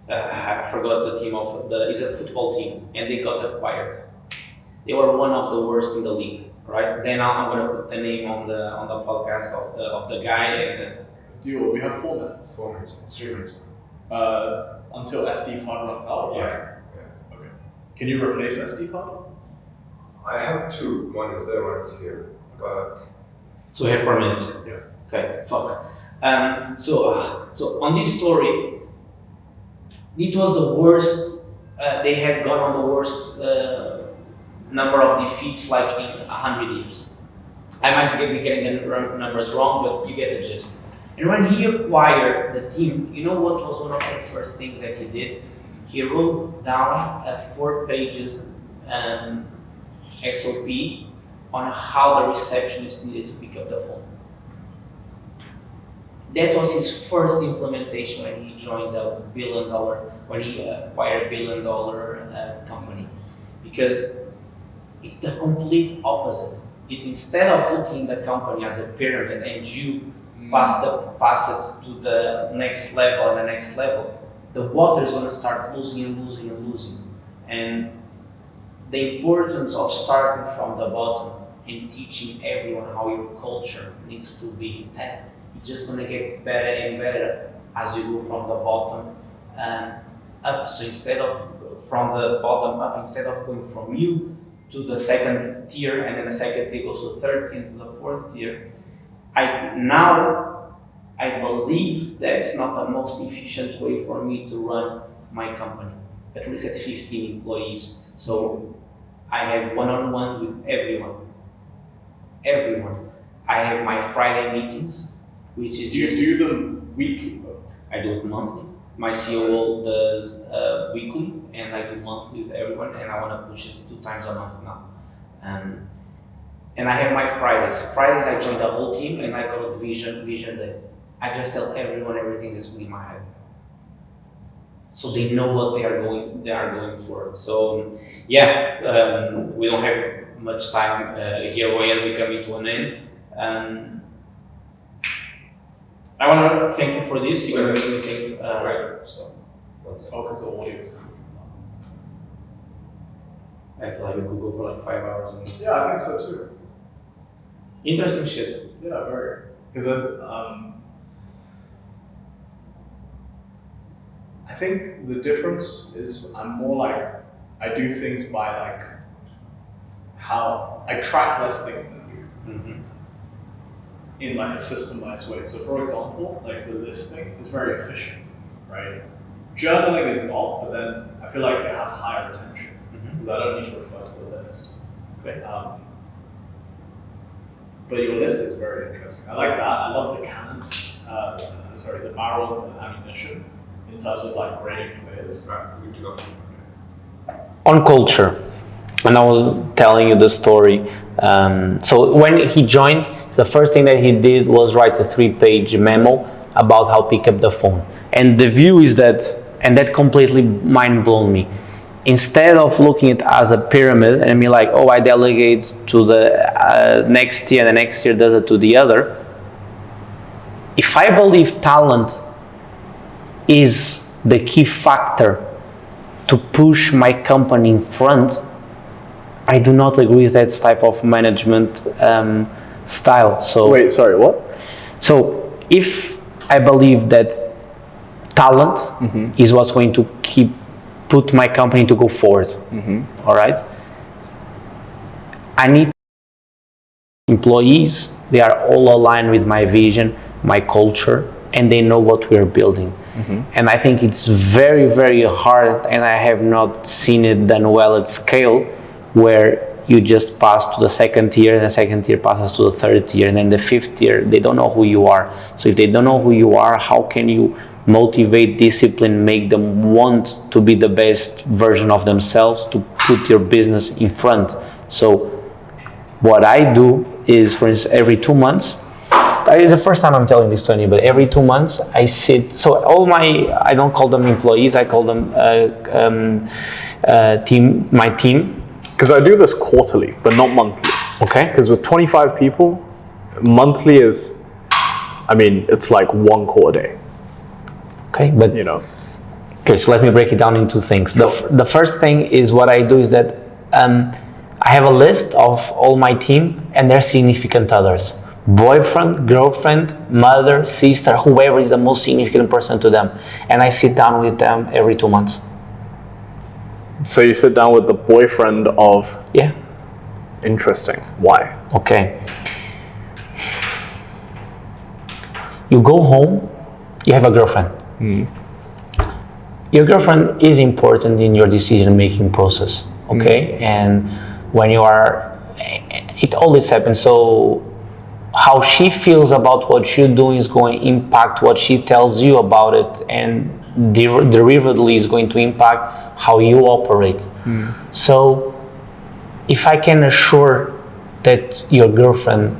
I forgot the team it's a football team, and they got acquired. They were one of the worst in the league, right? Then I'm gonna put the name on the podcast of the guy and Deal. We have 4 minutes. 4 minutes. 3 minutes. Until SD card runs out. Yeah. Okay. Can you replace SD card? I have 2. One is there, one is here. But so we have 4 minutes. yeah. Okay, fuck. So on this story, it was the worst. They had gone on the worst number of defeats like in 100 years. I might be getting the numbers wrong, but you get the gist. And when he acquired the team, you know what was one of the first things that he did? He wrote down a 4 pages SOP on how the receptionist needed to pick up the phone. That was his first implementation when he joined when he acquired $1 billion company. Because it's the complete opposite. It's instead of looking at the company as a pyramid and you pass it to the next level and the next level, the water is going to start losing. And the importance of starting from the bottom and teaching everyone how your culture needs to be at. It's just gonna get better and better as you go from the bottom up. So instead of from the bottom up, instead of going from you to the second tier, and then the second tier goes to the third tier, to the fourth tier, I believe that's not the most efficient way for me to run my company, at least at 15 employees. So I have one-on-one with everyone. I have my Friday meetings, which is Do you do them weekly though? I do it monthly. My COO does weekly, and I do monthly with everyone, and I want to push it 2 times a month now. And I have my Fridays. Fridays I join the whole team, and I call it Vision Day. I just tell everyone everything that's in my head, so they know what they are going for. So yeah, we don't have much time here, Boyuan. We coming to an end. I want to thank you for this. You're going to make me think. Right. So, Because the audio is coming from I feel like we could go for like 5 hours. Yeah, I think so too. Interesting shit. Yeah, very. Because I think the difference is I'm more like, I do things by like how I track less things than you. Mm-hmm. In like a systemized way. So for example, like the listing is very efficient, right? Journaling is not, but then I feel like it has higher retention because I don't need to refer to the list. Okay. But your list is very interesting. I like that. I love the cannons, the barrel and ammunition in terms of like grading players. right, we do go. On culture, and I was telling you the story. So when he joined, the first thing that he did was write a 3-page memo about how to pick up the phone. And the view is that, and that completely mind-blown me. Instead of looking at it as a pyramid and be like, oh, I delegate to the next year, and the next year does it to the other. If I believe talent is the key factor to push my company in front, I do not agree with that type of management style. So Wait, sorry, what? So if I believe that talent is what's going to put my company to go forward, all right, I need employees. They are all aligned with my vision, my culture, and they know what we're building. And I think it's very, very hard, and I have not seen it done well at scale, where you just pass to the second tier, and the second tier passes to the third tier, and then the fifth tier, they don't know who you are. So if they don't know who you are, how can you motivate, discipline, make them want to be the best version of themselves, to put your business in front? So what I do is, for instance, every 2 months, it's the first time I'm telling this to anybody, every 2 months I sit, so all I don't call them employees, I call them my team. Because I do this quarterly, but not monthly. Okay. Because with 25 people, monthly is, it's like 1 core day. Okay, but okay, so let me break it down into things. The first thing is, what I do is that I have a list of all my team and their significant others. Boyfriend, girlfriend, mother, sister, whoever is the most significant person to them. And I sit down with them every 2 months. So you sit down with the boyfriend of... Yeah. Interesting. Why? Okay. You go home, you have a girlfriend. Your girlfriend is important in your decision-making process, okay? And when you are... It always happens, so how she feels about what you're doing is going to impact what she tells you about it, and derivatively is going to impact how you operate. So if I can assure that your girlfriend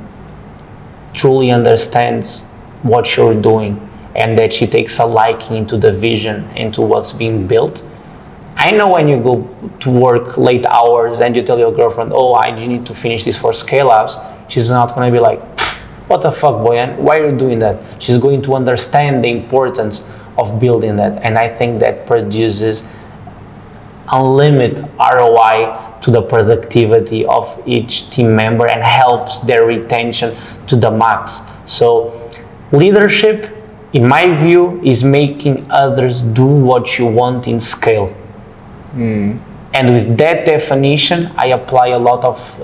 truly understands what you're doing and that she takes a liking into the vision, into what's being built, I know when you go to work late hours and you tell your girlfriend, oh, I need to finish this for scale-ups, she's not going to be like, what the fuck, Boyuan, why are you doing that? She's going to understand the importance of building that, and I think that produces unlimited ROI to the productivity of each team member and helps their retention to the max. So leadership, in my view, is making others do what you want in scale. And with that definition, I apply a lot of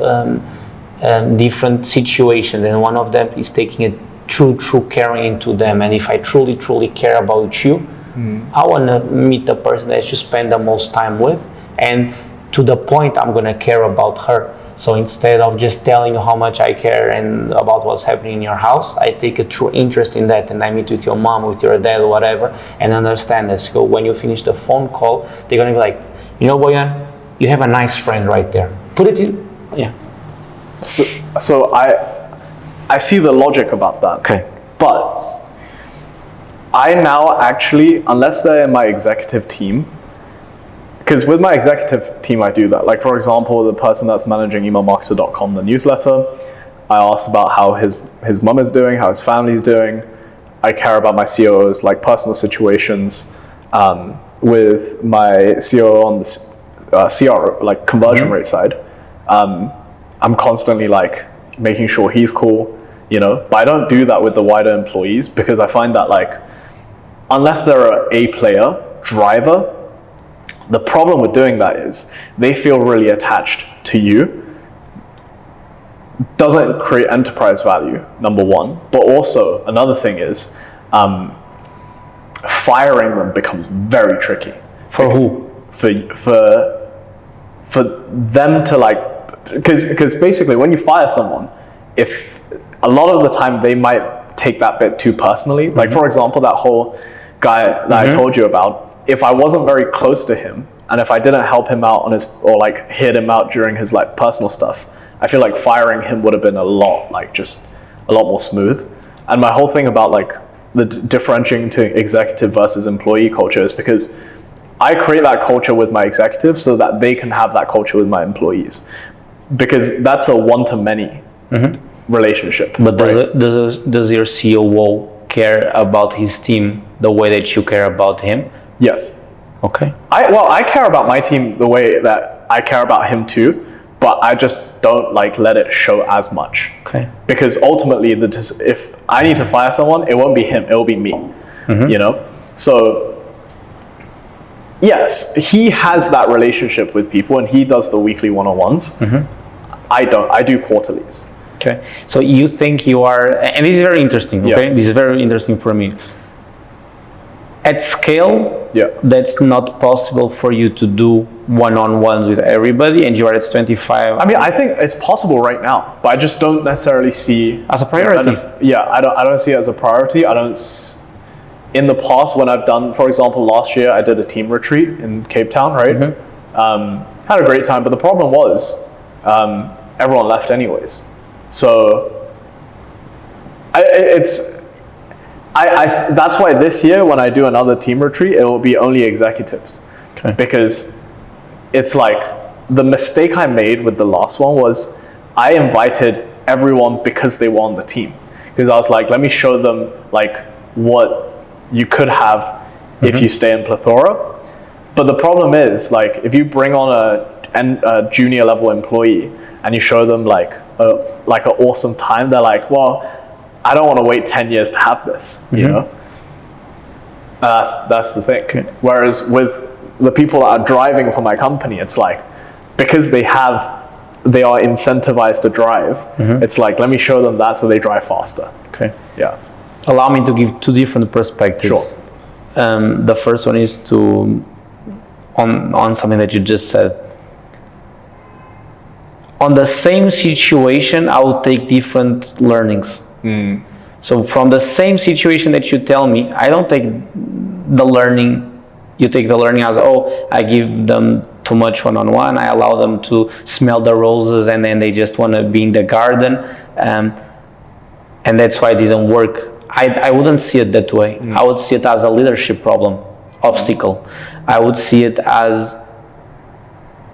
different situations, and one of them is taking a true caring into them. And if I truly care about you, I want to meet the person that you spend the most time with, and to the point I'm going to care about her. So instead of just telling you how much I care and about what's happening in your house, I take a true interest in that, and I meet with your mom, with your dad, whatever, and understand that. So when you finish the phone call, they're going to be like, you know, Boyuan, you have a nice friend right there. Put it in. Yeah. So I see the logic about that. Okay. But I now actually, unless they're in my executive team, because with my executive team I do that. Like for example, the person that's managing emailmarketer.com, the newsletter, I asked about how his mom is doing, how his family is doing. I care about my COO's like personal situations. With my COO on the CR, like conversion rate side, I'm constantly like making sure he's cool, you know, but I don't do that with the wider employees, because I find that like, unless they're a player driver, the problem with doing that is they feel really attached to you. Doesn't create enterprise value, number one, but also another thing is firing them becomes very tricky. For who? For them to like, because basically when you fire someone, if a lot of the time they might take that bit too personally. Like for example, that whole guy that I told you about, if I wasn't very close to him and if I didn't help him out on his, or like hit him out during his like personal stuff, I feel like firing him would have been a lot more smooth. And my whole thing about like the differentiating to executive versus employee culture is because I create that culture with my executives so that they can have that culture with my employees, because that's a one-to-many relationship. But does your COO care about his team the way that you care about him? Yes. Okay. I care about my team the way that I care about him too, but I just don't like let it show as much. Okay. Because ultimately, if I need to fire someone, it won't be him, it will be me. You know? So yes, he has that relationship with people and he does the weekly one-on-ones. I don't. I do quarterlies. Okay. So you think you are, and this is very interesting, okay? Yeah. This is very interesting for me. At scale, that's not possible for you to do one-on-ones with everybody, and you are at 25. I mean, I think it's possible right now, but I just don't necessarily see as a priority. I don't see it as a priority. I don't. In the past, when I've done, for example, last year I did a team retreat in Cape Town, right? Had a great time, but the problem was everyone left anyways. So that's why this year when I do another team retreat, it will be only executives. Okay. Because it's like the mistake I made with the last one was I invited everyone because they were on the team. Because I was like, let me show them like what you could have if you stay in Plethora. But the problem is, like, if you bring on a junior level employee and you show them like an awesome time, they're like, well, I don't want to wait 10 years to have this, you know? That's the thing. Okay. Whereas with the people that are driving for my company, it's like, because they are incentivized to drive, it's like, let me show them that so they drive faster. Okay. Yeah. Allow me to give two different perspectives. Sure. The first one is on something that you just said. On the same situation, I will take different learnings. So from the same situation that you tell me, I don't take the learning. You take the learning as, oh, I give them too much one-on-one. I allow them to smell the roses and then they just want to be in the garden. And that's why it didn't work. I wouldn't see it that way. I would see it as a leadership problem, obstacle. I would see it as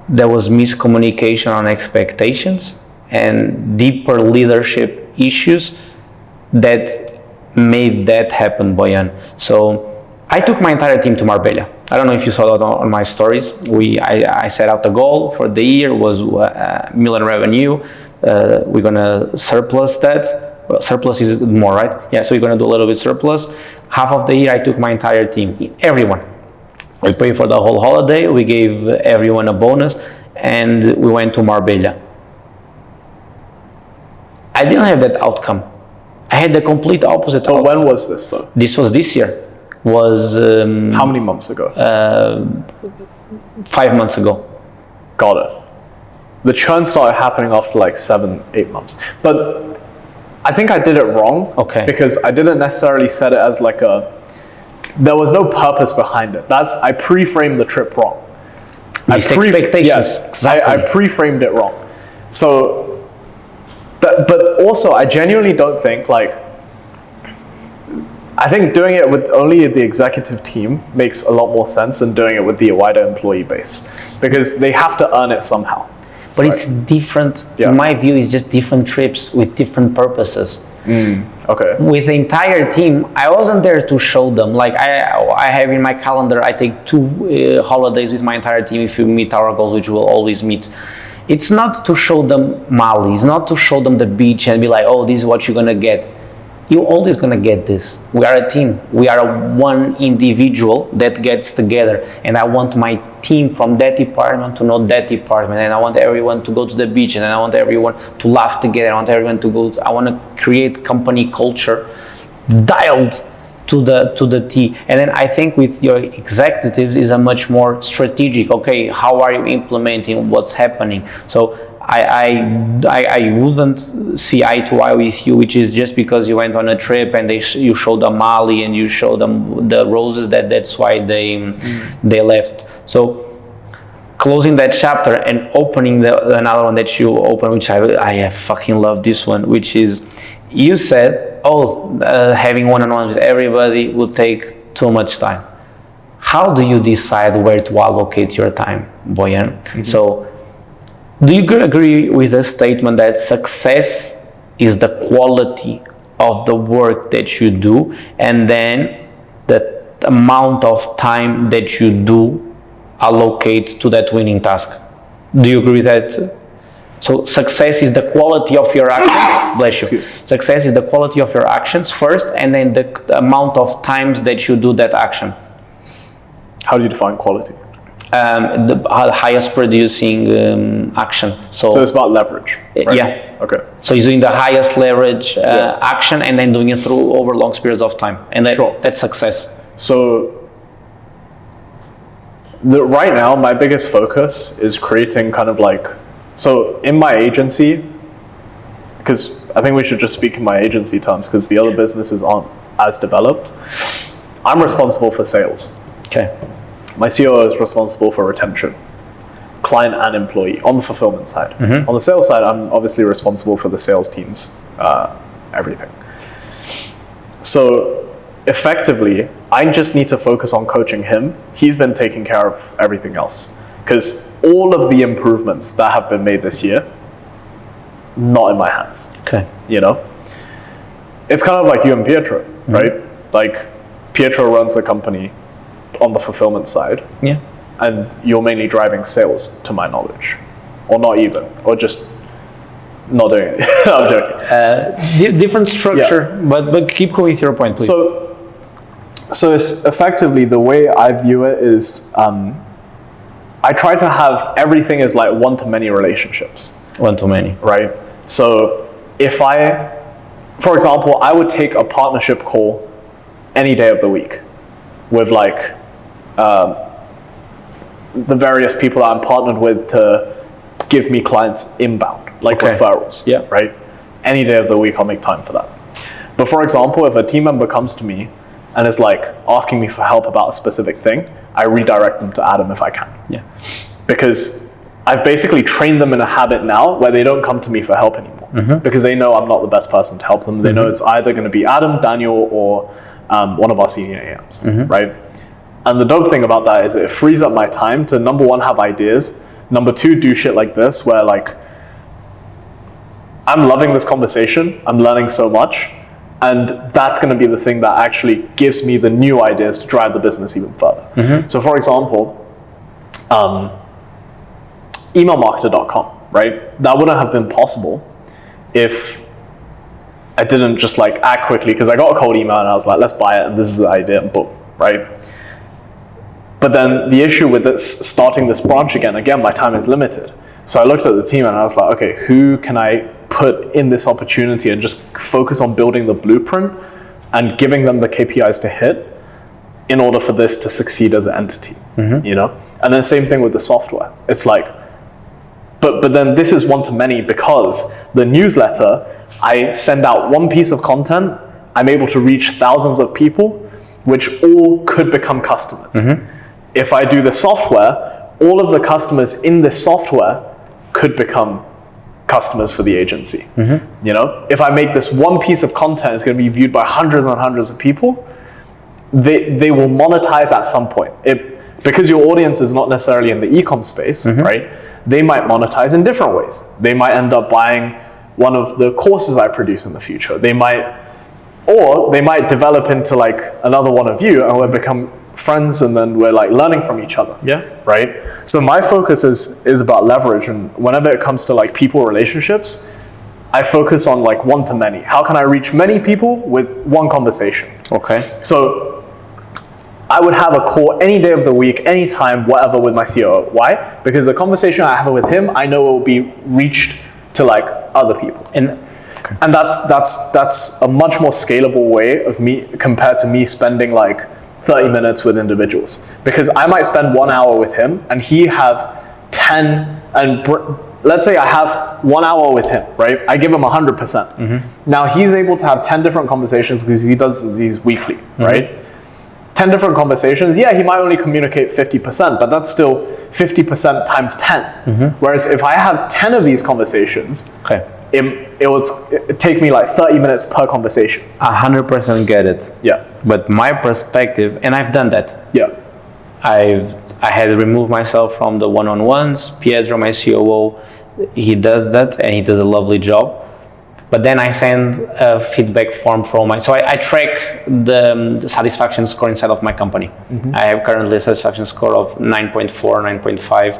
there was miscommunication on expectations and deeper leadership issues that made that happen, Boyuan. So I took my entire team to Marbella. I don't know if you saw that on my stories. I set out the goal for the year was million revenue. We're gonna surplus that. Well, surplus is more, right? Yeah, so we're gonna do a little bit surplus. Half of the year, I took my entire team, everyone. We paid for the whole holiday. We gave everyone a bonus, and we went to Marbella. I didn't have that outcome. I had the complete opposite. But when was this though? This was this year. Was how many months ago? 5 months ago. Got it. The churn started happening after like 7-8 months. But I think I did it wrong. Okay. Because I didn't necessarily set it as like there was no purpose behind it. I pre-framed the trip wrong. Expectations. Yes, exactly. I pre-framed it wrong. So, but also I genuinely don't think I think doing it with only the executive team makes a lot more sense than doing it with the wider employee base, because they have to earn it somehow. But it's different. Yeah. In my view, it's just different trips with different purposes. Okay. With the entire team, I wasn't there to show them. Like I have in my calendar, I take 2 holidays with my entire team if we meet our goals, which we'll always meet. It's not to show them Mali. It's not to show them the beach and be like, oh, this is what you're gonna get. You're always gonna get this. We are a team. We are one individual that gets together, and I want my team from that department to know that department, and I want everyone to go to the beach, and I want everyone to laugh together. I want everyone to go. I want to create company culture dialed to the T. And then I think with your executives is a much more strategic. Okay, how are you implementing what's happening? So I wouldn't see eye to eye with you, which is just because you went on a trip and you showed them Mali and you showed them the roses, that's why they left. So closing that chapter and opening another one that you open, which I fucking love this one, which is you said, having one-on-ones with everybody would take too much time. How do you decide where to allocate your time, Boyuan? Mm-hmm. So do you agree with the statement that success is the quality of the work that you do, and then the amount of time that you do allocate to that winning task? Do you agree with that? So success is the quality of your actions. Bless you. Success is the quality of your actions first, and then the amount of times that you do that action. How do you define quality? The highest producing action. So it's about leverage, right? Yeah. Okay. So he's doing the highest leverage action and then doing it through over long periods of time. And that's success. So right now, my biggest focus is creating kind of so in my agency, because I think we should just speak in my agency terms because the other businesses aren't as developed. I'm responsible for sales. Okay. My COO is responsible for retention, client and employee, on the fulfillment side. Mm-hmm. On the sales side, I'm obviously responsible for the sales teams, everything. So effectively, I just need to focus on coaching him. He's been taking care of everything else. Because all of the improvements that have been made this year, not in my hands. Okay. You know? It's kind of like you and Pietro, mm-hmm. right? Like, Pietro runs the company on the fulfillment side. Yeah. And you're mainly driving sales, to my knowledge. Or not even. Or just not doing it. I'm joking. Different structure, yeah. but keep going with your point, please. So it's effectively, the way I view it is, I try to have everything as like one-to-many relationships. One-to-many. Right? So for example, I would take a partnership call any day of the week with the various people that I'm partnered with to give me clients inbound, referrals. Yeah. Right? Any day of the week, I'll make time for that. But for example, if a team member comes to me and is asking me for help about a specific thing, I redirect them to Adam if I can. Yeah. Because I've basically trained them in a habit now where they don't come to me for help anymore. Mm-hmm. Because they know I'm not the best person to help them. They mm-hmm. know it's either going to be Adam, Daniel, or one of our senior AMs, mm-hmm. right? And the dope thing about that is it frees up my time to, number one, have ideas. Number two, do shit like this where I'm loving this conversation. I'm learning so much. And that's going to be the thing that actually gives me the new ideas to drive the business even further. So for example, emailmarketer.com, right? That wouldn't have been possible if I didn't just like act quickly, because I got a cold email and I was like, let's buy it, and this is the idea, and boom, right? But then the issue with this, starting this branch again, my time is limited. So I looked at the team and I was like, okay, who can I put in this opportunity and just focus on building the blueprint and giving them the KPIs to hit in order for this to succeed as an entity, you know? And then same thing with the software. It's like, but then this is one-to-many, because the newsletter, I send out one piece of content, I'm able to reach thousands of people, which all could become customers. If I do the software, all of the customers in this software could become customers for the agency. You know, if I make this one piece of content, it's going to be viewed by hundreds and hundreds of people. They will monetize at some point. Because your audience is not necessarily in the e-com space, right? They might monetize in different ways. They might end up buying one of the courses I produce in the future. They might develop into like another one of you, and we'll become friends, and then we're like learning from each other. Right? So my focus is about leverage, and whenever it comes to like people relationships, I focus on like one-to-many. How can I reach many people with one conversation? Okay. So I would have a call any day of the week, anytime, whatever, with my COO. Why? Because the conversation I have with him, I know will be reached to like other people. And that's a much more scalable way of me compared to me spending like 30 minutes with individuals. Because I might spend 1 hour with him and he have 10, and let's say I have 1 hour with him, right? I give him 100%. Now he's able to have 10 different conversations because he does these weekly, right? 10 different conversations, yeah, he might only communicate 50%, but that's still 50% times 10. Whereas if I have 10 of these conversations, it take me like 30 minutes per conversation. 100% get it. Yeah. But my perspective, and I've done that. Yeah. I had removed myself from the one-on-ones. Pietro, my COO, he does that and he does a lovely job. But then I send a feedback form from so I track the satisfaction score inside of my company. I have currently a satisfaction score of 9.4, 9.5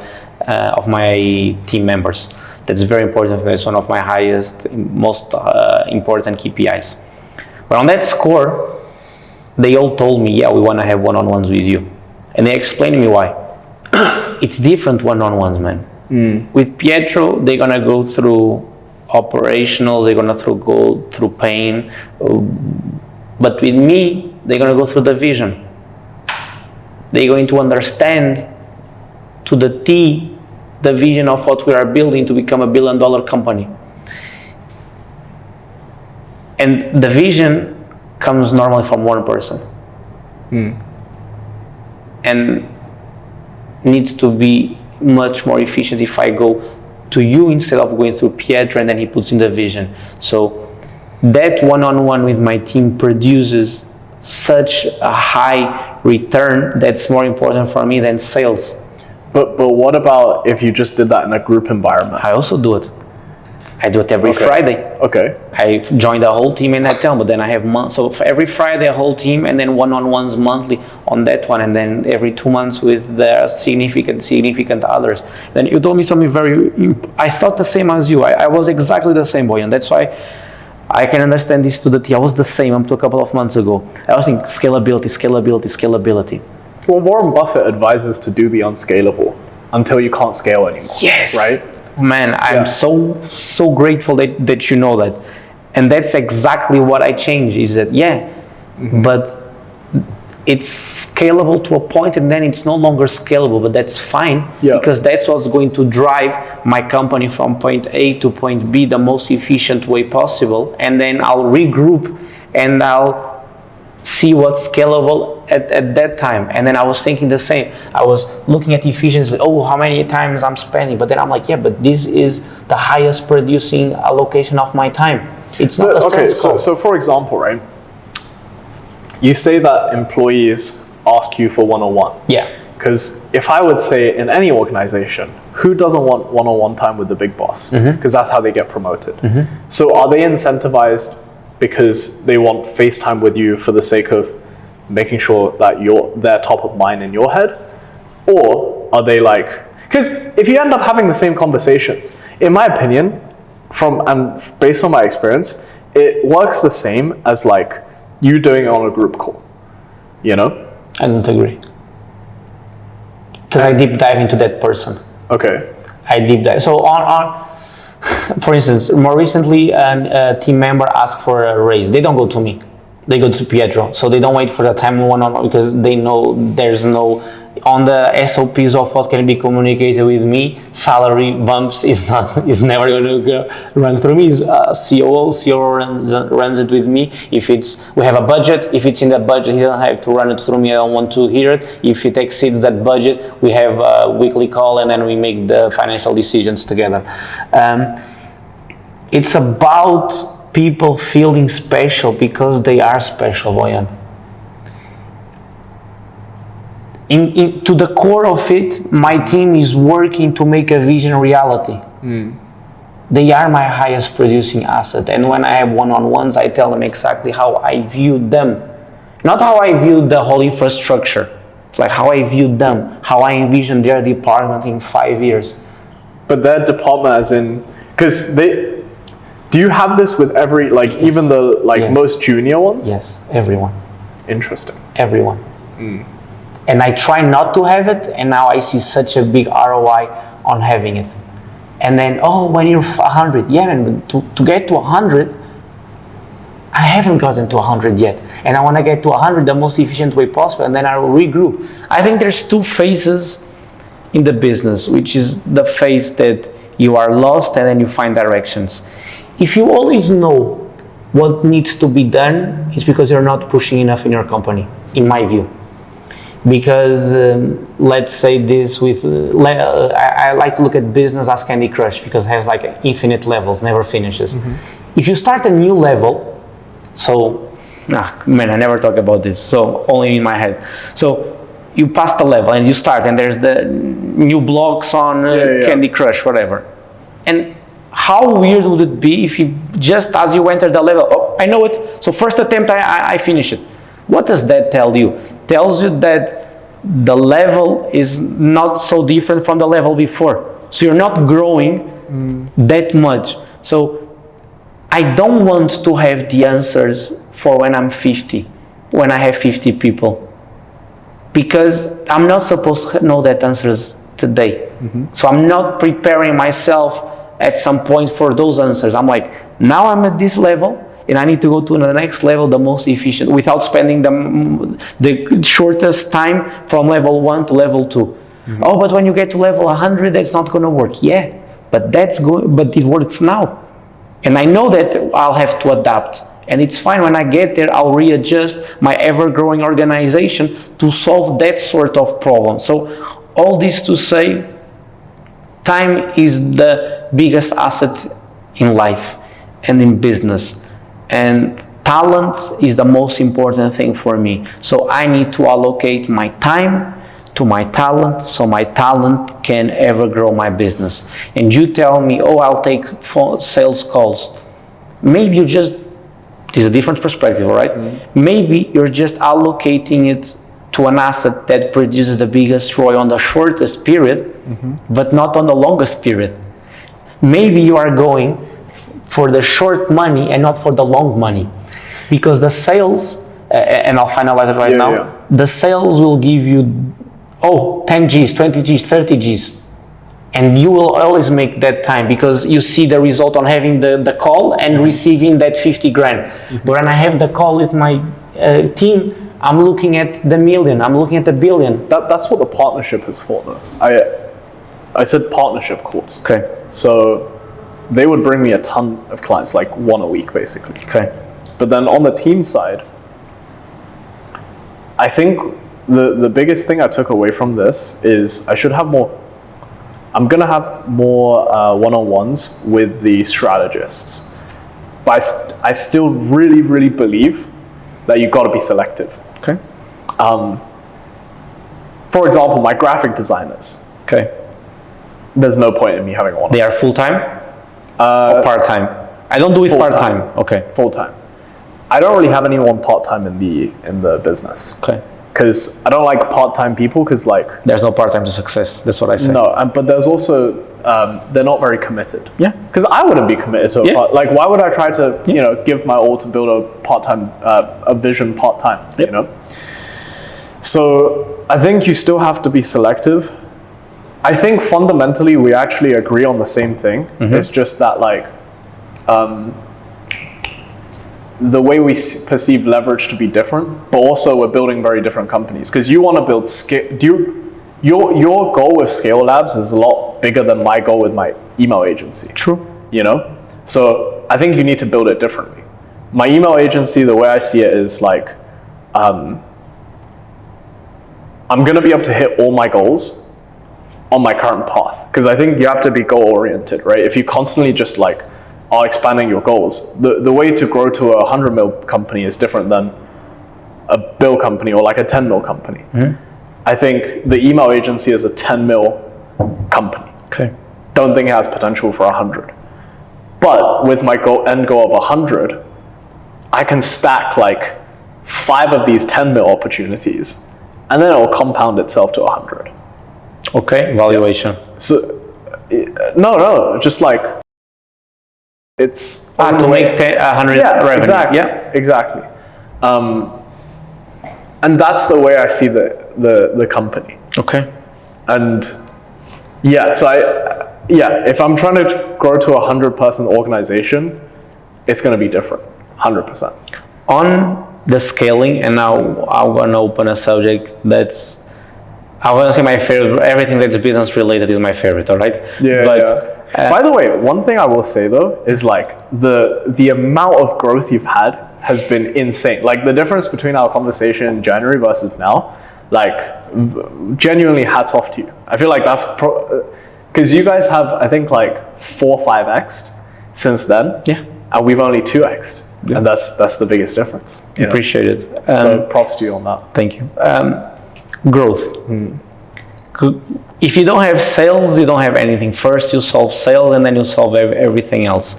of my team members. That's very important. That's one of my highest, most important KPIs. But on that score, they all told me, yeah, we want to have one-on-ones with you. And they explained to me why. It's different one-on-ones, man. With Pietro, they're going to go through operational, they're going to go through pain. But with me, they're going to go through the vision. They're going to understand to the T the vision of what we are building to become $1 billion company. And the vision comes normally from one person. And needs to be much more efficient if I go to you instead of going through Pietro and then he puts in the vision. So that one-on-one with my team produces such a high return that's more important for me than sales. But what about if you just did that in a group environment? I also do it. I do it every Friday. Okay. I join the whole team in that town, but then I have so for every Friday a whole team, and then one-on-ones monthly on that one, and then every 2 months with the significant others. Then you told me something I thought the same as you. I was exactly the same, Boyuan. That's why I can understand this to the T. I was the same up to a couple of months ago. I was thinking scalability. Well, Warren Buffett advises to do the unscalable until you can't scale anymore. Yes. Right? Man, I'm so grateful that you know that. And that's exactly what I changed, is that, but it's scalable to a point and then it's no longer scalable, but that's fine because that's what's going to drive my company from point A to point B the most efficient way possible. And then I'll regroup and I'll see what's scalable at that time. And then I was thinking the same. I was looking at efficiency, how many times I'm spending, but then I'm like, but this is the highest producing allocation of my time. It's not a sales call. So for example, right, you say that employees ask you for one-on-one. Yeah. Because if I would say in any organization, who doesn't want one-on-one time with the big boss? Because that's how they get promoted. So are they incentivized because they want FaceTime with you for the sake of making sure that they're top of mind in your head? Or are they like, because if you end up having the same conversations, in my opinion, and based on my experience, it works the same as like you doing it on a group call, you know? I don't agree. Because I deep dive into that person. Okay. I deep dive. So for instance, more recently, a team member asked for a raise. They don't go to me. They go to Pietro. So they don't wait for the time one-on-one because they know there's no, on the SOPs of what can be communicated with me, salary bumps is never going to run through me. It's, COO runs it with me. If we have a budget, if it's in that budget, he doesn't have to run it through me. I don't want to hear it. If it exceeds that budget, we have a weekly call and then we make the financial decisions together. It's about people feeling special because they are special, Boyan. To the core of it, my team is working to make a vision a reality. They are my highest producing asset. And when I have one-on-ones, I tell them exactly how I view them. Not how I view the whole infrastructure. It's like how I view them, how I envision their department in 5 years. But their department as in, because do you have this with every, like yes. Even the yes. Most junior ones? Yes, everyone. Interesting. Everyone. And I try not to have it, and now I see such a big ROI on having it. And then, when you're 100, yeah, man, to get to 100, I haven't gotten to 100 yet. And I want to get to 100 the most efficient way possible, and then I will regroup. I think there's two phases in the business, which is the phase that you are lost and then you find directions. If you always know what needs to be done, it's because you're not pushing enough in your company, in my view. Because let's say this with, I like to look at business as Candy Crush because it has like infinite levels, never finishes. If you start a new level, I never talk about this, so only in my head. So you pass the level and you start and there's the new blocks on Candy Crush, whatever. And how weird would it be if you just as you enter the level, I know it, so first attempt I finish it. What does that tell you? Tells you that the level is not so different from the level before. So you're not growing that much. So I don't want to have the answers for when I'm 50, when I have 50 people. Because I'm not supposed to know that answers today. So I'm not preparing myself at some point for those answers. I'm like, now I'm at this level and I need to go to the next level, the most efficient, without spending the shortest time from level 1 to level 2. But when you get to level 100, that's not going to work. Yeah, but but it works now. And I know that I'll have to adapt. And it's fine when I get there, I'll readjust my ever-growing organization to solve that sort of problem. So all this to say, time is the biggest asset in life and in business. And talent is the most important thing for me. So I need to allocate my time to my talent so my talent can ever grow my business. And you tell me, I'll take sales calls. Maybe you just, this is a different perspective, all right? Maybe you're just allocating it to an asset that produces the biggest ROI on the shortest period, but not on the longest period. Maybe you are going for the short money and not for the long money. Because the sales, and I'll finalize it right now, the sales will give you, 10 Gs, 20 Gs, 30 Gs. And you will always make that time because you see the result on having the call and receiving that 50 grand. But when I have the call with my team, I'm looking at the million, I'm looking at the billion. That's what the partnership is for though. I said partnership calls. Okay. So they would bring me a ton of clients, like one a week basically. Okay. But then on the team side, I think the biggest thing I took away from this is I'm going to have more one-on-ones with the strategists. But I still really, really believe that you've got to be selective. Okay. For example, my graphic designers. Okay. There's no point in me having one. They are full-time or part-time? I don't do it part-time. Okay. Full-time. I don't really have anyone part-time in the business. Okay. Because I don't like part-time people, because like There's no part-time to success. That's what I say. no, but there's also they're not very committed. Yeah. Because I wouldn't be committed to a Yeah. like why would I try to give my all to build a part-time a vision part-time? Yep. You know. So I think you still have to be selective. I think fundamentally we actually agree on the same thing. It's just that like the way we perceive leverage to be different, but also we're building very different companies. Because you want to build scale. Your goal with Scale Labs is a lot bigger than my goal with my email agency. True. You know? So I think you need to build it differently. My email agency, the way I see it is like, I'm going to be able to hit all my goals on my current path. Because I think you have to be goal oriented, right? If you constantly just like are expanding your goals, the way to grow to a 100 mil company is different than a bill company or like a 10 mil company. I think the email agency is a 10 mil company. Okay. Don't think it has potential for 100. But with my end goal of 100, I can stack like 5 of these 10 mil opportunities, and then it will compound itself to 100. Okay. Valuation. So, no, just like it's to make 100 revenue. Exactly. Yeah. Exactly. And that's the way I see the company. Okay. And yeah, so if I'm trying to grow to a 100-person organization, it's going to be different, 100%. On the scaling, and now I'm going to open a subject that's, I want to say my favorite. Everything that's business related is my favorite, all right? Yeah, but, yeah. By the way, one thing I will say though is like the amount of growth you've had has been insane. Like the difference between our conversation in January versus now, like genuinely hats off to you. I feel like that's because you guys have, I think, like 4 or 5x'd since then. Yeah. And we've only 2x'd. Yeah. And that's the biggest difference. Appreciate it. So props to you on that. Thank you. Growth. If you don't have sales, you don't have anything. First you solve sales and then you solve everything else.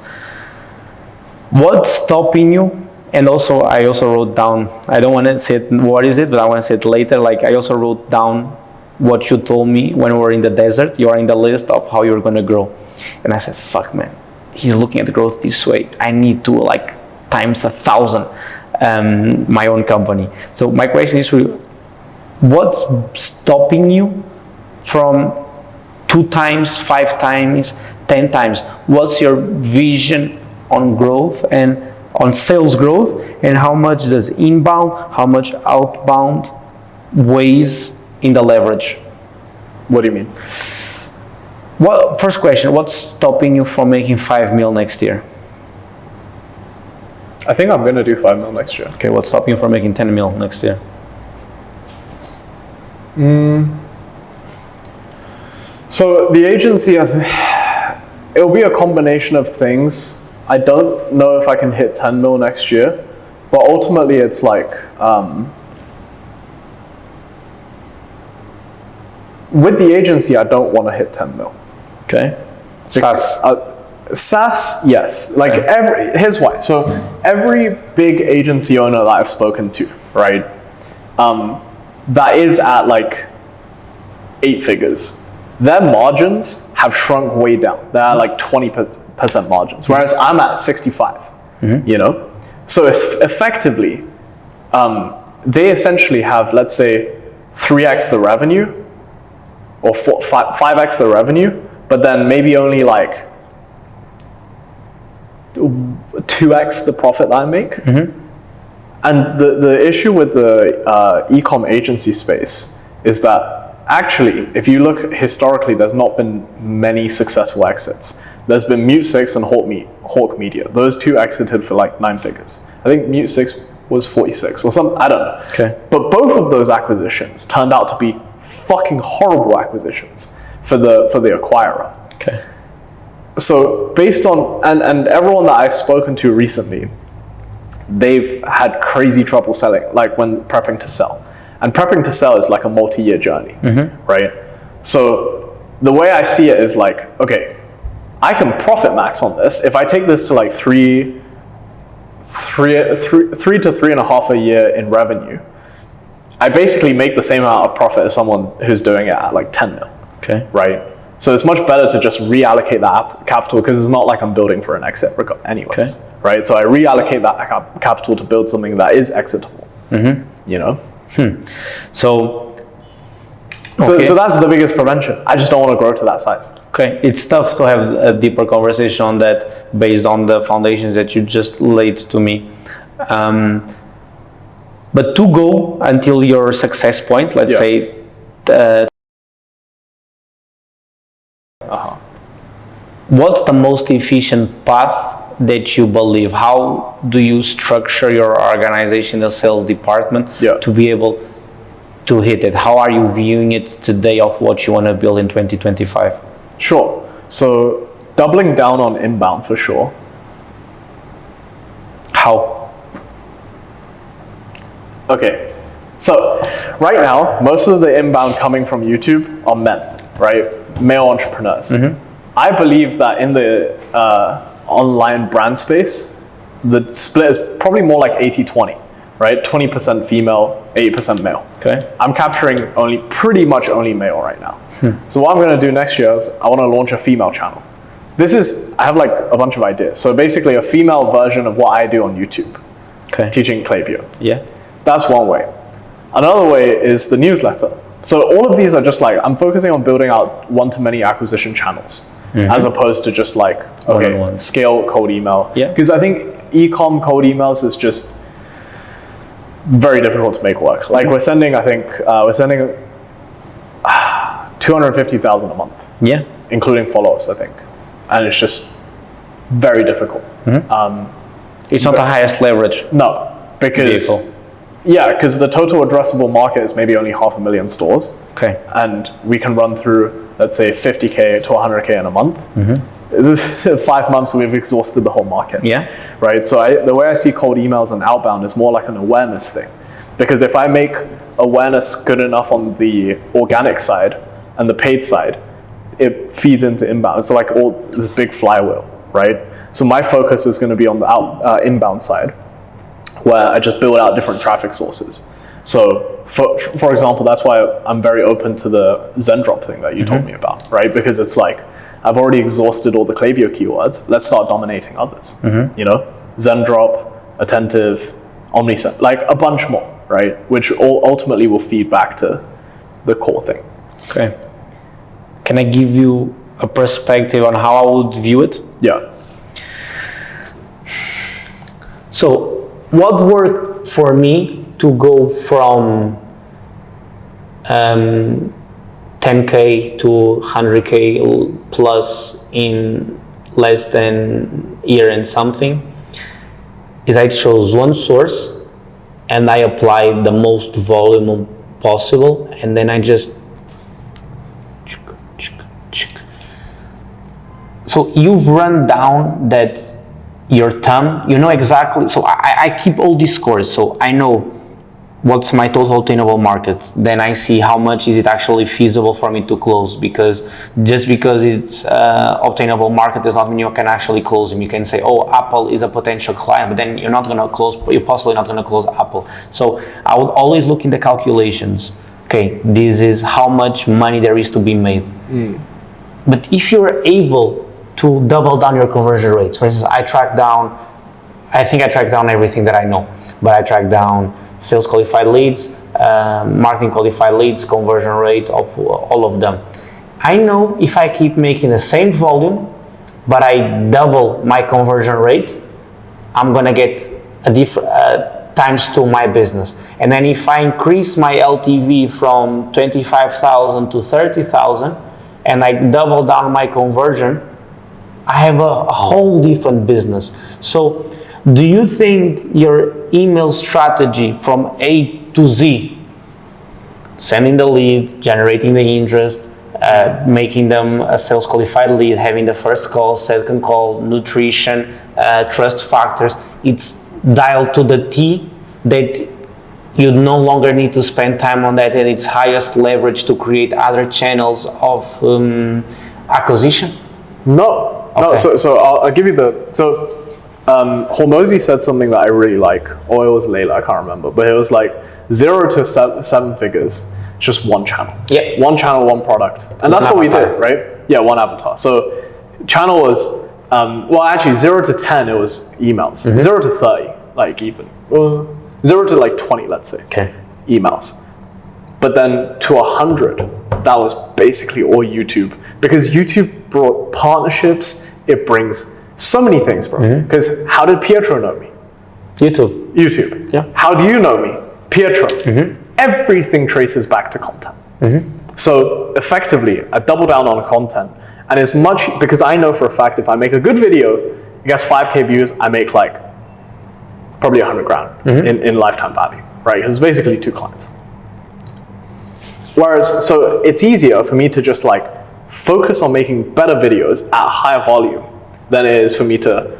What's stopping you? And also, I also wrote down, I don't want to say what is it, but I want to say it later. Like I also wrote down what you told me when we were in the desert. You are in the list of how you're going to grow. And I said, fuck man, he's looking at the growth this way. I need to like times 1,000 my own company. So my question is, what's stopping you from 2 times, 5 times, 10 times? What's your vision on growth and on sales growth, and how much does inbound, how much outbound weighs in the leverage? What do you mean? Well, first question, what's stopping you from making 5 mil next year? I think I'm going to do 5 mil next year. Okay, what's stopping you from making 10 mil next year? So the agency, it'll be a combination of things. I don't know if I can hit 10 mil next year, but ultimately it's like, with the agency, I don't want to hit 10 mil. Okay. SaaS, yes. Like here's why. So every big agency owner that I've spoken to, right, that is at like 8 figures, their margins have shrunk way down. They're at like 20% margins, whereas I'm at 65, you know? So it's effectively, they essentially have, let's say, 3x the revenue, or 5x the revenue, but then maybe only like 2x the profit that I make. And the issue with the e-com agency space is that actually, if you look historically, there's not been many successful exits. There's been Mute 6 and Hawk Media. Those 2 exited for like 9 figures. I think Mute 6 was 46 or something, I don't know. Okay. But both of those acquisitions turned out to be fucking horrible acquisitions for the acquirer. Okay. So based on, and everyone that I've spoken to recently, they've had crazy trouble selling, like when prepping to sell. And prepping to sell is like a multi-year journey, right? So the way I see it is like, okay, I can profit max on this. If I take this to like 3 three to 3.5 a year in revenue, I basically make the same amount of profit as someone who's doing it at like 10 mil. Okay. Right? So it's much better to just reallocate that capital, because it's not like I'm building for an exit anyways. Okay. Right? So I reallocate that capital to build something that is exitable. You know? So that's the biggest prevention. I just don't want to grow to that size. okay, it's tough to have a deeper conversation on that based on the foundations that you just laid to me. But to go until your success point, let's say, what's the most efficient path that you believe? How do you structure your organization, the sales department, to be able to hit it? How are you viewing it today of what you want to build in 2025? Sure. So doubling down on inbound for sure. How? Okay. So right now, most of the inbound coming from YouTube are men, right? Male entrepreneurs. I believe that in the online brand space, the split is probably more like 80-20, right? 20% female, 80% male. Okay. I'm capturing pretty much only male right now. So what I'm going to do next year is I want to launch a female channel. I have like a bunch of ideas. So basically a female version of what I do on YouTube. Okay. Teaching Klaviyo. Yeah. That's one way. Another way is the newsletter. So all of these are just like, I'm focusing on building out one-to-many acquisition channels, as opposed to just like, okay, scale cold email. Yeah. Because I think e-com cold emails is just very difficult to make work. Like we're sending 250,000 a month. Yeah. Including follow-ups, I think. And it's just very difficult. It's not the highest leverage. No, because because the total addressable market is maybe only 500,000 stores. Okay. And we can run through, let's say, 50K to 100K in a month. 5 months, we've exhausted the whole market. Yeah. Right. So the way I see cold emails and outbound is more like an awareness thing, because if I make awareness good enough on the organic side and the paid side, it feeds into inbound. It's like all this big flywheel, right? So my focus is going to be on the inbound side, where I just build out different traffic sources. So for example, that's why I'm very open to the Zendrop thing that you told me about, right? Because it's like, I've already exhausted all the Klaviyo keywords. Let's start dominating others. You know, Zendrop, Attentive, Omnisend, like a bunch more, right? Which all ultimately will feed back to the core thing. Okay. Can I give you a perspective on how I would view it? Yeah. So what worked for me to go from 10K to 100K plus in less than a year and something is I chose one source and I applied the most volume possible, and then I just so you've run down that your thumb, you know exactly. So I keep all these scores, so I know what's my total obtainable market. Then I see how much is it actually feasible for me to close, because just because it's obtainable market does not mean you can actually close them. You can say, oh, Apple is a potential client, but then you're possibly not going to close Apple. So I would always look in the calculations. Okay, this is how much money there is to be made. But if you're able to double down your conversion rates, for instance, I track down everything that I know, but I track down sales qualified leads, marketing qualified leads, conversion rate of all of them. I know if I keep making the same volume, but I double my conversion rate, I'm gonna get a different times to my business. And then if I increase my LTV from 25,000 to 30,000, and I double down my conversion, I have a whole different business. So do you think your email strategy from A to Z, sending the lead, generating the interest, making them a sales qualified lead, having the first call, second call, nutrition, trust factors, it's dialed to the T, that you no longer need to spend time on that, and it's highest leverage to create other channels of acquisition? No. Okay. So I'll give you Hormozy said something that I really like, or it was Layla, I can't remember, but it was like 0 to 7 figures, just one channel. Yeah. One channel, one product. And that's what we did, right? Yeah, one avatar. So channel was, well, actually 0 to 10, it was emails. 0 to 30, like even. 0 to like 20, let's say. Okay. Emails. But then to 100, that was basically all YouTube. Because YouTube brought partnerships, it brings so many things, bro. Because how did Pietro know me? YouTube. Yeah. How do you know me? Pietro. Everything traces back to content. So effectively, I double down on content. And it's much, because I know for a fact if I make a good video, it gets 5K views, I make like probably 100 grand in lifetime value, right? It's basically 2 clients. Whereas, so it's easier for me to just like focus on making better videos at higher volume than it is for me to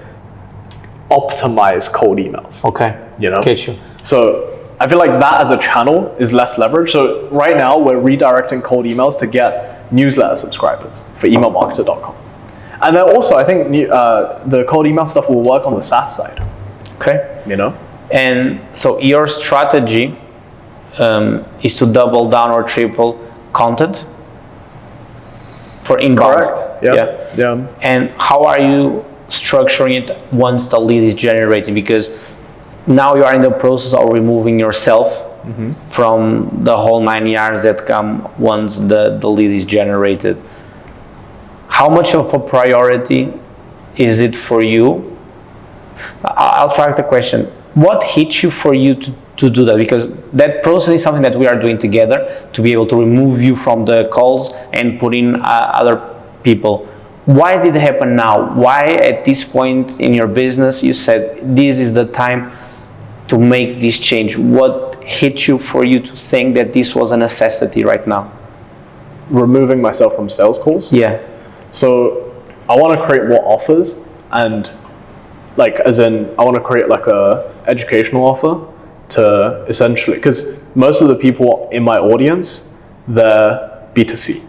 optimize cold emails. Okay. You know? Get you. So I feel like that as a channel is less leverage. So right now we're redirecting cold emails to get newsletter subscribers for emailmarketer.com. And then also I think the cold email stuff will work on the SaaS side. Okay. You know? And so your strategy is to double down or triple content for inbound. Correct. Yeah. And how are you structuring it once the lead is generated? Because now you are in the process of removing yourself from the whole 9 yards that come once the lead is generated. How much of a priority is it for you? I'll track the question. What hits you for you to do that? Because that process is something that we are doing together to be able to remove you from the calls and put in other people. Why did it happen now? Why at this point in your business you said this is the time to make this change? What hit you for you to think that this was a necessity right now? Removing myself from sales calls. Yeah. So I want to create more offers, and like as in I want to create like a educational offer to essentially, because most of the people in my audience, they're B2C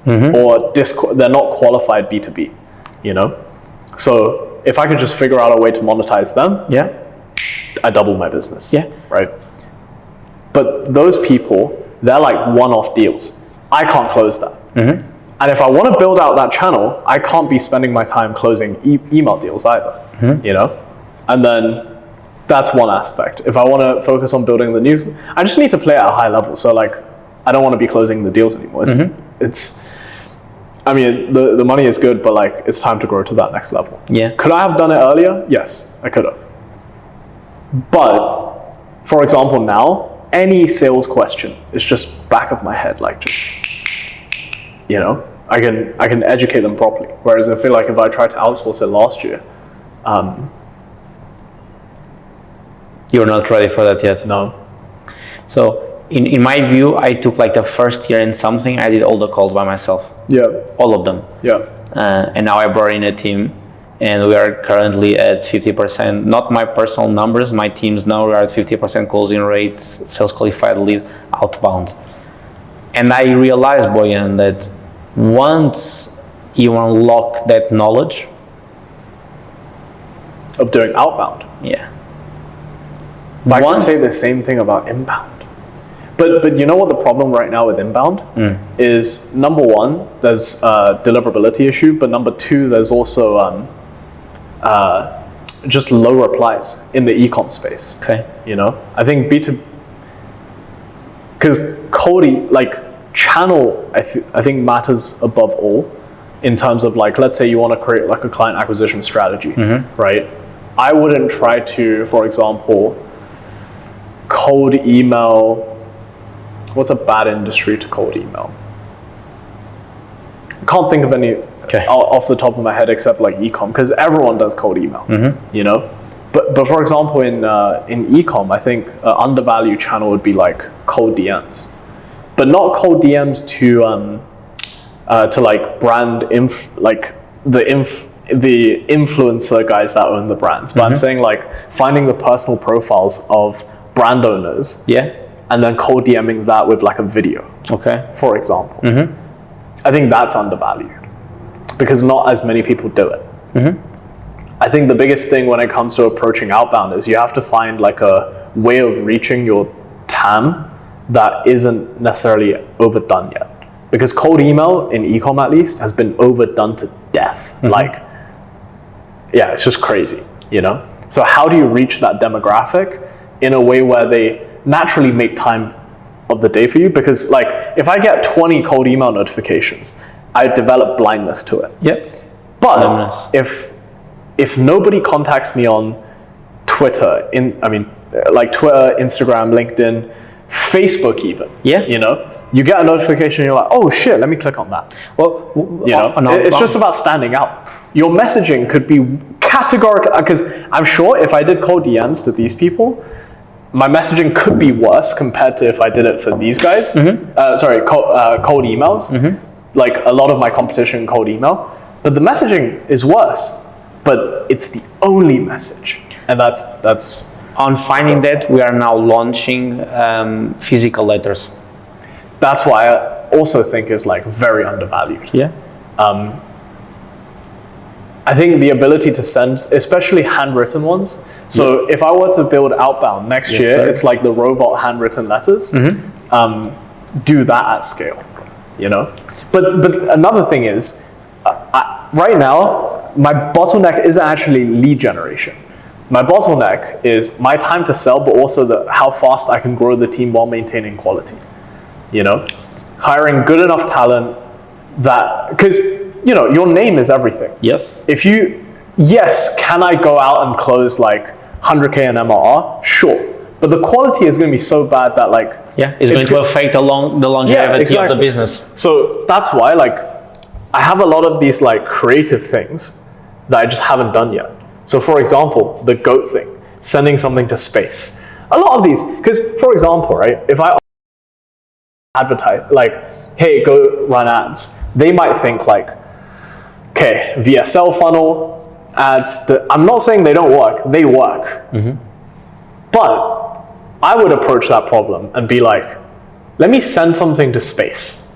or they're not qualified B2B, you know? So if I could just figure out a way to monetize them, I double my business. Yeah. Right. But those people, they're like one-off deals. I can't close that. And if I want to build out that channel, I can't be spending my time closing email deals either, you know? And then that's one aspect. If I want to focus on building the news, I just need to play at a high level. So like, I don't want to be closing the deals anymore. I mean, the money is good, but like, it's time to grow to that next level. Yeah. Could I have done it earlier? Yes, I could have. But for example, now any sales question is just back of my head, like just, you know, I can educate them properly. Whereas I feel like if I tried to outsource it last year, you're not ready for that yet. no. So in my view, I took like the first year in something, I did all the calls by myself. Yeah. All of them. Yeah. And now I brought in a team, and we are currently at 50%. Not my personal numbers, my teams now are at 50% closing rates, sales qualified lead, outbound. And I realized, Boyuan, that once you unlock that knowledge Of doing outbound. yeah. I can say the same thing about inbound. But you know what the problem right now with inbound is? Number one, there's a deliverability issue, but number two, there's also just low replies in the e-com space. Okay. You know, I think because like channel, I think matters above all in terms of like, let's say you want to create like a client acquisition strategy, right? I wouldn't try to, for example, cold email. What's a bad industry to cold email? I can't think of any off the top of my head except like e-com, because everyone does cold email, you know? But for example, in e-com, I think an undervalued channel would be like cold DMs, but not cold DMs to like brand the influencer guys that own the brands. But I'm saying like finding the personal profiles of brand owners, and then cold DMing that with like a video, for example. I think that's undervalued because not as many people do it. I think the biggest thing when it comes to approaching outbound is you have to find like a way of reaching your TAM that isn't necessarily overdone yet. Because cold email in e-com at least has been overdone to death. Like, yeah, it's just crazy, you know? So how do you reach that demographic in a way where they naturally make time of the day for you? Because like, if I get 20 cold email notifications, I develop blindness to it. Yep. But if nobody contacts me on Twitter, like Twitter, Instagram, LinkedIn, Facebook even, you know, you get a notification, you're like, oh shit, let me click on that. Well, you know, it's just about standing out. Your messaging could be categorical, because I'm sure if I did cold DMs to these people, my messaging could be worse compared to if I did it for these guys. Cold emails. Like a lot of my competition cold email, but the messaging is worse, but it's the only message. And that's on finding that, we are now launching physical letters. That's why I also think is like very undervalued. Yeah. I think the ability to send, especially handwritten ones. So if I were to build outbound next year, sir. it's like the robot handwritten letters. Do that at scale, you know? But another thing is, right now, my bottleneck isn't actually lead generation. My bottleneck is my time to sell, but also how fast I can grow the team while maintaining quality. You know, hiring good enough talent because, you know, your name is everything. Yes. Can I go out and close like 100K in MRR? Sure. But the quality is going to be so bad that like... Yeah, it's going to affect the longevity of the business. So that's why like I have a lot of these like creative things that I just haven't done yet. So for example, the GOAT thing, sending something to space. A lot of these, because for example, right, if I advertise like, hey, go run ads, they might think like, okay, VSL funnel, ads, I'm not saying they don't work, they work. But I would approach that problem and be like, let me send something to space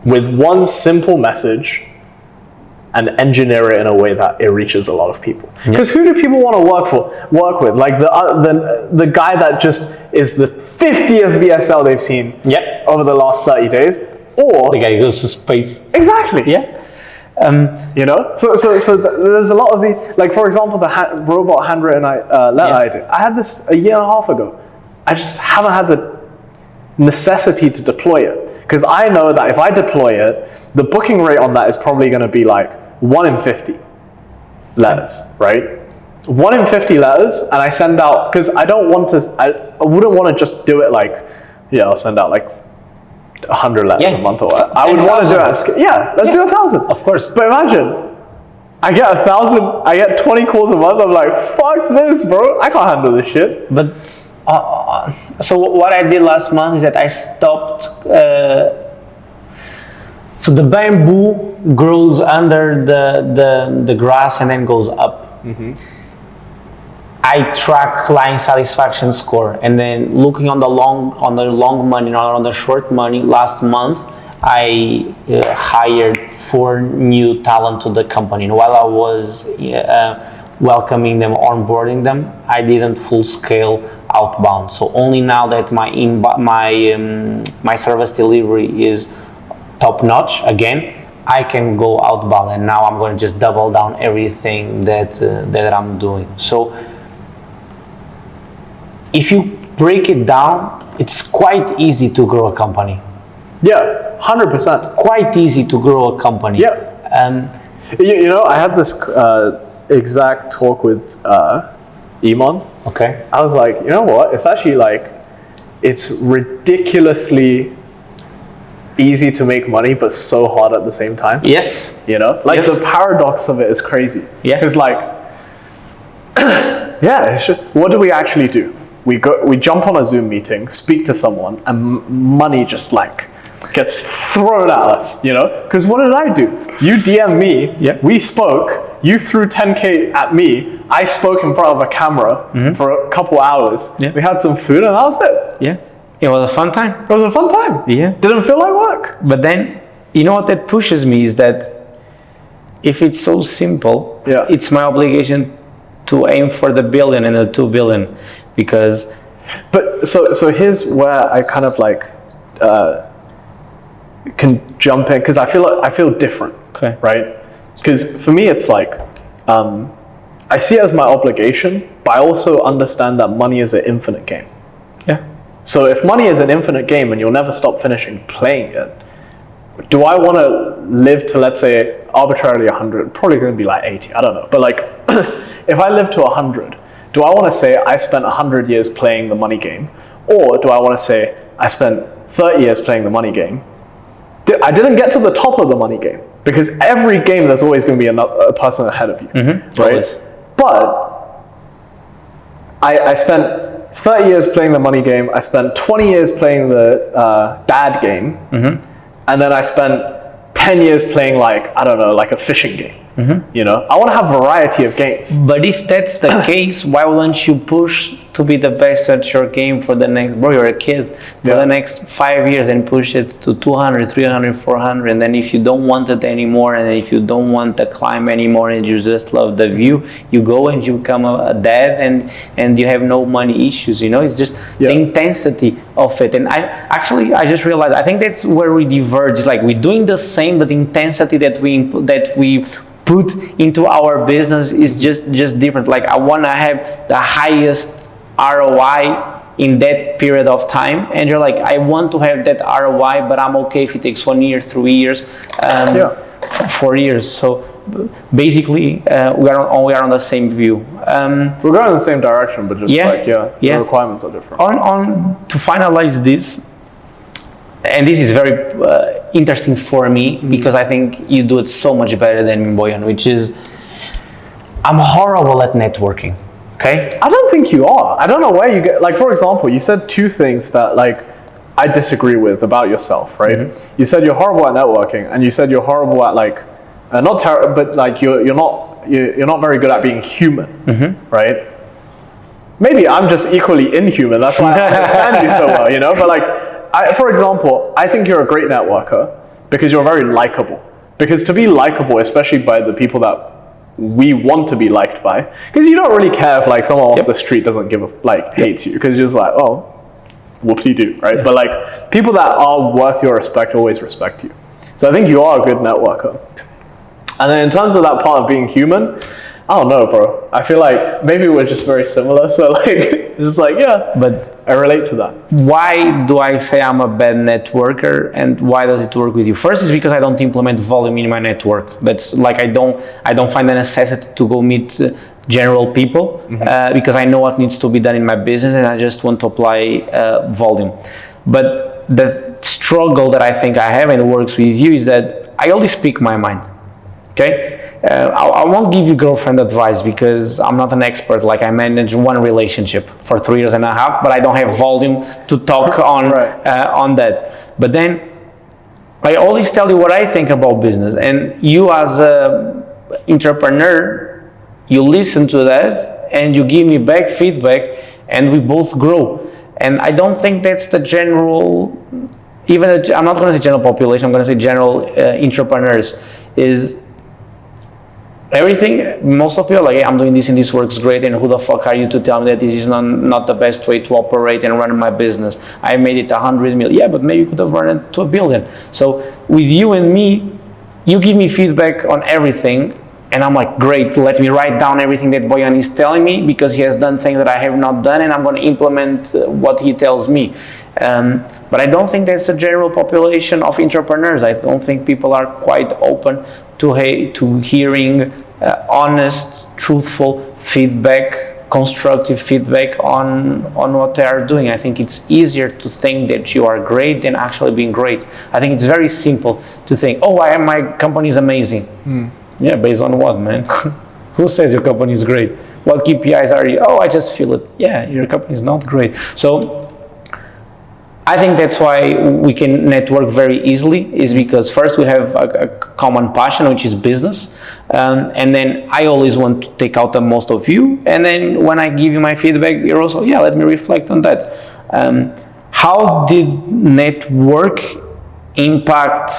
with one simple message and engineer it in a way that it reaches a lot of people. Because who do people want to work with? Like the guy that just is the 50th VSL they've seen over the last 30 days, or the guy who goes to space. Exactly. Yeah. You know, so there's a lot of the, like for example, the robot handwritten letter I did. I had this a year and a half ago. I just haven't had the necessity to deploy it, because I know that if I deploy it, the booking rate on that is probably going to be like 1 in 50 letters, right? 1 in 50 letters, and I send out, because I wouldn't want to just do it like, I'll send out like 100 letters a month or whatever. I would want to do it let's do 1,000. Of course. But imagine, I get 1,000, I get 20 calls a month, I'm like, fuck this, bro. I can't handle this shit. But, so what I did last month is that I stopped, so the bamboo grows under the grass and then goes up. I track client satisfaction score, and then looking on the long money, not on the short money. Last month, I hired 4 new talent to the company. And while I was welcoming them, onboarding them, I didn't full scale outbound. So only now that my service delivery is top notch again, I can go outbound, and now I'm going to just double down everything that I'm doing. So if you break it down, it's quite easy to grow a company. Yeah, 100%. Quite easy to grow a company. Yeah. You know, I had this exact talk with Iman. Okay. I was like, you know what? It's actually like, it's ridiculously easy to make money, but so hard at the same time. Yes. You know, like the paradox of it is crazy. Yeah. Because like, it's just, what do we actually do? We jump on a Zoom meeting, speak to someone, and money just like gets thrown at us, you know? Because what did I do? You DM me, we spoke, you threw 10K at me, I spoke in front of a camera for a couple hours, we had some food, and that was it. Yeah, it was a fun time. It was a fun time. Yeah. Didn't feel like work. But then, you know what that pushes me is that if it's so simple, Yeah. it's my obligation to aim for the billion and the 2 billion, because But so here's where I kind of like can jump in, because I feel different, okay, right? Because for me it's like I see it as my obligation, but I also understand that money is an infinite game. yeah, So if money is an infinite game and you'll never stop finishing playing it, do I want to live to, let's say, arbitrarily 100? Probably going to be like 80, I don't know. But like, if I live to 100, do I want to say I spent 100 years playing the money game? Or do I want to say I spent 30 years playing the money game? I didn't get to the top of the money game, because every game there's always going to be a person ahead of you, right? Always. But I spent 30 years playing the money game, I spent 20 years playing the dad game, and then I spent 10 years playing like, I don't know, like a fishing game. You know, I want to have variety of games. But if that's the case, why wouldn't you push to be the best at your game for the next, bro, you're a kid, for Yeah. the next 5 years, and push it to 200, 300, 400, and then if you don't want it anymore, and if you don't want the climb anymore, and you just love the view, you go and you become a dad, and you have no money issues, you know, it's just the intensity of it. And I just realized, I think that's where we diverge. It's like we're doing the same, but the intensity that we put into our business is just different. Like I want to have the highest ROI in that period of time, and you're like, I want to have that ROI, but I'm okay if it takes 1 year, 3 years, 4 years. So basically we are on the same view. We're going in the same direction, but just the requirements are different. On to finalize this, and this is very interesting for me, because I think you do it so much better than me, Boyuan, which is, I'm horrible at networking, okay? I don't think you are. I don't know where you get, like, for example, you said 2 things that like I disagree with about yourself, right? You said you're horrible at networking, and you said you're horrible at like, not terrible, but like you're not very good at being human, right? Maybe I'm just equally inhuman, that's why I understand you so well, you know? But like, for example, I think you're a great networker because you're very likable. Because to be likable, especially by the people that we want to be liked by, because you don't really care if like someone off the street doesn't hates you, because you're just like, oh, whoopsie-doo, right? But like, people that are worth your respect always respect you. So I think you are a good networker. And then in terms of that part of being human, I don't know, bro. I feel like maybe we're just very similar. So like, just like, yeah, but I relate to that. Why do I say I'm a bad networker, and why does it work with you? First is because I don't implement volume in my network. That's like, I don't find the necessity to go meet general people, because I know what needs to be done in my business, and I just want to apply volume. But the struggle that I think I have, and works with you, is that I only speak my mind, okay? I won't give you girlfriend advice, because I'm not an expert. Like, I manage one relationship for 3.5 years, but I don't have volume to talk on on that. But then I always tell you what I think about business, and you as a entrepreneur, you listen to that and you give me back feedback, and we both grow. And I don't think that's the general, I'm not going to say general population, I'm going to say general entrepreneurs, is everything. Most of you are like, hey, I'm doing this and this works great, and who the fuck are you to tell me that this is not the best way to operate and run my business? I made it 100 million. Yeah, but maybe you could have run it to 1 billion. So with you and me, you give me feedback on everything, and I'm like, great, let me write down everything that Boyuan is telling me, because he has done things that I have not done, and I'm going to implement what he tells me. But I don't think that's the general population of entrepreneurs. I don't think people are quite open to hearing honest, truthful feedback, constructive feedback on what they are doing. I think it's easier to think that you are great than actually being great. I think it's very simple to think, oh, my company is amazing. Yeah, based on what, man? Who says your company is great? What KPIs are you? Oh, I just feel it. Yeah, your company is not great. So I think that's why we can network very easily, is because first we have a common passion, which is business. And then I always want to take out the most of you. And then when I give you my feedback, you're also, yeah, let me reflect on that. How did network impact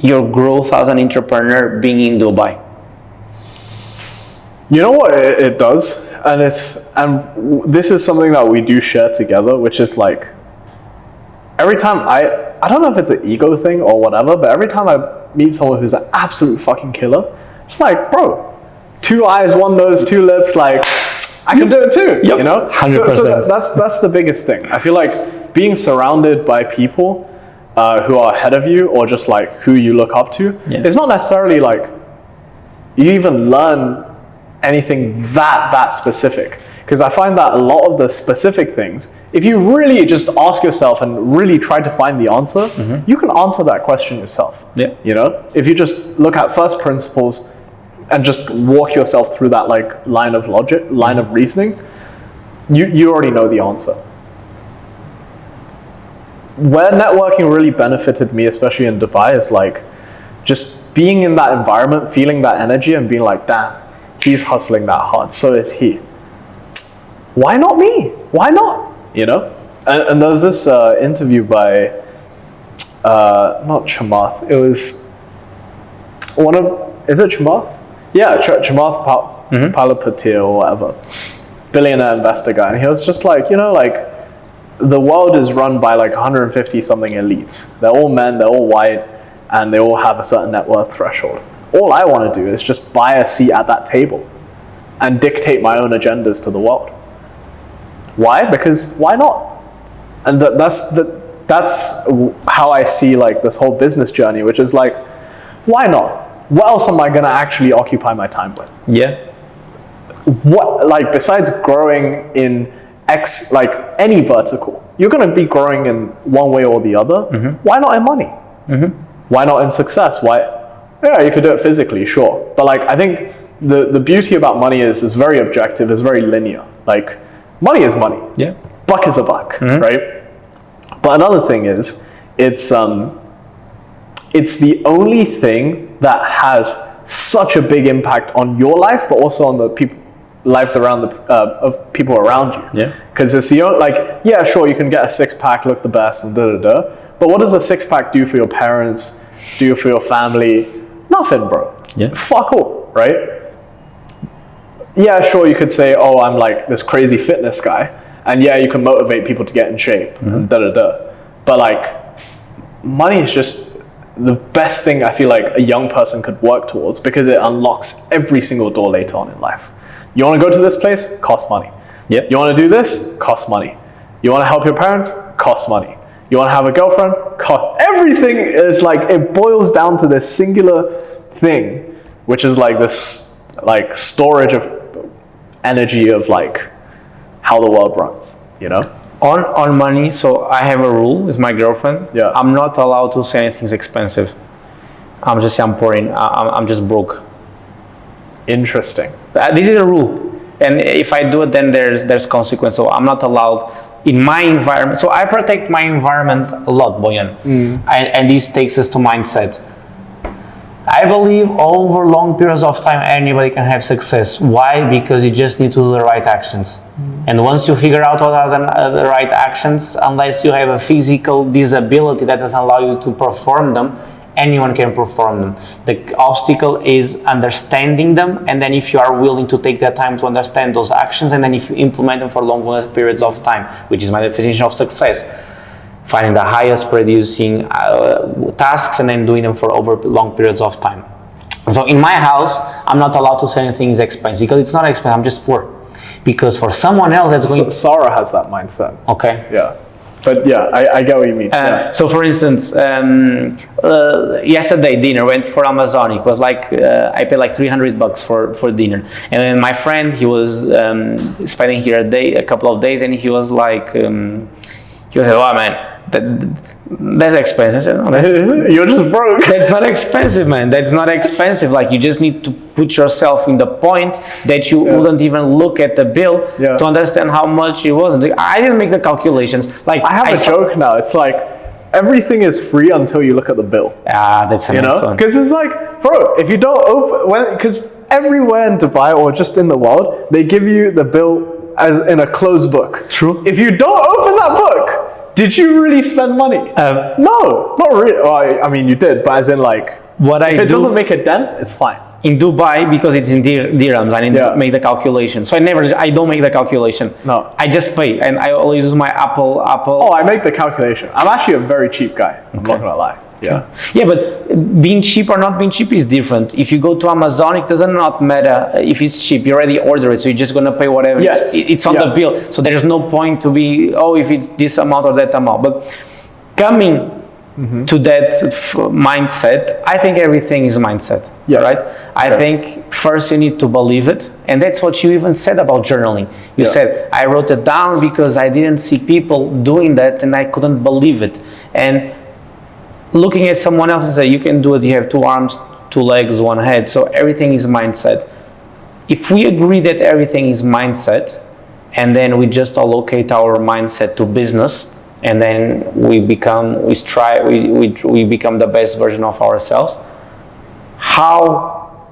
your growth as an entrepreneur being in Dubai? You know what it does, and this is something that we do share together, which is like every time I don't know if it's an ego thing or whatever, but every time I meet someone who's an absolute fucking killer, it's like, bro, 2 eyes, 1 nose, 2 lips, like I can do it too. Yep. You know, 100%. So that's the biggest thing. I feel like being surrounded by people who are ahead of you or just like who you look up to, it's not necessarily like you even learn anything that specific, because I find that a lot of the specific things, if you really just ask yourself and really try to find the answer, you can answer that question yourself. You know, if you just look at first principles and just walk yourself through that like line of logic, line of reasoning, you already know the answer. Where networking really benefited me, especially in Dubai, is like just being in that environment, feeling that energy and being like, damn, he's hustling that hard, so is he. Why not me? Why not? You know? And there was this interview by, not Chamath, it was is it Chamath? Yeah, Chamath Palihapitiya or whatever, billionaire investor guy. And he was just like, you know, like, the world is run by like 150 something elites. They're all men, they're all white, and they all have a certain net worth threshold. All I want to do is just buy a seat at that table and dictate my own agendas to the world. Why? Because why not? And that's how I see like this whole business journey, which is like, why not? What else am I going to actually occupy my time with? Yeah. What, like, besides growing in like any vertical, you're going to be growing in one way or the other. Why not in money? Why not in success? Yeah, you could do it physically, sure. But like, I think the beauty about money is very objective, is very linear. Like, money is money. Yeah. Buck is a buck, right? But another thing is, it's the only thing that has such a big impact on your life, but also on the lives around of people around you. Yeah. Because it's like, yeah, sure, you can get a 6-pack, look the best, and but what does a 6-pack do for your parents? Do for your family? Nothing, bro. Yeah. Fuck all, right? Yeah, sure, you could say, oh, I'm like this crazy fitness guy, and yeah, you can motivate people to get in shape, and But like, money is just the best thing I feel like a young person could work towards, because it unlocks every single door later on in life. You want to go to this place? Costs money. Yeah. You want to do this? Costs money. You want to help your parents? Costs money. You want to have a girlfriend? Everything is like, it boils down to this singular thing, which is like this like storage of energy of like how the world runs, you know? On money, so I have a rule with my girlfriend. Yeah. I'm not allowed to say anything's expensive. I'm just broke. Interesting. This is a rule. And if I do it, then there's consequence. So I'm not allowed in my environment. So I protect my environment a lot, Boyan. And this takes us to mindset. I believe over long periods of time, anybody can have success. Why? Because you just need to do the right actions. And once you figure out what are the right actions, unless you have a physical disability that doesn't allow you to perform them, anyone can perform them. The obstacle is understanding them, and then if you are willing to take that time to understand those actions, and then if you implement them for long periods of time, which is my definition of success, finding the highest producing tasks and then doing them for over long periods of time. So in my house, I'm not allowed to say anything is expensive, because it's not expensive, I'm just poor. Because for someone else that's going... Sarah has that mindset. Okay. Yeah. But yeah, I get what you mean. So for instance, yesterday dinner went for Amazon. It was like, I paid like $300 for dinner. And then my friend, he was spending here a couple of days, and he was like, he was like, oh man, that's expensive. I said, no, you're just broke. That's not expensive, man. That's not expensive. Like, you just need to put yourself in the point that you wouldn't even look at the bill to understand how much it was. I didn't make the calculations. Like, I have a joke now. It's like, everything is free until you look at the bill. That's a nice one. Because it's like, bro, if you don't open, because everywhere in Dubai or just in the world, they give you the bill as in a closed book. True. If you don't open that book, did you really spend money? No, not really. Well, I mean, you did, but as in like, What if it doesn't make a dent, it's fine. in Dubai, because it's in dirhams, I need to make the calculation. So I don't make the calculation. No. I just pay, and I always use my Apple. Oh, I make the calculation. I'm actually a very cheap guy. I'm not gonna lie. Yeah. Yeah, but being cheap or not being cheap is different. If you go to Amazon, it doesn't not matter if it's cheap. You already order it, so you're just gonna pay whatever. Yes. It's on the bill. So there's no point to be if it's this amount or that amount. But coming to that mindset, I think everything is mindset. Yes. Right? I think first you need to believe it, and that's what you even said about journaling. You said I wrote it down because I didn't see people doing that, and I couldn't believe it. And looking at someone else and say, you can do it, you have 2 arms, 2 legs, 1 head. So everything is mindset. If we agree that everything is mindset, and then we just allocate our mindset to business, and then we become the best version of ourselves, how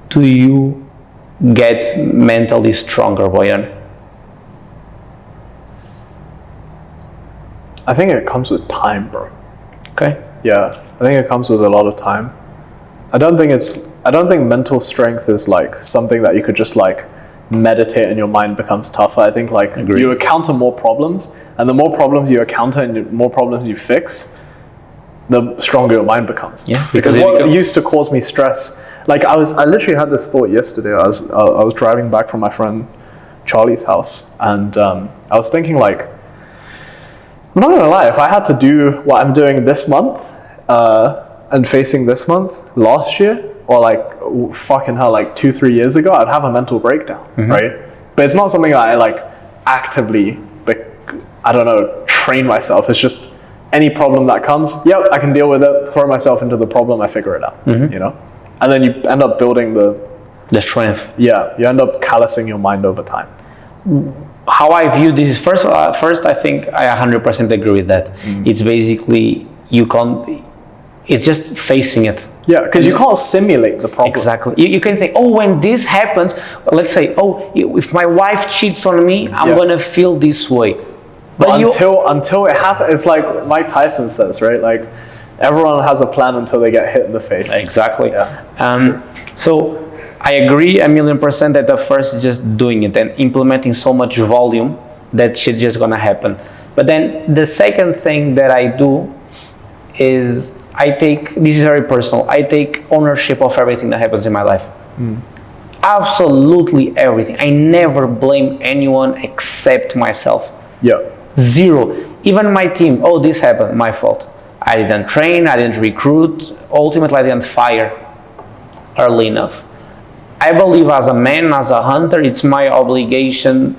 do you get mentally stronger, Boyan? I think it comes with time, bro. Okay. Yeah, I think it comes with a lot of time. I don't think mental strength is like something that you could just like meditate and your mind becomes tougher. I think like you encounter more problems, and the more problems you encounter and the more problems you fix, the stronger your mind becomes. Yeah, because what used to cause me stress, like I literally had this thought yesterday. I was driving back from my friend Charlie's house, and I was thinking like, I'm not gonna lie, if I had to do what I'm doing this month and facing this month last year, or like fucking hell, like 2-3 years ago, I'd have a mental breakdown, right? But it's not something that I like actively, I don't know, train myself. It's just any problem that comes, yep, I can deal with it, throw myself into the problem, I figure it out, you know? And then you end up building the strength. Yeah, you end up callousing your mind over time. How I view this is first I think I 100% agree with that. It's basically it's just facing it. Yeah, because you can't simulate the problem. Exactly. You can think, when this happens, let's say, if my wife cheats on me, I'm gonna feel this way. But until it happens, it's like Mike Tyson says, right? Like everyone has a plan until they get hit in the face. Exactly. Yeah. So I agree 1,000,000% that the first is just doing it and implementing so much volume that shit just gonna happen. But then the second thing that I do is this is very personal, I take ownership of everything that happens in my life. Absolutely everything. I never blame anyone except myself. Yeah. Zero. Even my team, this happened, my fault. I didn't train, I didn't recruit, ultimately I didn't fire early enough. I believe as a man, as a hunter, it's my obligation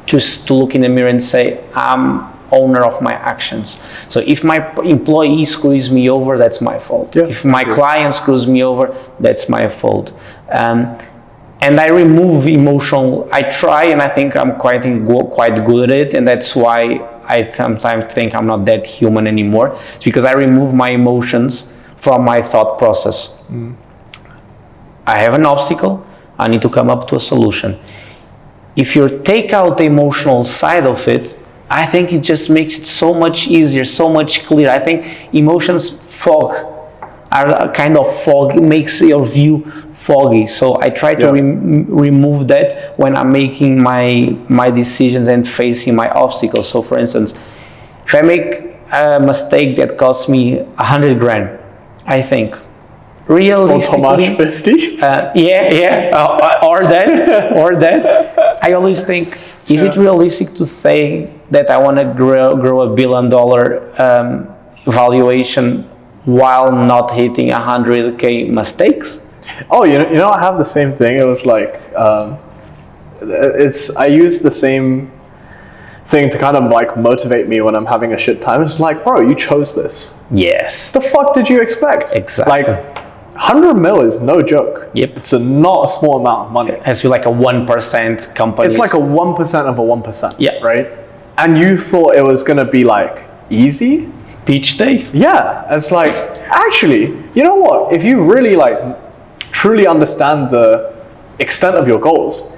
just to look in the mirror and say, I'm owner of my actions. So if my employee screws me over, that's my fault. Yeah. If my client screws me over, that's my fault. And I remove I try, and I think I'm quite good at it, and that's why I sometimes think I'm not that human anymore. It's because I remove my emotions from my thought process. I have an obstacle, I need to come up to a solution. If you take out the emotional side of it, I think it just makes it so much easier, so much clearer. I think emotions are a kind of fog, it makes your view foggy. So I try to remove that when I'm making my decisions and facing my obstacles. So for instance, if I make a mistake that costs me 100 grand, I think, realistically, how much? 50? Or that. I always think, is it realistic to say that I want to grow $1 billion valuation while not hitting 100K mistakes? Oh, you know, I have the same thing. It was like, I use the same thing to kind of like motivate me when I'm having a shit time. It's like, bro, you chose this. Yes. The fuck did you expect? Exactly. Like, 100 mil is no joke. Yep. It's not a small amount of money. It has to be like a 1% company. It's like a 1% of a 1%. Yeah. Right? And you thought it was going to be like easy? Peach day? Yeah. It's like, actually, you know what? If you really like truly understand the extent of your goals,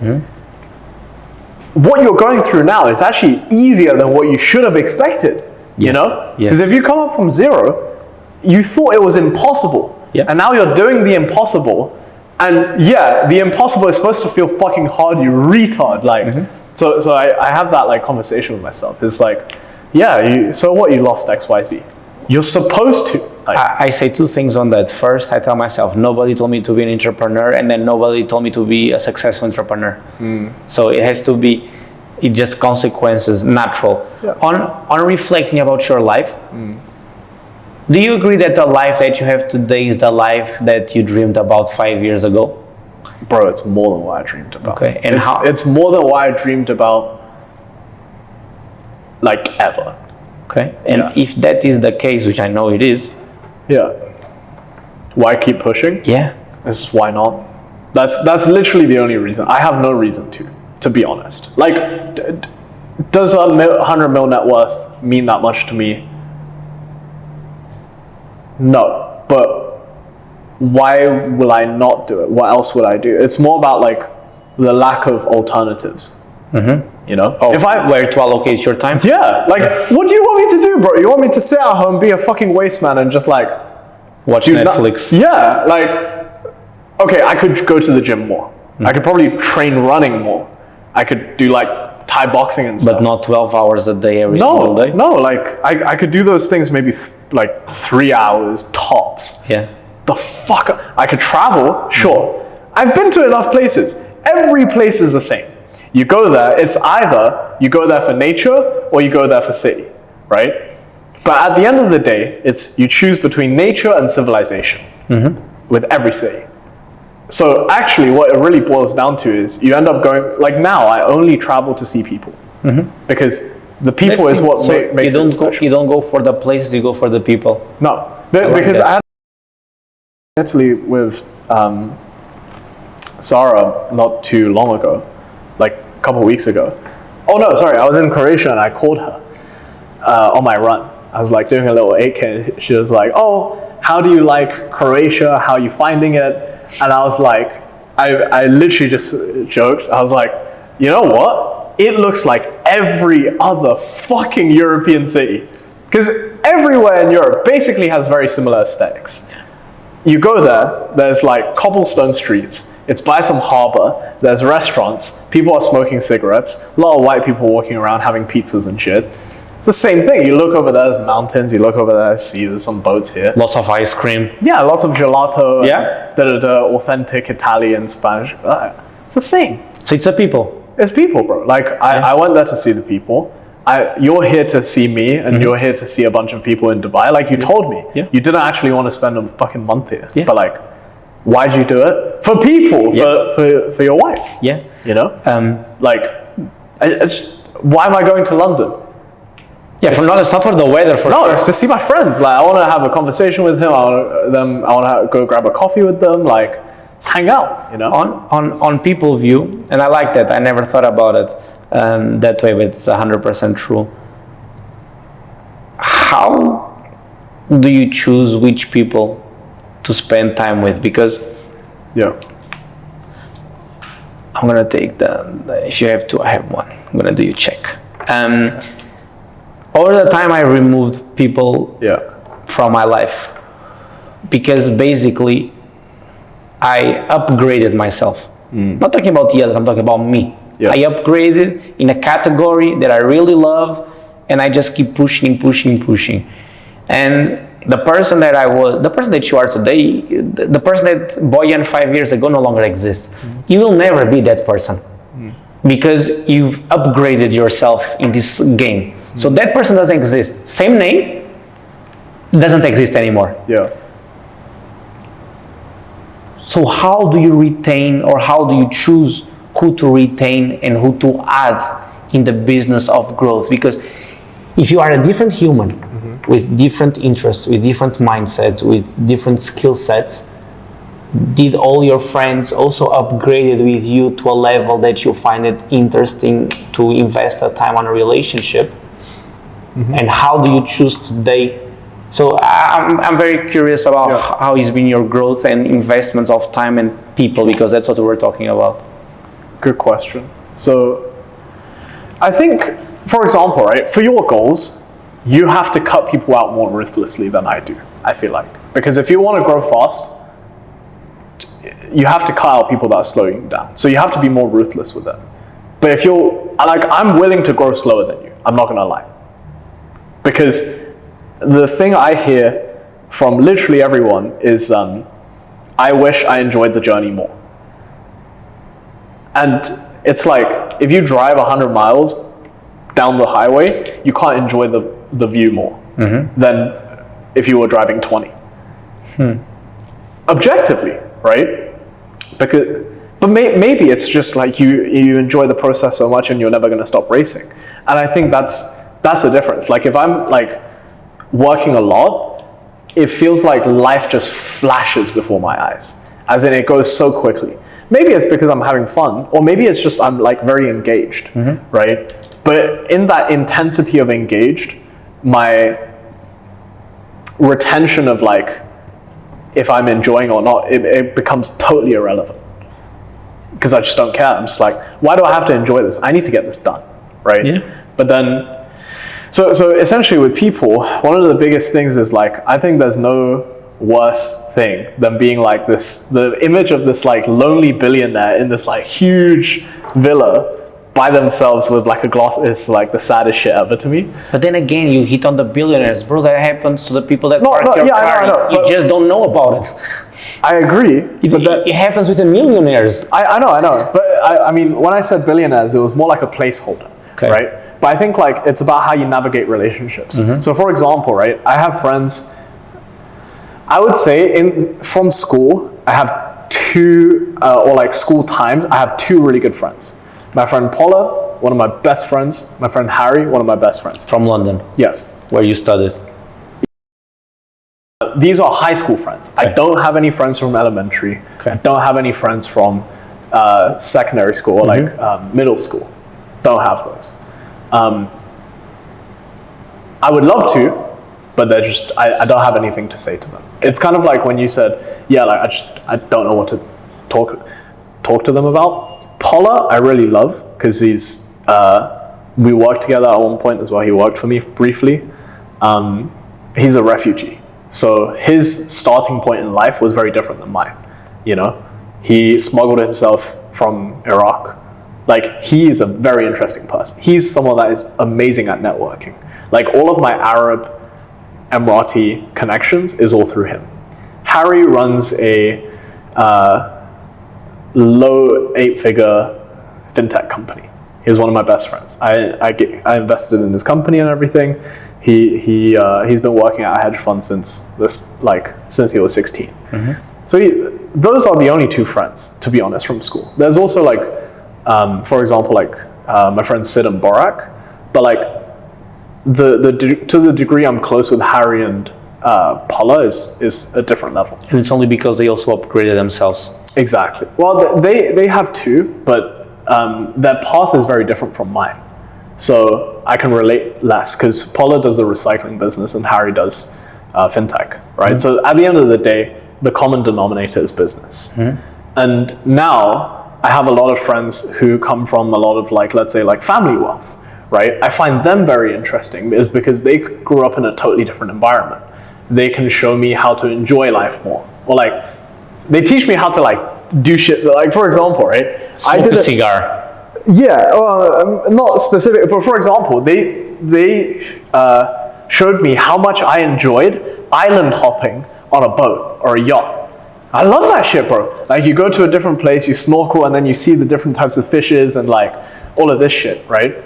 what you're going through now is actually easier than what you should have expected. You Yes, know? yes. Because if you come up from zero, you thought it was impossible. Yeah. And now you're doing the impossible. And yeah, the impossible is supposed to feel fucking hard, you retard. Like, so I have that like conversation with myself. It's like, yeah, so what, you lost XYZ? You're supposed to. Like, I say two things on that. First, I tell myself, nobody told me to be an entrepreneur, and then nobody told me to be a successful entrepreneur. So it has to be, it just consequences, natural. Yeah. On reflecting about your life, do you agree that the life that you have today is the life that you dreamed about 5 years ago? bro, it's more than what I dreamed about. Okay, and it's more than what I dreamed about, like, ever. Okay, and Yeah. if that is the case, which I know it is, Yeah. Why keep pushing? yeah, Is why not? That's literally the only reason. I have no reason to be honest. Like, does 100 mil net worth mean that much to me? No, but why will I not do it? What else would I do? It's more about like the lack of alternatives. You know, if I where to allocate your time? yeah, like, what do you want me to do, bro? You want me to sit at home, be a fucking waste man, and just like Watch do Netflix. yeah, like, okay, I could go to the gym more. I could probably train running more. I could do like Thai boxing and stuff. But not 12 hours a day every single day. No, like I could do those things maybe like 3 hours tops. Yeah. The fuck, I could travel, sure. I've been to enough places. Every place is the same. You go there, it's either you go there for nature or you go there for city, right? But at the end of the day, it's you choose between nature and civilization with every city. So actually what it really boils down to is you end up going, like now I only travel to see people because the people is what makes it special. You don't go for the places, you go for the people. No, because that. I had Italy with Sarah not too long ago, like a couple of weeks ago. Oh no, sorry, I was in Croatia and I called her on my run. I was like doing a little 8K and she was like, oh, how do you like Croatia? How are you finding it? And I was like, I literally just joked. I was like, you know what? It looks like every other fucking European city. Because everywhere in Europe basically has very similar aesthetics. You go there, there's like cobblestone streets, it's by some harbor, there's restaurants, people are smoking cigarettes, a lot of white people walking around having pizzas and shit. It's the same thing. You look over there, there's mountains, you look over there, see there's some boats here. Lots of ice cream. Yeah, lots of gelato, Yeah. authentic Italian, Spanish. It's the same. So it's a people. It's people, bro. Like, I went there to see the people. You're here to see me, and you're here to see a bunch of people in Dubai, like you told me. Yeah. You didn't actually want to spend a fucking month here. Yeah. But like, why'd you do it? For people, Yeah. for your wife. Yeah. You know? Like, I just, why am I going to London? Yeah, it's not for the weather, for No, sure. it's to see my friends. Like, I want to have a conversation with him. I want to go grab a coffee with them. Like, just hang out, you know? On people view, and I like that. I never thought about it that way, but it's 100% true. How do you choose which people to spend time with? Because Yeah. I'm gonna take if you have two, I have one. I'm gonna do you check. Over the time, I removed people Yeah. from my life because basically I upgraded myself. Not talking about the others, I'm talking about me. Yeah. I upgraded in a category that I really love, and I just keep pushing. And the person that I was, the person that you are today, the person that Boyuan 5 years ago no longer exists. You will never be that person because you've upgraded yourself in this game. So that person doesn't exist. Same name, doesn't exist anymore. Yeah. So how do you retain, or how do you choose who to retain and who to add in the business of growth? Because if you are a different human with different interests, with different mindset, with different skill sets, did all your friends also upgraded with you to a level that you find it interesting to invest a time on a relationship? And how do you choose today? So I'm very curious about how has been your growth and investments of time and people, because that's what we're talking about. Good question. So I think, for example, right, for your goals, you have to cut people out more ruthlessly than I do, I feel like. Because if you want to grow fast, you have to cut out people that are slowing you down. So you have to be more ruthless with it. But if you're, like, I'm willing to grow slower than you, I'm not gonna lie. Because the thing I hear from literally everyone is, I wish I enjoyed the journey more. And it's like, if you drive 100 miles down the highway, you can't enjoy the view more than if you were driving 20. Objectively, right? But maybe it's just like you enjoy the process so much and you're never going to stop racing. And I think that's the difference. Like if I'm like working a lot, it feels like life just flashes before my eyes, as in it goes so quickly. Maybe it's because I'm having fun, or maybe it's just I'm like very engaged, right? But in that intensity of engaged, my retention of like if I'm enjoying or not, it becomes totally irrelevant. Because I just don't care. I'm just like, why do I have to enjoy this? I need to get this done, right? Yeah. But then, so essentially with people, one of the biggest things is like, I think there's no worse thing than being like this, the image of this like lonely billionaire in this like huge villa by themselves with like a glass is like the saddest shit ever to me. But then again, you hit on the billionaires, bro. That happens to the people that park your yeah, car. I know, you just don't know about it. I agree. But It happens with the millionaires. I know. But I mean, when I said billionaires, it was more like a placeholder, right? But I think like it's about how you navigate relationships. So for example, right, I have friends, I would say from school, I have two, or like school times, I have two really good friends. My friend Paula, one of my best friends. My friend Harry, one of my best friends. From London? Yes. Where you studied? These are high school friends. Okay. I don't have any friends from elementary. Okay. I don't have any friends from secondary school or like middle school. Don't have those. I would love to, but they're just, I don't have anything to say to them. It's kind of like when you said, yeah, like I don't know what to talk to them about. Paula, I really love because we worked together at one point as well. He worked for me briefly. He's a refugee. So his starting point in life was very different than mine. You know, he smuggled himself from Iraq. Like, he is a very interesting person. He's someone that is amazing at networking. Like, all of my Arab Emirati connections is all through him. Harry runs a low 8-figure fintech company. He's one of my best friends. I invested in his company and everything. He's been working at a hedge fund since he was 16. So those are the only two friends, to be honest, from school. There's also like, for example, like my friends Sid and Borak, but like to the degree I'm close with Harry and Paula is a different level. And it's only because they also upgraded themselves. Exactly. Well, they have two, but their path is very different from mine. So I can relate less because Paula does the recycling business and Harry does fintech, right? So at the end of the day, the common denominator is business. And now I have a lot of friends who come from a lot of like, let's say like family wealth, right? I find them very interesting because they grew up in a totally different environment. They can show me how to enjoy life more. Or like, they teach me how to like do shit. Like for example, right? Smoke a cigar. Yeah, well, not specific, but for example, they showed me how much I enjoyed island hopping on a boat or a yacht. I love that shit, bro. Like you go to a different place, you snorkel, and then you see the different types of fishes and like all of this shit, right?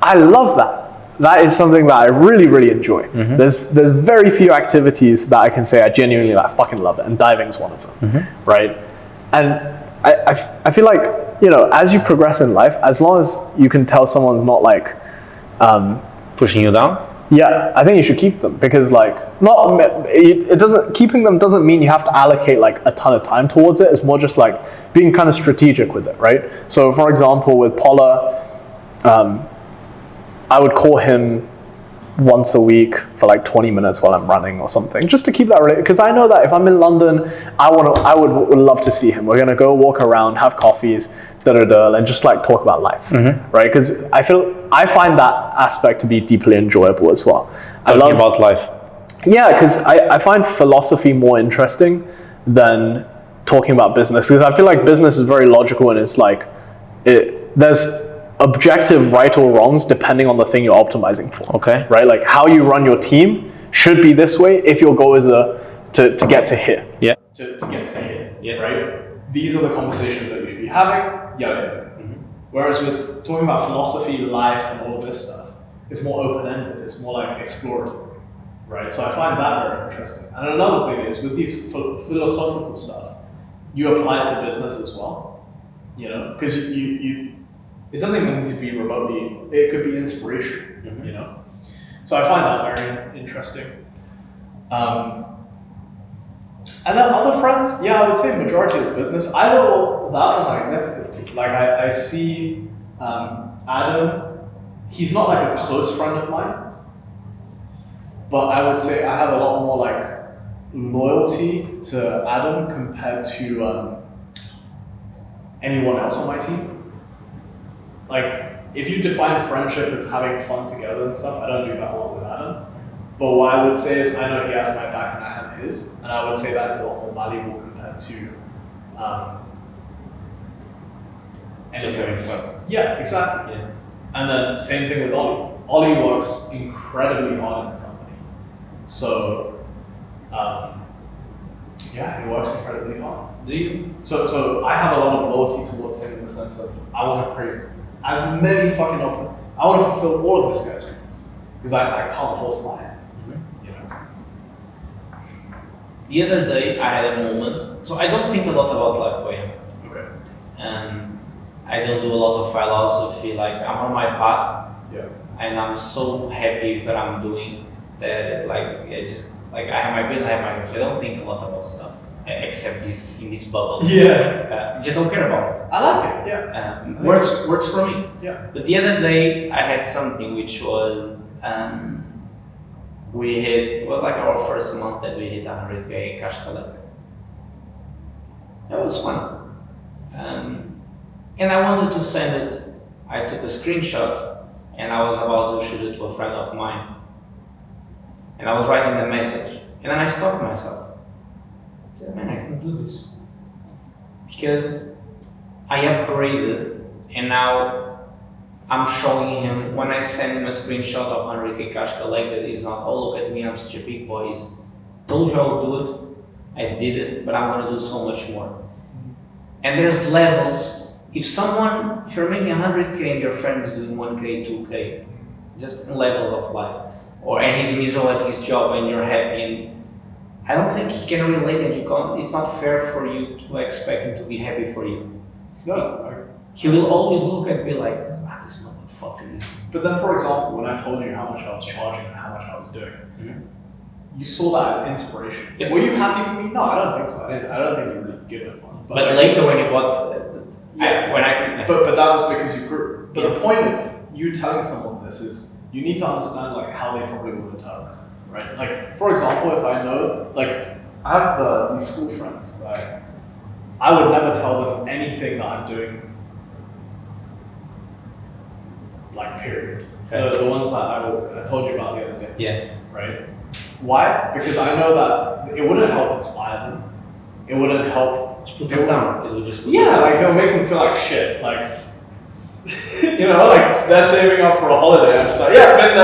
I love that. That is something that I really, really enjoy. There's very few activities that I can say I genuinely like fucking love it, and diving's one of them, right? And I feel like, you know, as you progress in life, as long as you can tell someone's not like pushing you down. Yeah, I think you should keep them because like keeping them doesn't mean you have to allocate like a ton of time towards it. It's more just like being kind of strategic with it, right? So for example, with Paula, I would call him once a week for like 20 minutes while I'm running or something, just to keep that related. Because I know that if I'm in London, I would love to see him. We're gonna go walk around, have coffees, and just like talk about life, right? Because I find that aspect to be deeply enjoyable as well. I love about life. Yeah, because I find philosophy more interesting than talking about business. Because I feel like business is very logical and it's like there's objective right or wrongs depending on the thing you're optimizing for. Okay. Right? Like how you run your team should be this way if your goal is to get to here. Yeah. To get to here, Yeah. right? These are the conversations that we should be having. Yeah. Whereas with talking about philosophy, life, and all of this stuff, it's more open-ended. It's more like exploratory, right? So I find that very interesting. And another thing is with these philosophical stuff, you apply it to business as well. You know, because you it doesn't even need to be remotely. It could be inspiration. You know, so I find that very interesting. And then other friends, yeah, I would say majority is business. I know that on my executive team. Like I see Adam, he's not like a close friend of mine, but I would say I have a lot more like loyalty to Adam compared to anyone else on my team. Like if you define friendship as having fun together and stuff, I don't do that a lot with Adam. But what I would say is I know he has my back and I have his, and I would say that's a lot more valuable compared to anything else. Yeah, exactly. Yeah. And then same thing with Ollie. Ollie works incredibly hard in the company. So yeah, he works incredibly hard. Do you? So I have a lot of loyalty towards him in the sense of I want to create as many fucking I want to fulfill all of this guy's dreams because I can't afford to fly him. You know. The other day I had a moment, so I don't think a lot about life, Boyuan. Okay. And I don't do a lot of philosophy, like I'm on my path, Yeah. and I'm so happy with what I'm doing that I have my business, I have my business. I don't think a lot about stuff except this in this bubble. Yeah. Just don't care about it. I like it. Yeah. Works for me. Yeah. But the other day I had something which was we hit like our first month that we hit 100k cash collected. That was fun. And I wanted to send it. I took a screenshot and I was about to shoot it to a friend of mine. And I was writing the message. And then I stopped myself. I said, man, I can do this. Because I upgraded and now I'm showing him, when I send him a screenshot of 100k cash collected, he's not, oh look at me, I'm such a big boy. He's told you I'll do it, I did it, but I'm gonna do so much more. And there's levels. If you're making 100k and your friend is doing 1k, 2k, just levels of life. And he's miserable at his job and you're happy, and I don't think he can relate, and it's not fair for you to expect him to be happy for you. No. He will always look and be like, this motherfucker is. But then, for example, when I told you how much I was charging and how much I was doing, you saw that as inspiration. Yeah. Were you happy for me? No, I don't think so. I don't think you really give a fuck. But later when you bought, Yes. But that was because you grew. But Yeah. the point of you telling someone this is you need to understand like how they probably would interpret it, right? Like for example, if I know, like I have these school friends that I would never tell them anything that I'm doing. Like period. Okay. The ones that I told you about the other day. Yeah. Right? Why? Because I know that it wouldn't help inspire them. It wouldn't help. Just put them down. It will just Yeah, like it'll make them feel like shit. Like, you know, like they're saving up for a holiday. I'm just like, yeah, been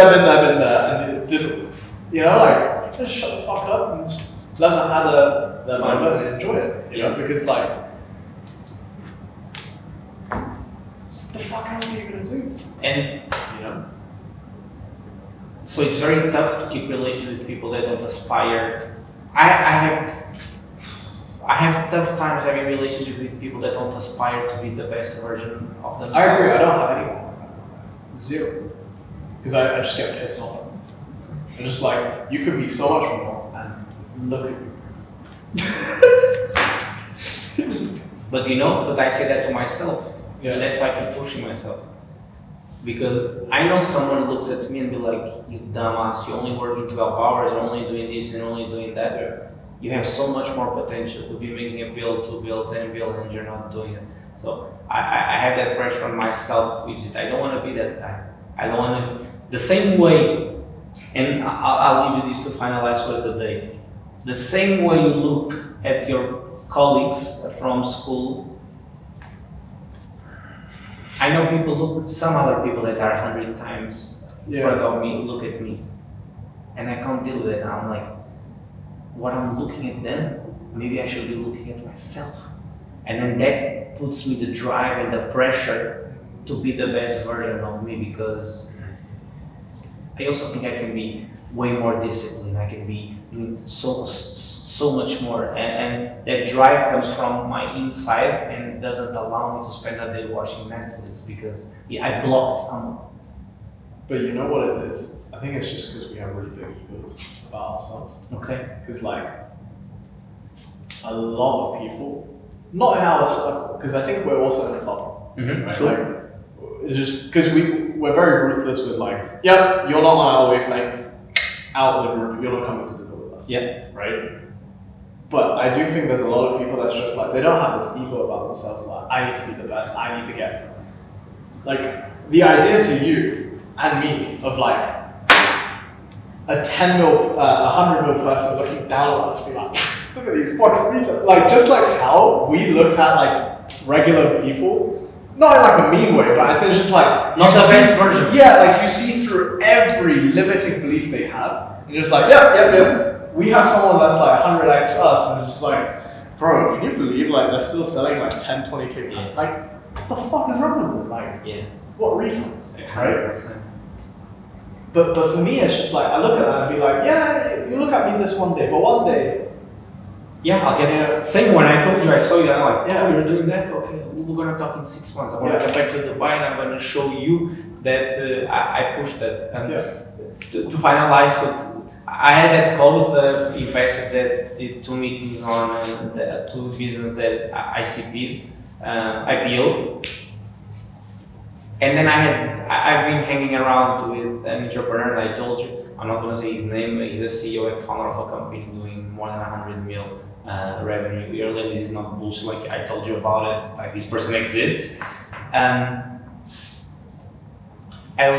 there, and it didn't. You know, like just shut the fuck up and just let them have their moment and enjoy it. You know, because like, the fuck else are you gonna do? And You know. so it's very tough to keep relations with people that don't aspire. I have tough times having relationships with people that don't aspire to be the best version of themselves. I agree. I don't have anyone like that. Zero. Because I just get pissed off at them. I'm just like, you could be so much more, and look at you. But I say that to myself. Yeah. And that's why I keep pushing myself. Because I know someone looks at me and be like, you dumbass, you're only working 12 hours, you're only doing this and only doing that. You have so much more potential to be making a bill, 2 bill, 10 bill, and you're not doing it. So I have that pressure on myself, which is, I don't want to be that guy. I don't want to, the same way, and I'll leave you this to finalize for today. The same way you look at your colleagues from school, I know people look, some other people that are 100 times in front of me, look at me. And I can't deal with it. And I'm like, what I'm looking at them, maybe I should be looking at myself. And then that puts me the drive and the pressure to be the best version of me, because I also think I can be way more disciplined. I can be doing so much more, and that drive comes from my inside and doesn't allow me to spend a day watching Netflix because I blocked someone. But you know what it is? I think it's just because we have really big egos about ourselves. Okay. Because like a lot of people, not in our circle, because I think we're also in a bubble. Right? True. Like, it's just because we're very ruthless with like, yep, you're not on our wavelength, out of the group, you're not coming to deal with us. Yeah. Right? But I do think there's a lot of people that's just like, they don't have this ego about themselves, like, I need to be the best, I need to get. Like, the idea to you and me of like a 10 mil, 100 mil person looking down on us, be like, look at these fucking retards. Like, just like how we look at like regular people, not in like a mean way, but I say it's just like, not the best version. Yeah, like you see through every limiting belief they have, and you're just like, yep. We have someone that's like 100x us, and it's just like, bro, can you believe like they're still selling like 10, 20k? Yeah. Like, what the fuck is wrong with them? Like, what retards, right? 100%. But for me, it's just like, I look at that and be like, yeah, you look at me this one day, but one day. Yeah, I'll get it. Same when I told you I saw you, I'm like, yeah, you're doing that? Okay, we're gonna talk in 6 months. I wanna get back to Dubai and I'm gonna show you that I pushed that. And to finalize, so I had that call with the investor that did 2 meetings on the 2 business that ICPs, IPO. And then I've been hanging around with an entrepreneur, and I told you, I'm not gonna say his name, he's a CEO and founder of a company doing more than 100 mil revenue yearly. This is not bullshit, like I told you about it, like this person exists. I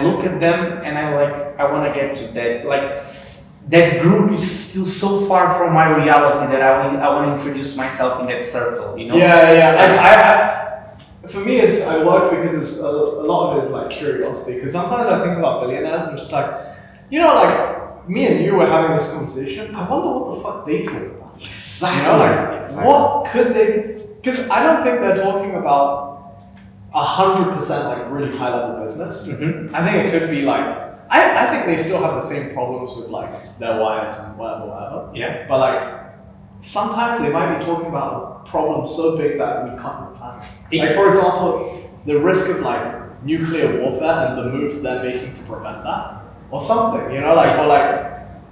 look at them and I wanna get to that. Like, that group is still so far from my reality that I want to introduce myself in that circle, you know? Yeah. Like for me, I work because it's a lot of it is like curiosity. Because sometimes I think about billionaires and just like, you know, like me and you were having this conversation. I wonder what the fuck they talk about. Exactly. You know, like what could they? Because I don't think they're talking about 100% like really high level business. Mm-hmm. I think it could be like. I think they still have the same problems with like their wives and whatever. Yeah. But like sometimes they might be talking about a problem so big that we can't fathom. Like for example, the risk of like nuclear warfare and the moves they're making to prevent that, or something. You know, like or like.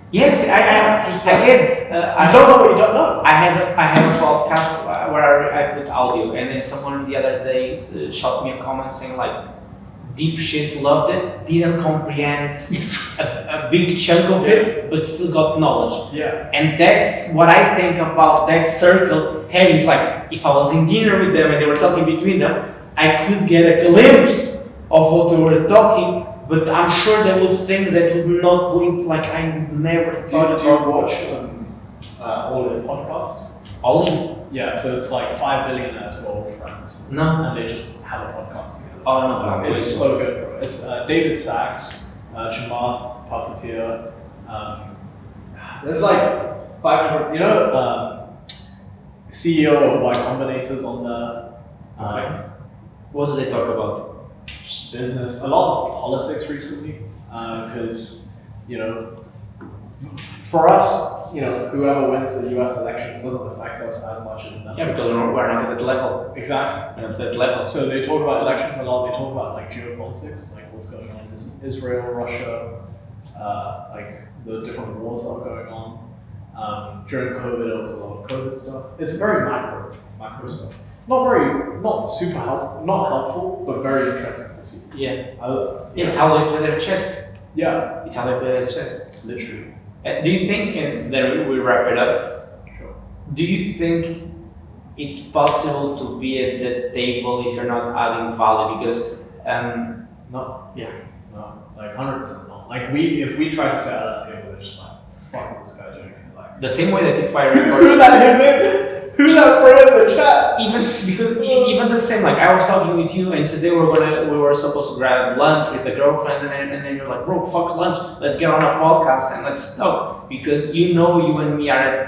Yes, I get it. I don't know what you don't know. I have a podcast where I put audio, and then someone the other day shot me a comment saying like, deep shit, loved it, didn't comprehend a big chunk of it, but still got knowledge. Yeah. And that's what I think about that circle. Hey, it's like, if I was in dinner with them and they were talking between them, I could get a glimpse of what they were talking, but I'm sure there were things that was not going, like I never thought Do you about. watch all in podcast? All in? Yeah, so it's like 5 billionaires who are all friends. No. And they just have a podcast together. Oh no, It's so good, bro. It's David Sachs, Chamath Palihapitiya. There's like 5 different, you know, CEO of Y Combinator's on the Okay. What do they talk about? business, a lot of politics recently, because you know, for us, you know, whoever wins the U.S. elections doesn't affect us as much as them. Yeah, because we're not at that level. Exactly. We're not at that level. So they talk about elections a lot. They talk about like geopolitics, like what's going on in Israel, Russia, like the different wars that are going on. During COVID, there was a lot of COVID stuff. It's very macro stuff. not super not helpful, but very interesting to see. It's how they play their chess. Yeah, It's how they play their chess. literally. Do you think, and then we wrap it up, Sure. do you think it's possible to be at the table if you're not adding value? Because, No, yeah. no, like 100% not. Like if we try to sit at that table, they're just like, fuck this guy doing it. Like, The same way that if I record, who let him in? Who let bro in the chat? even the same, like I was talking with you, and today we were supposed to grab lunch with the girlfriend, and then you're like, bro, fuck lunch, let's get on a podcast and let's talk, because you and me are at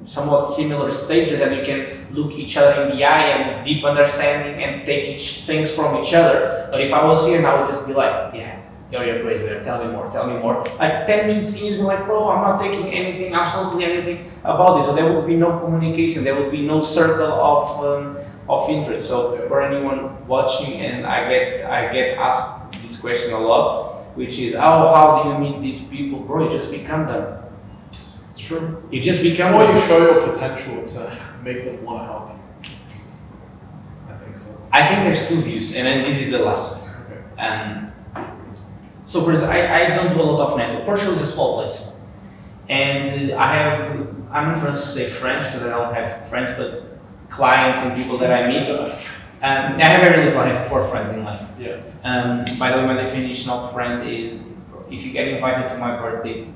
somewhat similar stages, and you can look each other in the eye and deep understanding and take things from each other. But if I was here, and I would just be like, yeah. You're great, man. Tell me more. Like 10 minutes in, you'd be like, bro, I'm not taking anything, absolutely anything about this. So there would be no communication, there would be no circle of interest. So for anyone watching, and I get asked this question a lot, which is, how do you meet these people? Bro, you just become them. It's true. You just become Or them. you show your potential to make them want to help you. I think so. I think there's two views, and then this is the last one. Okay. So for instance, I don't do a lot of network. Portugal is a small place. And I'm not going to say friends because I don't have friends, but clients and people that I meet. I have very little, I have 4 friends in life. Yeah. By the way, my definition of friend is if you get invited to my birthday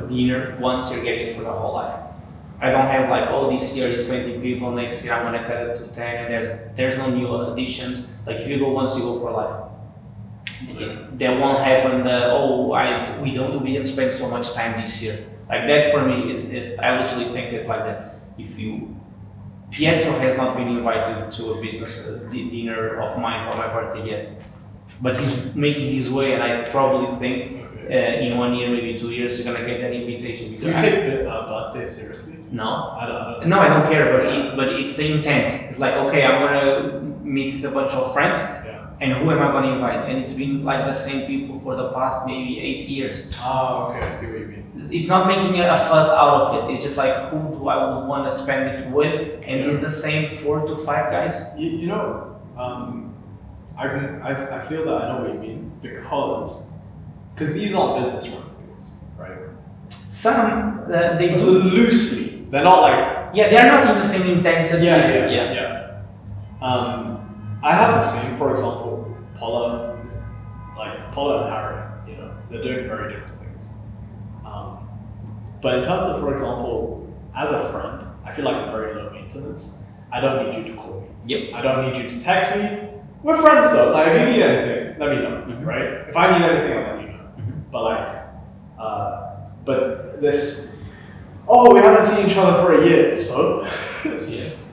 dinner once, you're getting it for the whole life. I don't have like, this year is 20 people, next year I'm going to cut it to 10, and there's no new additions. Like if you go once, you go for life. That won't happen. We didn't spend so much time this year. Like that for me is it. I literally think it like that. Pietro has not been invited to a business dinner of mine for my birthday yet, but he's making his way, and I probably think in 1 year, maybe 2 years, he's gonna get an invitation. Do you take birthdays seriously? No. I don't. No, I don't care. But it's the intent. It's like, okay, I'm gonna meet with a bunch of friends. And who am I going to invite? And it's been like the same people for the past maybe 8 years. Oh, okay, I see what you mean. It's not making a fuss out of it. It's just like, who do I would want to spend it with? And it's the same 4 to 5 guys. I feel that I know what you mean because these aren't business runs things, right? Some, they do. Loosely. They're not like... Yeah, they're not in the same intensity. Yeah. I have the same, for example, Paula and Harry, they're doing very different things. But in terms of, for example, as a friend, I feel like I'm very low maintenance. I don't need you to call me. Yep. I don't need you to text me. We're friends though. Like if you need anything, let me know, right? If I need anything, I'll let you know. But this, we haven't seen each other for a year, so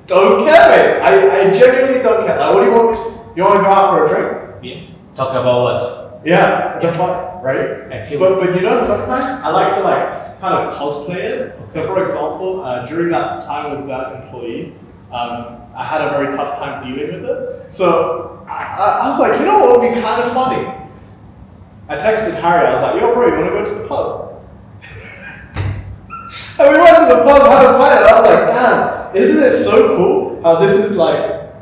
don't care, mate. I genuinely don't care. Like, what do you want? You want to go out for a drink? Yeah. Talk about what? Yeah, the fuck, right? I feel. But sometimes I like to kind of cosplay it. So for example, during that time with that employee, I had a very tough time dealing with it. So I was like, what would be kind of funny? I texted Harry. I was like, yo, bro, you want to go to the pub? And we went to the pub, had a pint, and I was like, damn, isn't it so cool how this is like,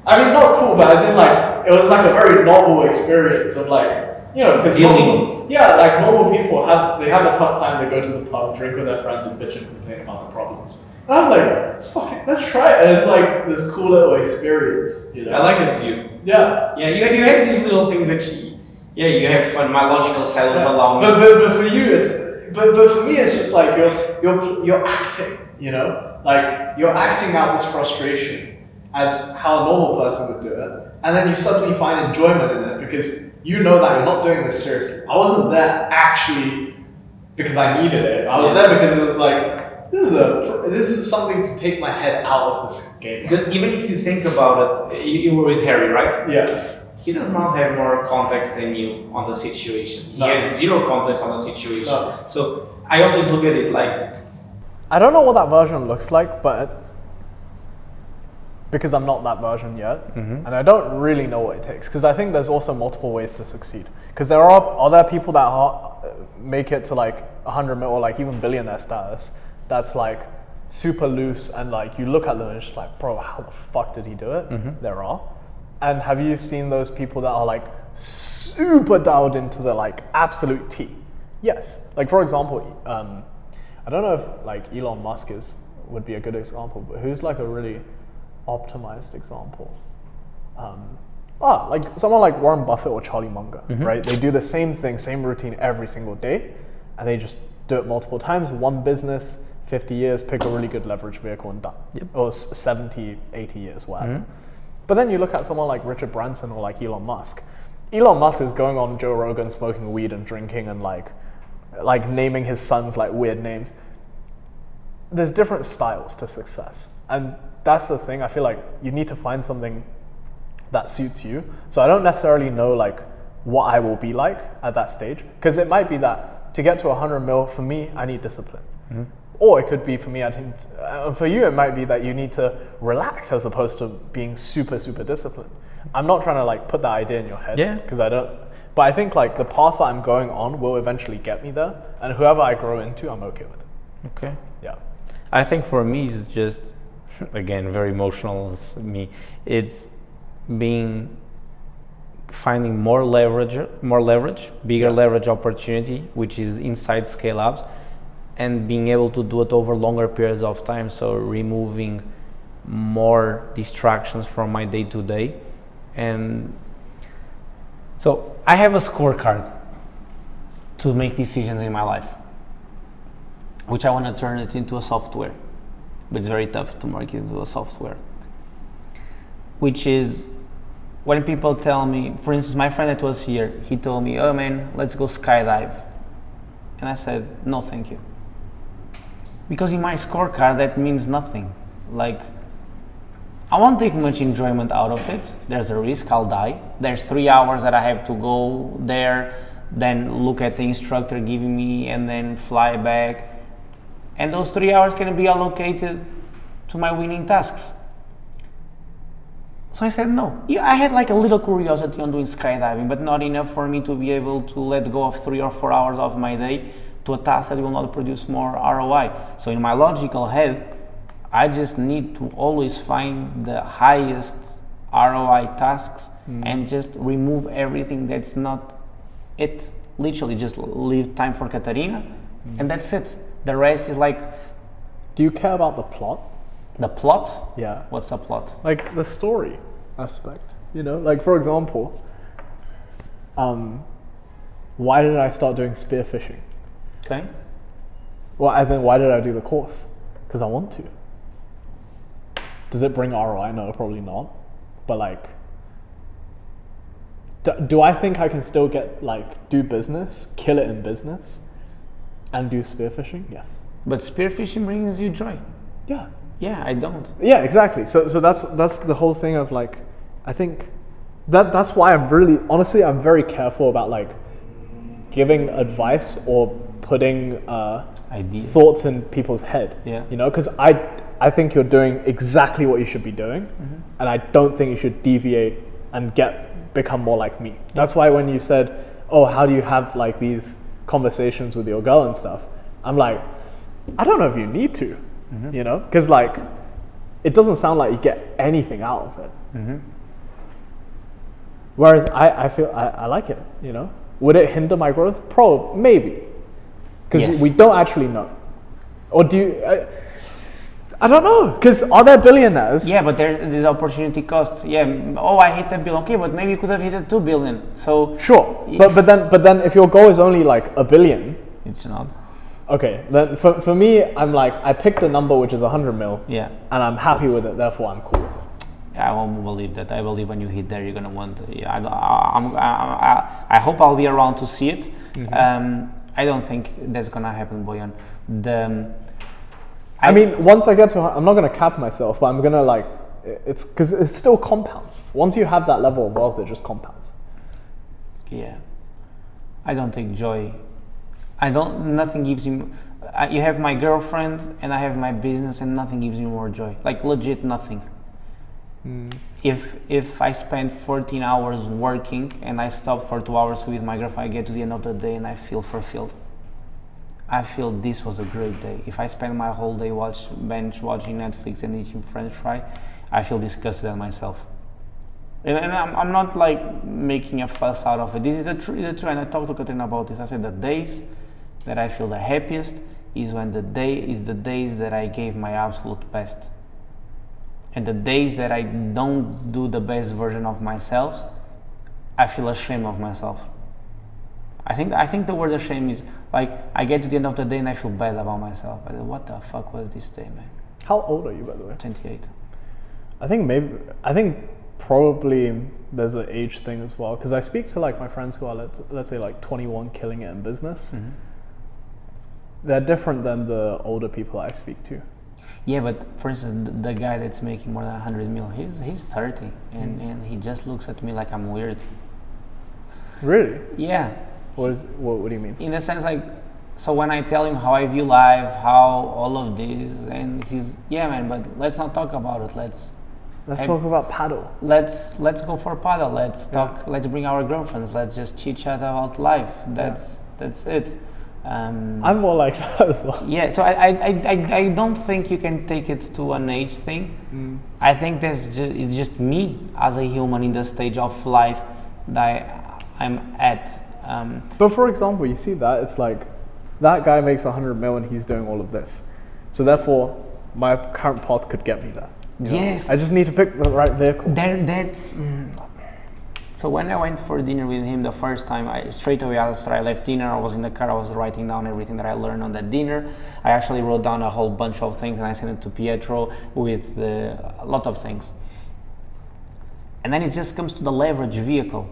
not cool, but as in it was like a very novel experience of because normal people have a tough time, they go to the pub, drink with their friends and bitch and complain about their problems. And I was like, let's try it. And it's like this cool little experience, I like this view. Yeah. Yeah, you have these little things that you have fun. My logical side won't allow me. But for you, but for me, it's just like you're acting, like you're acting out this frustration as how a normal person would do it, and then you suddenly find enjoyment in it because you know that you're not doing this seriously. I wasn't there actually because I needed it. I was there because it was like this is something to take my head out of this game. Because even if you think about it, you were with Harry, right? Yeah. He does not have more context than you on the situation. He has zero context on the situation. No. So I always look at it like... I don't know what that version looks like, but because I'm not that version yet, and I don't really know what it takes, because I think there's also multiple ways to succeed. Because there are other people that make it to 100 mil or even billionaire status. That's super loose and like you look at them and it's just like, bro, how the fuck did he do it? There are. And have you seen those people that are like super dialed into the like absolute T? Yes. Like for example, I don't know if like Elon Musk would be a good example, but who's like a really optimized example? Like someone like Warren Buffett or Charlie Munger, right? They do the same thing, same routine every single day, and they just do it multiple times. One business, 50 years, pick a really good leverage vehicle and done. Or 70, 80 years, whatever. But then you look at someone like Richard Branson or like Elon Musk. Elon Musk is going on Joe Rogan, smoking weed and drinking and like naming his sons like weird names. There's different styles to success. And that's the thing. I feel like you need to find something that suits you. So I don't necessarily know like what I will be like at that stage. Because it might be that to get to 100 mil, for me, I need discipline. Or it could be for me, for you, it might be that you need to relax as opposed to being super, super disciplined. I'm not trying to like put that idea in your head. Because I don't. But I think like the path that I'm going on will eventually get me there. And whoever I grow into, I'm okay with it. Okay. Yeah. I think for me, it's just, again, very emotional as me. It's finding more leverage, bigger leverage opportunity, which is inside scale ups, and being able to do it over longer periods of time. So removing more distractions from my day to day. And so I have a scorecard to make decisions in my life, which I want to turn it into a software, but it's very tough to make it into a software. Which is when people tell me, for instance, my friend that was here, he told me, oh man, let's go skydive. And I said, no, thank you. Because in my scorecard, that means nothing. Like, I won't take much enjoyment out of it. There's a risk, I'll die. There's 3 hours that I have to go there, then look at the instructor giving me, and then fly back. And those 3 hours can be allocated to my winning tasks. So I said no. Yeah, I had like a little curiosity on doing skydiving, but not enough for me to be able to let go of 3 or 4 hours of my day to a task that will not produce more ROI. So in my logical head, I just need to always find the highest ROI tasks and just remove everything that's not it. Literally just leave time for Katarina and that's it. The rest is like... Do you care about the plot? The plot? Yeah. What's the plot? Like the story aspect, you know? Like for example, why did I start doing spearfishing? Okay. Well, as in, why did I do the course? Because I want to. Does it bring ROI? No, probably not. But like, do I think I can still do business, kill it in business, and do spearfishing? Yes. But spearfishing brings you joy. Yeah. Yeah, I don't. Yeah, exactly. So that's the whole thing of like, I think that's why I'm very careful about like giving advice or putting Ideas. thoughts in people's head. Yeah. You know, because I think you're doing exactly what you should be doing, and I don't think you should deviate and become more like me. That's why when you said, oh, how do you have like these conversations with your girl and stuff, I'm like, I don't know if you need to, you know, because like it doesn't sound like you get anything out of it. Whereas I feel I like it, you know. Would it hinder my growth? Maybe, because we don't actually know. Or do you? I don't know, because are there billionaires? Yeah, but there's opportunity cost. Yeah. Oh, I hit $1 billion. Okay, but maybe you could have hit $2 billion. So sure, but then if your goal is only like $1 billion, it's not. Okay, then for me, I'm like, I picked a number which is 100 mil. Yeah. And I'm happy with it. Therefore, I'm cool. I won't believe that. I believe when you hit there, you're gonna want. I hope I'll be around to see it. I don't think that's gonna happen, Boyan. I mean, once I get to, I'm not gonna cap myself, but I'm gonna like, it's because it still compounds. Once you have that level of wealth, it just compounds. Yeah. I don't take joy. Nothing gives you. You have my girlfriend, and I have my business, and nothing gives me more joy. Like legit nothing. If I spend 14 hours working and I stop for 2 hours with my girlfriend, I get to the end of the day and I feel fulfilled. I feel this was a great day. If I spend my whole day watching Netflix and eating French fry, I feel disgusted at myself. And I'm not like making a fuss out of it. This is the truth. And I talked to Katrina about this. I said the days that I feel the happiest is when the days that I gave my absolute best. And the days that I don't do the best version of myself, I feel ashamed of myself. I think the word ashamed is like I get to the end of the day and I feel bad about myself. I said, what the fuck was this day, man? How old are you, by the way? 28. I think probably there's an age thing as well, because I speak to like my friends who are let's say like 21 killing it in business. Mm-hmm. They're different than the older people I speak to. Yeah, but for instance, the guy that's making more than 100 mil, he's 30 and he just looks at me like I'm weird. Really? Yeah. What do you mean? In a sense, like, so when I tell him how I view life, how all of this, and he's, yeah, man, but let's not talk about it. Let's talk about paddle. Let's go for paddle. Let's talk. Let's bring our girlfriends. Let's just chit chat about life. That's it. I'm more like that as well. Yeah. So I don't think you can take it to an age thing. I think it's just me as a human in the stage of life that I'm at. But for example, you see that it's like that guy makes 100 million and he's doing all of this. So therefore, my current path could get me there. Yes. I just need to pick the right vehicle. So when I went for dinner with him the first time, straight away after I left dinner, I was in the car, I was writing down everything that I learned on that dinner. I actually wrote down a whole bunch of things and I sent it to Pietro with a lot of things. And then it just comes to the leverage vehicle,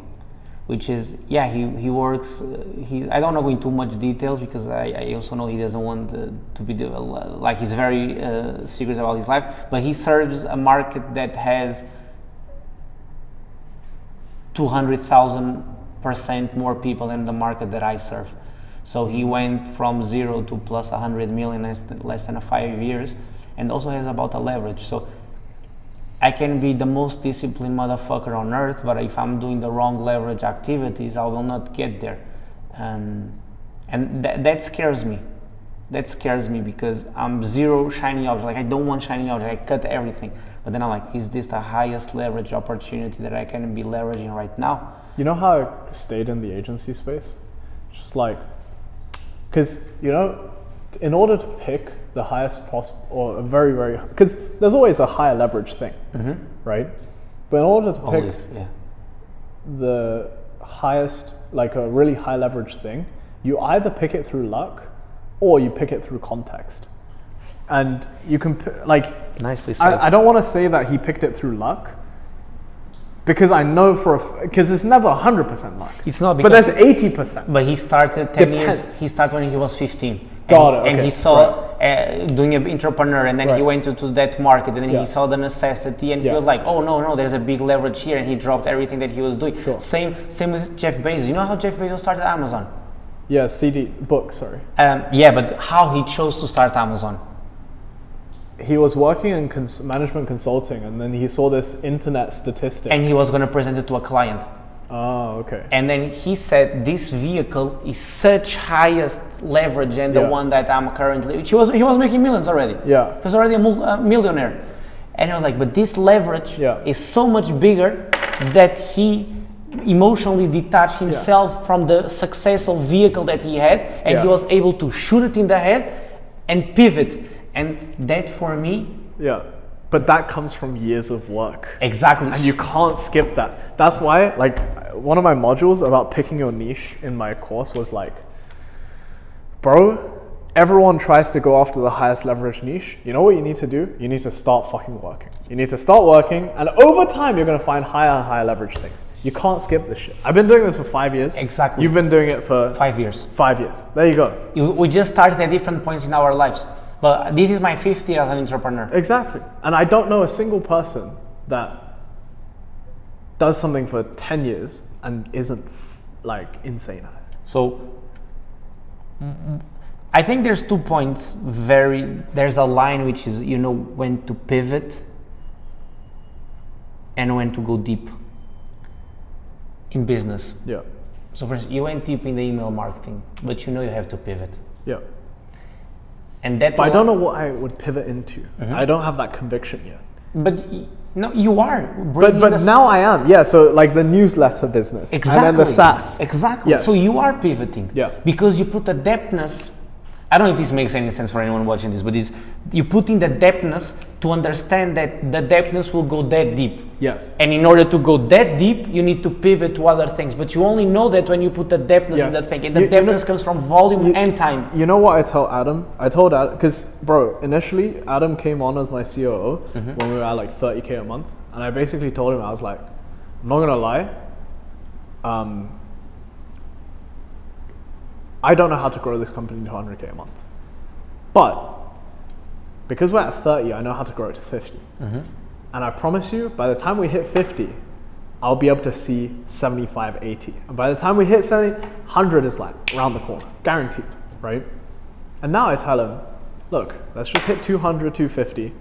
which is, he works, I don't want to go into much details because I also know he doesn't want to be, like he's very secret about his life, but he serves a market that has 200,000% more people than the market that I serve. So he went from 0 to plus 100 million in less than 5 years, and also has about a leverage. So I can be the most disciplined motherfucker on earth, but if I'm doing the wrong leverage activities, I will not get there. And that scares me. That scares me because I'm zero shiny object. Like I don't want shiny object. I cut everything. But then I'm like, is this the highest leverage opportunity that I can be leveraging right now? You know how I stayed in the agency space? Just like, because in order to pick the highest possible, or a very, very, because there's always a higher leverage thing, right? But in order to pick the highest, like a really high leverage thing, you either pick it through luck or you pick it through context. And you can, like, nicely said. I don't want to say that he picked it through luck, because I know because it's never 100% luck. It's not, but there's 80%. But he started 10 years. He started when he was 15. And he saw doing an entrepreneur, and then he went to that market, and then he saw the necessity, and he was like, oh no, there's a big leverage here, and he dropped everything that he was doing. Sure. Same with Jeff Bezos. You know how Jeff Bezos started Amazon? Yeah, book, sorry. But how he chose to start Amazon? He was working in management consulting, and then he saw this internet statistic. And he was going to present it to a client. Oh, okay. And then he said, this vehicle is such highest leverage than the one that I'm currently, he was making millions already. Yeah. He was already a millionaire. And I was like, but this leverage is so much bigger that he emotionally detached himself from the successful vehicle that he had, and he was able to shoot it in the head and pivot. And that for me... Yeah, but that comes from years of work. Exactly. And you can't skip that. That's why, like, one of my modules about picking your niche in my course was like, bro, everyone tries to go after the highest leverage niche. You know what you need to do? You need to start fucking working. You need to start working, and over time, you're going to find higher and higher leverage things. You can't skip this shit. I've been doing this for 5 years. Exactly. You've been doing it for... 5 years. 5 years. There you go. We just started at different points in our lives. But this is my 5th year as an entrepreneur. Exactly. And I don't know a single person that does something for 10 years and isn't like insane at it. So I think there's 2 points. There's a line which is, when to pivot and when to go deep in business. Yeah. So for instance, you went deep in the email marketing, but you have to pivot. Yeah. And that. But I don't know what I would pivot into. I don't have that conviction yet. But no, you are. But now I am. Yeah. So like the newsletter business. Exactly. And then the SaaS. Exactly. Yes. So you are pivoting. Yeah. Because you put the depthness. I don't know if this makes any sense for anyone watching this, but you put in the depthness to understand that the depthness will go that deep. Yes. And in order to go that deep, you need to pivot to other things. But you only know that when you put the depthness in that thing. And the depthness comes from volume and time. You know what I tell Adam? I told Adam, because bro, initially Adam came on as my COO when we were at like 30K a month. And I basically told him, I was like, I'm not gonna lie. I don't know how to grow this company to 100K a month. But because we're at 30, I know how to grow it to 50. And I promise you, by the time we hit 50, I'll be able to see 75, 80. And by the time we hit 70, 100 is like around the corner, guaranteed, right? And now I tell him, look, let's just hit 200, 250.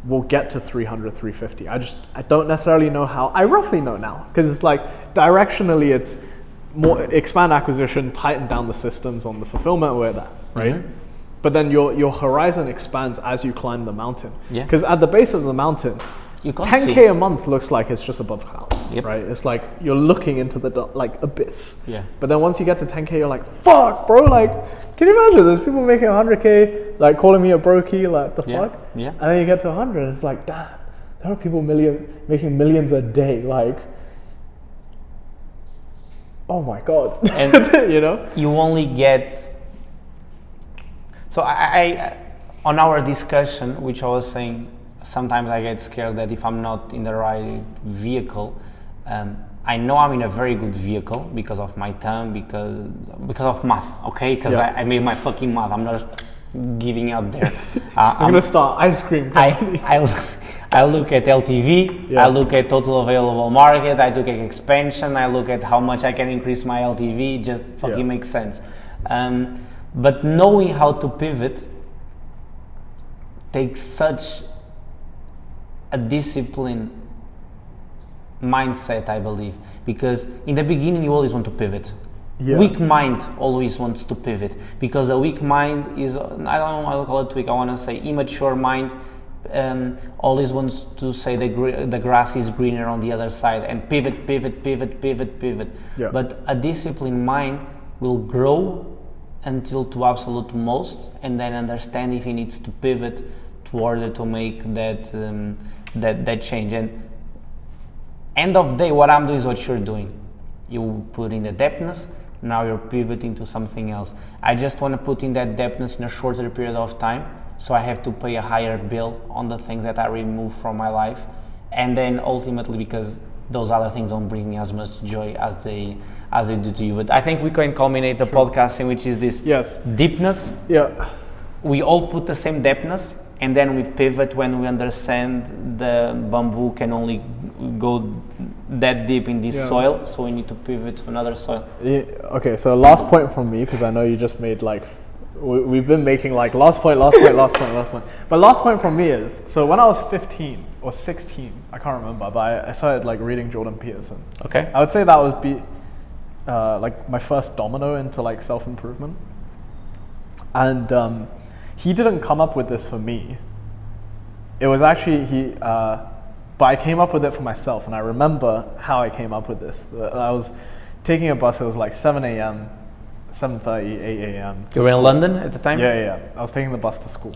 We'll get to 300, 350. I don't necessarily know how. I roughly know now, because it's like directionally it's more expand acquisition, tighten down the systems on the fulfillment, we're there, right? But then your horizon expands as you climb the mountain. Yeah. Because at the base of the mountain, you can't 10K see. A month looks like it's just above clouds, right? It's like you're looking into the like abyss. Yeah. But then once you get to 10K, you're like, fuck, bro, like, can you imagine? There's people making 100K, like calling me a brokey, like the fuck? Yeah. And then you get to 100, it's like, damn, there are people making millions a day, like, oh my God. And you know? you only get. So I on our discussion, which I was saying, sometimes I get scared that if I'm not in the right vehicle, I know I'm in a very good vehicle because of my time, because of math, okay? Because I made my fucking math. I'm not giving out there. I'm gonna start ice cream company. I look at LTV, I look at total available market, I look at expansion, I look at how much I can increase my LTV, just fucking makes sense. But knowing how to pivot takes such a discipline mindset, I believe, because in the beginning you always want to pivot. Weak mind always wants to pivot, because a weak mind is, I don't know, I'll call it weak, I want to say immature mind always wants to say the grass is greener on the other side and pivot. But a disciplined mind will grow until to absolute most, and then understand if he needs to pivot in order to make that change. And end of day, what I'm doing is what you're doing. You put in the depthness, now you're pivoting to something else. I just want to put in that depthness in a shorter period of time, so I have to pay a higher bill on the things that I remove from my life, and then ultimately because those other things don't bring me as much joy as they do to you. But I think we can culminate the podcasting, which is this deepness. Yeah. We all put the same depthness, and then we pivot when we understand the bamboo can only go that deep in this soil, so we need to pivot to another soil. Yeah, okay, so last point from me, because I know you just made like, we've been making like last point. But last point from me is, so when I was 15 or 16, I can't remember, but I started like reading Jordan Peterson. Okay. I would say that was like my first domino into like self-improvement. And he didn't come up with this for me. It was actually but I came up with it for myself, and I remember how I came up with this. I was taking a bus, it was like 7 a.m., 7:30, 8 a.m. You were in London at the time? Yeah. I was taking the bus to school,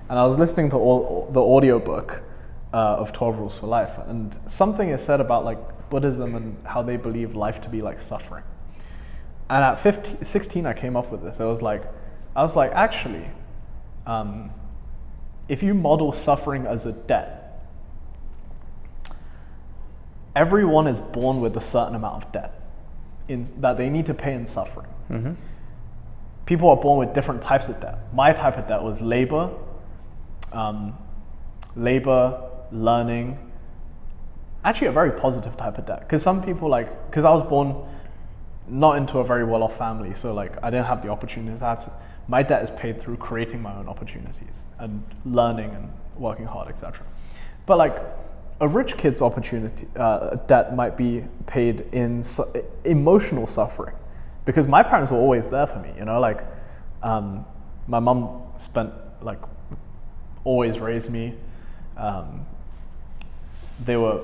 and I was listening to the audiobook of 12 Rules for Life, and something is said about like Buddhism and how they believe life to be like suffering. And at 16, I came up with this. I was like, actually, if you model suffering as a debt, everyone is born with a certain amount of debt that they need to pay in suffering. Mm-hmm. People are born with different types of debt. My type of debt was labor, learning. Actually, a very positive type of debt. Because some people because I was born not into a very well-off family, so like I didn't have the opportunities. My debt is paid through creating my own opportunities and learning and working hard, etc. But like a rich kid's debt might be paid in emotional suffering, because my parents were always there for me. You know, like My mum always raised me. They were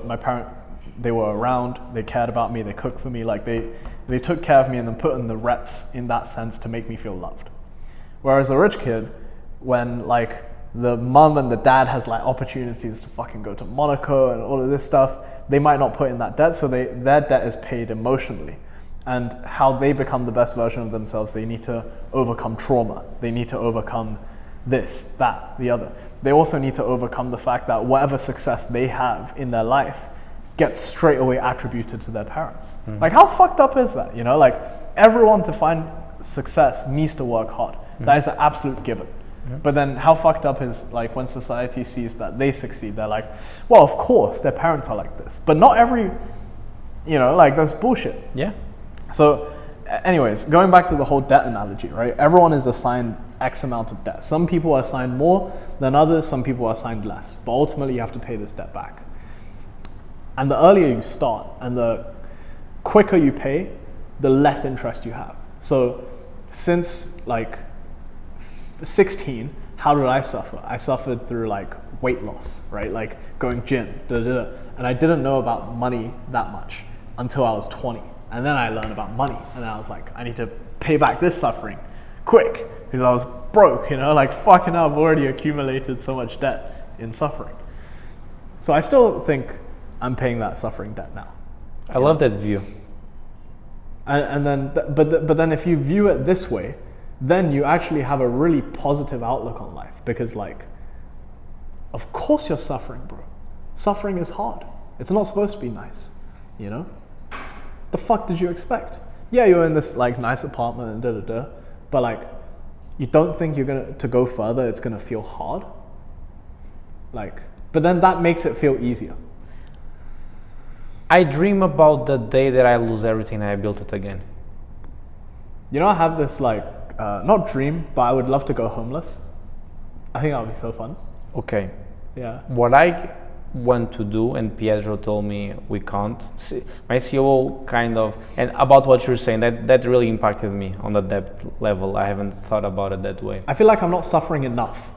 around, they cared about me, they cooked for me, they took care of me and then put in the reps in that sense to make me feel loved. Whereas a rich kid, when the mum and the dad has opportunities to fucking go to Monaco and all of this stuff, they might not put in that debt, so their debt is paid emotionally. And how they become the best version of themselves, they need to overcome trauma. They need to overcome this, that, the other. They also need to overcome the fact that whatever success they have in their life gets straight away attributed to their parents. How fucked up is that? Everyone to find success needs to work hard. That is an absolute given. But then how fucked up is when society sees that they succeed, they're like, well, of course their parents are like this, but not every, that's bullshit. Yeah. So anyways, going back to the whole debt analogy, right? Everyone is assigned X amount of debt. Some people are assigned more than others, some people are assigned less, but ultimately you have to pay this debt back. And the earlier you start and the quicker you pay, the less interest you have. So since 16, how did I suffer? I suffered through weight loss, right? Going gym, and I didn't know about money that much until I was 20. And then I learned about money, and I was like, I need to pay back this suffering quick, because I was broke, fucking hell, I've already accumulated so much debt in suffering. So I still think I'm paying that suffering debt now. I love that view. And then, but then if you view it this way, then you actually have a really positive outlook on life, because of course you're suffering, bro. Suffering is hard. It's not supposed to be nice, The fuck did you expect? Yeah, you're in this nice apartment and but you don't think you're to go further, it's gonna feel hard? But then that makes it feel easier. I dream about the day that I lose everything and I built it again. I have this not dream, but I would love to go homeless. I think that would be so fun. Okay. Yeah. What I want to do, and Pietro told me we can't. My CEO and about what you're saying, that really impacted me on the debt level. I haven't thought about it that way. I feel like I'm not suffering enough.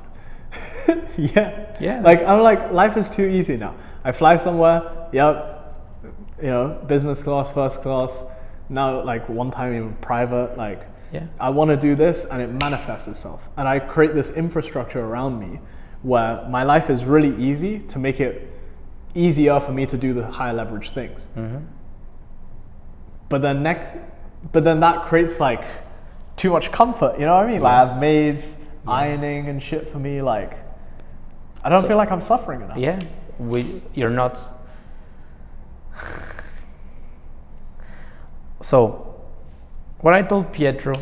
Yeah. Yeah. I'm life is too easy now. I fly somewhere, business class, first class, now one time even private, yeah. I want to do this and it manifests itself. And I create this infrastructure around me where my life is really easy to make it easier for me to do the high leverage things. But then that creates too much comfort, you know what I mean? Yes. I have maids ironing and shit for me, I don't feel like I'm suffering enough. Yeah, you're not. So, what I told Pietro,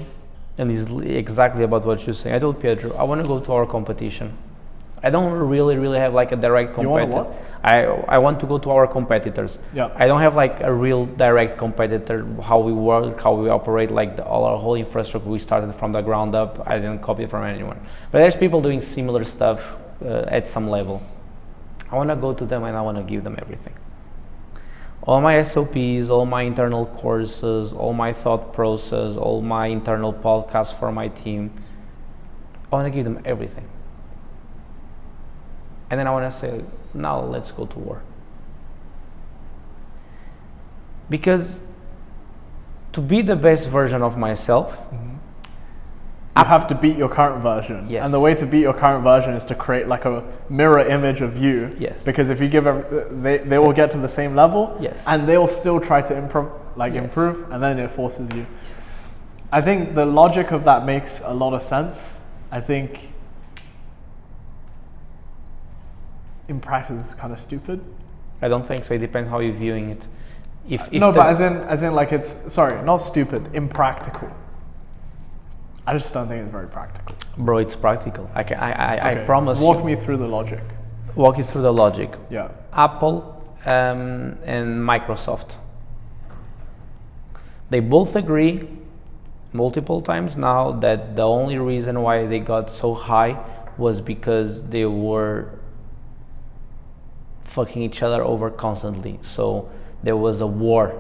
and this is exactly about what you're saying, I told Pietro, I want to go to our competition. I don't really have a direct competitor. You want what? I want to go to our competitors. Yeah. I don't have a real direct competitor, how we work, how we operate, all our whole infrastructure, we started from the ground up. I didn't copy from anyone. But there's people doing similar stuff at some level. I want to go to them and I want to give them everything. All my SOPs, all my internal courses, all my thought process, all my internal podcasts for my team. I want to give them everything. And then I want to say, now let's go to war. Because to be the best version of myself, you have to beat your current version. Yes. And the way to beat your current version is to create a mirror image of you. Yes. Because if you give they will get to the same level. Yes. And they will still try to improve, and then it forces you. Yes. I think the logic of that makes a lot of sense. I think in practice it's kind of stupid. I don't think so. It depends how you're viewing it. If but as in it's, sorry, not stupid, impractical. I just don't think it's very practical. Bro, it's practical. I promise. Walk me through the logic. Walk you through the logic. Yeah. Apple and Microsoft. They both agree multiple times now that the only reason why they got so high was because they were fucking each other over constantly. So there was a war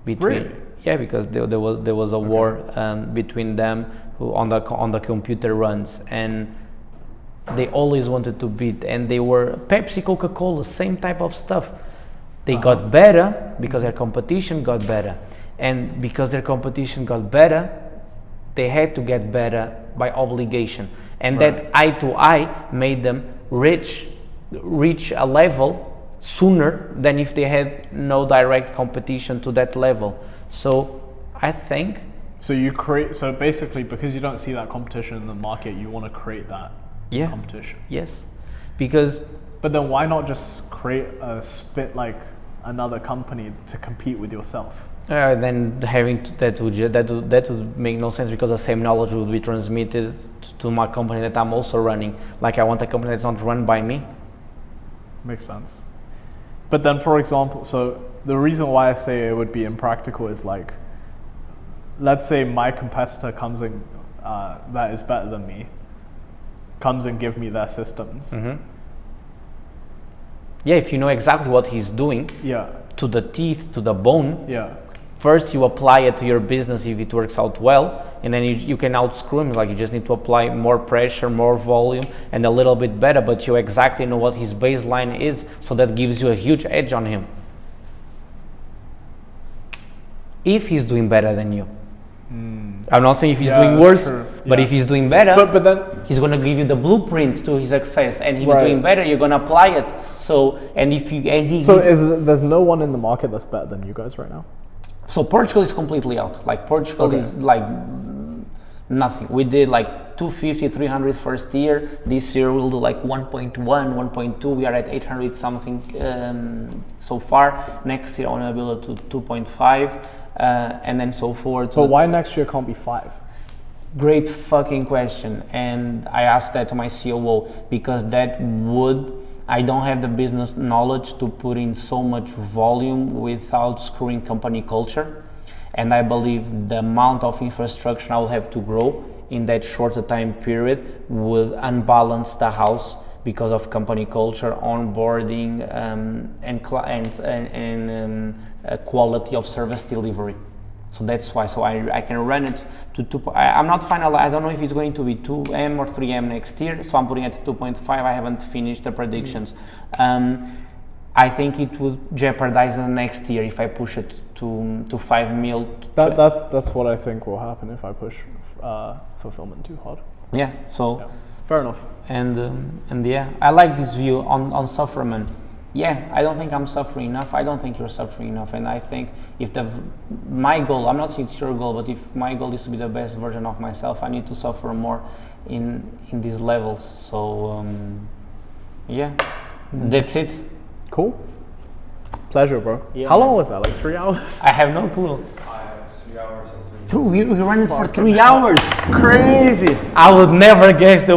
between. Really? Yeah, because there was a war between them who on the computer runs, and they always wanted to beat, and they were Pepsi, Coca-Cola, same type of stuff. They got better because their competition got better, and because their competition got better, they had to get better by obligation, and that eye to eye made them reach a level sooner than if they had no direct competition to that level. So I think So basically, because you don't see that competition in the market, you want to create that competition. Yes, because But then why not just create like another company to compete with yourself? then that would make no sense, because the same knowledge would be transmitted to my company that I'm also running. Like, I want a company that's not run by me. Makes sense. But then, for example, so the reason why I say it would be impractical is like, let's say my competitor comes in that is better than me, comes and give me their systems. Yeah, if you know exactly what he's doing, to the teeth, to the bone, first you apply it to your business if it works out well, and then you can outscrew him. Like, you just need to apply more pressure, more volume, and a little bit better, but you exactly know what his baseline is, so that gives you a huge edge on him. If he's doing better than you. I'm not saying if he's doing worse, but if he's doing better, but then he's gonna give you the blueprint to his success, and if he's doing better, you're gonna apply it. So, there's no one in the market that's better than you guys right now? So Portugal is completely out. Like, Portugal is like nothing. We did like 250, 300 first year. This year we'll do like 1.1, 1.2. We are at 800 something so far. Next year I want to build it to 2.5 and then so forth. But why next year can't be 5? Great fucking question. And I asked that to my COO, because I don't have the business knowledge to put in so much volume without screwing company culture. And I believe the amount of infrastructure I will have to grow in that shorter time period will unbalance the house because of company culture, onboarding, and quality of service delivery. So that's why. So I can run it to 2. I'm not final. I don't know if it's going to be 2M or 3M next year. So I'm putting it at 2.5. I haven't finished the predictions. I think it will jeopardize the next year if I push it to 5 mil. That's what I think will happen if I push fulfillment too hard. Yeah. So fair enough. And yeah, I like this view on sufferment. Yeah, I don't think I'm suffering enough. I don't think you're suffering enough. And I think if my goal, I'm not saying it's your goal, but if my goal is to be the best version of myself, I need to suffer more in these levels. So yeah, that's it. Cool. Pleasure, bro. Yeah, How long was that? Like 3 hours? I have no clue. 3 hours and 3 We ran it for 3 hours. Crazy. I would never guess that.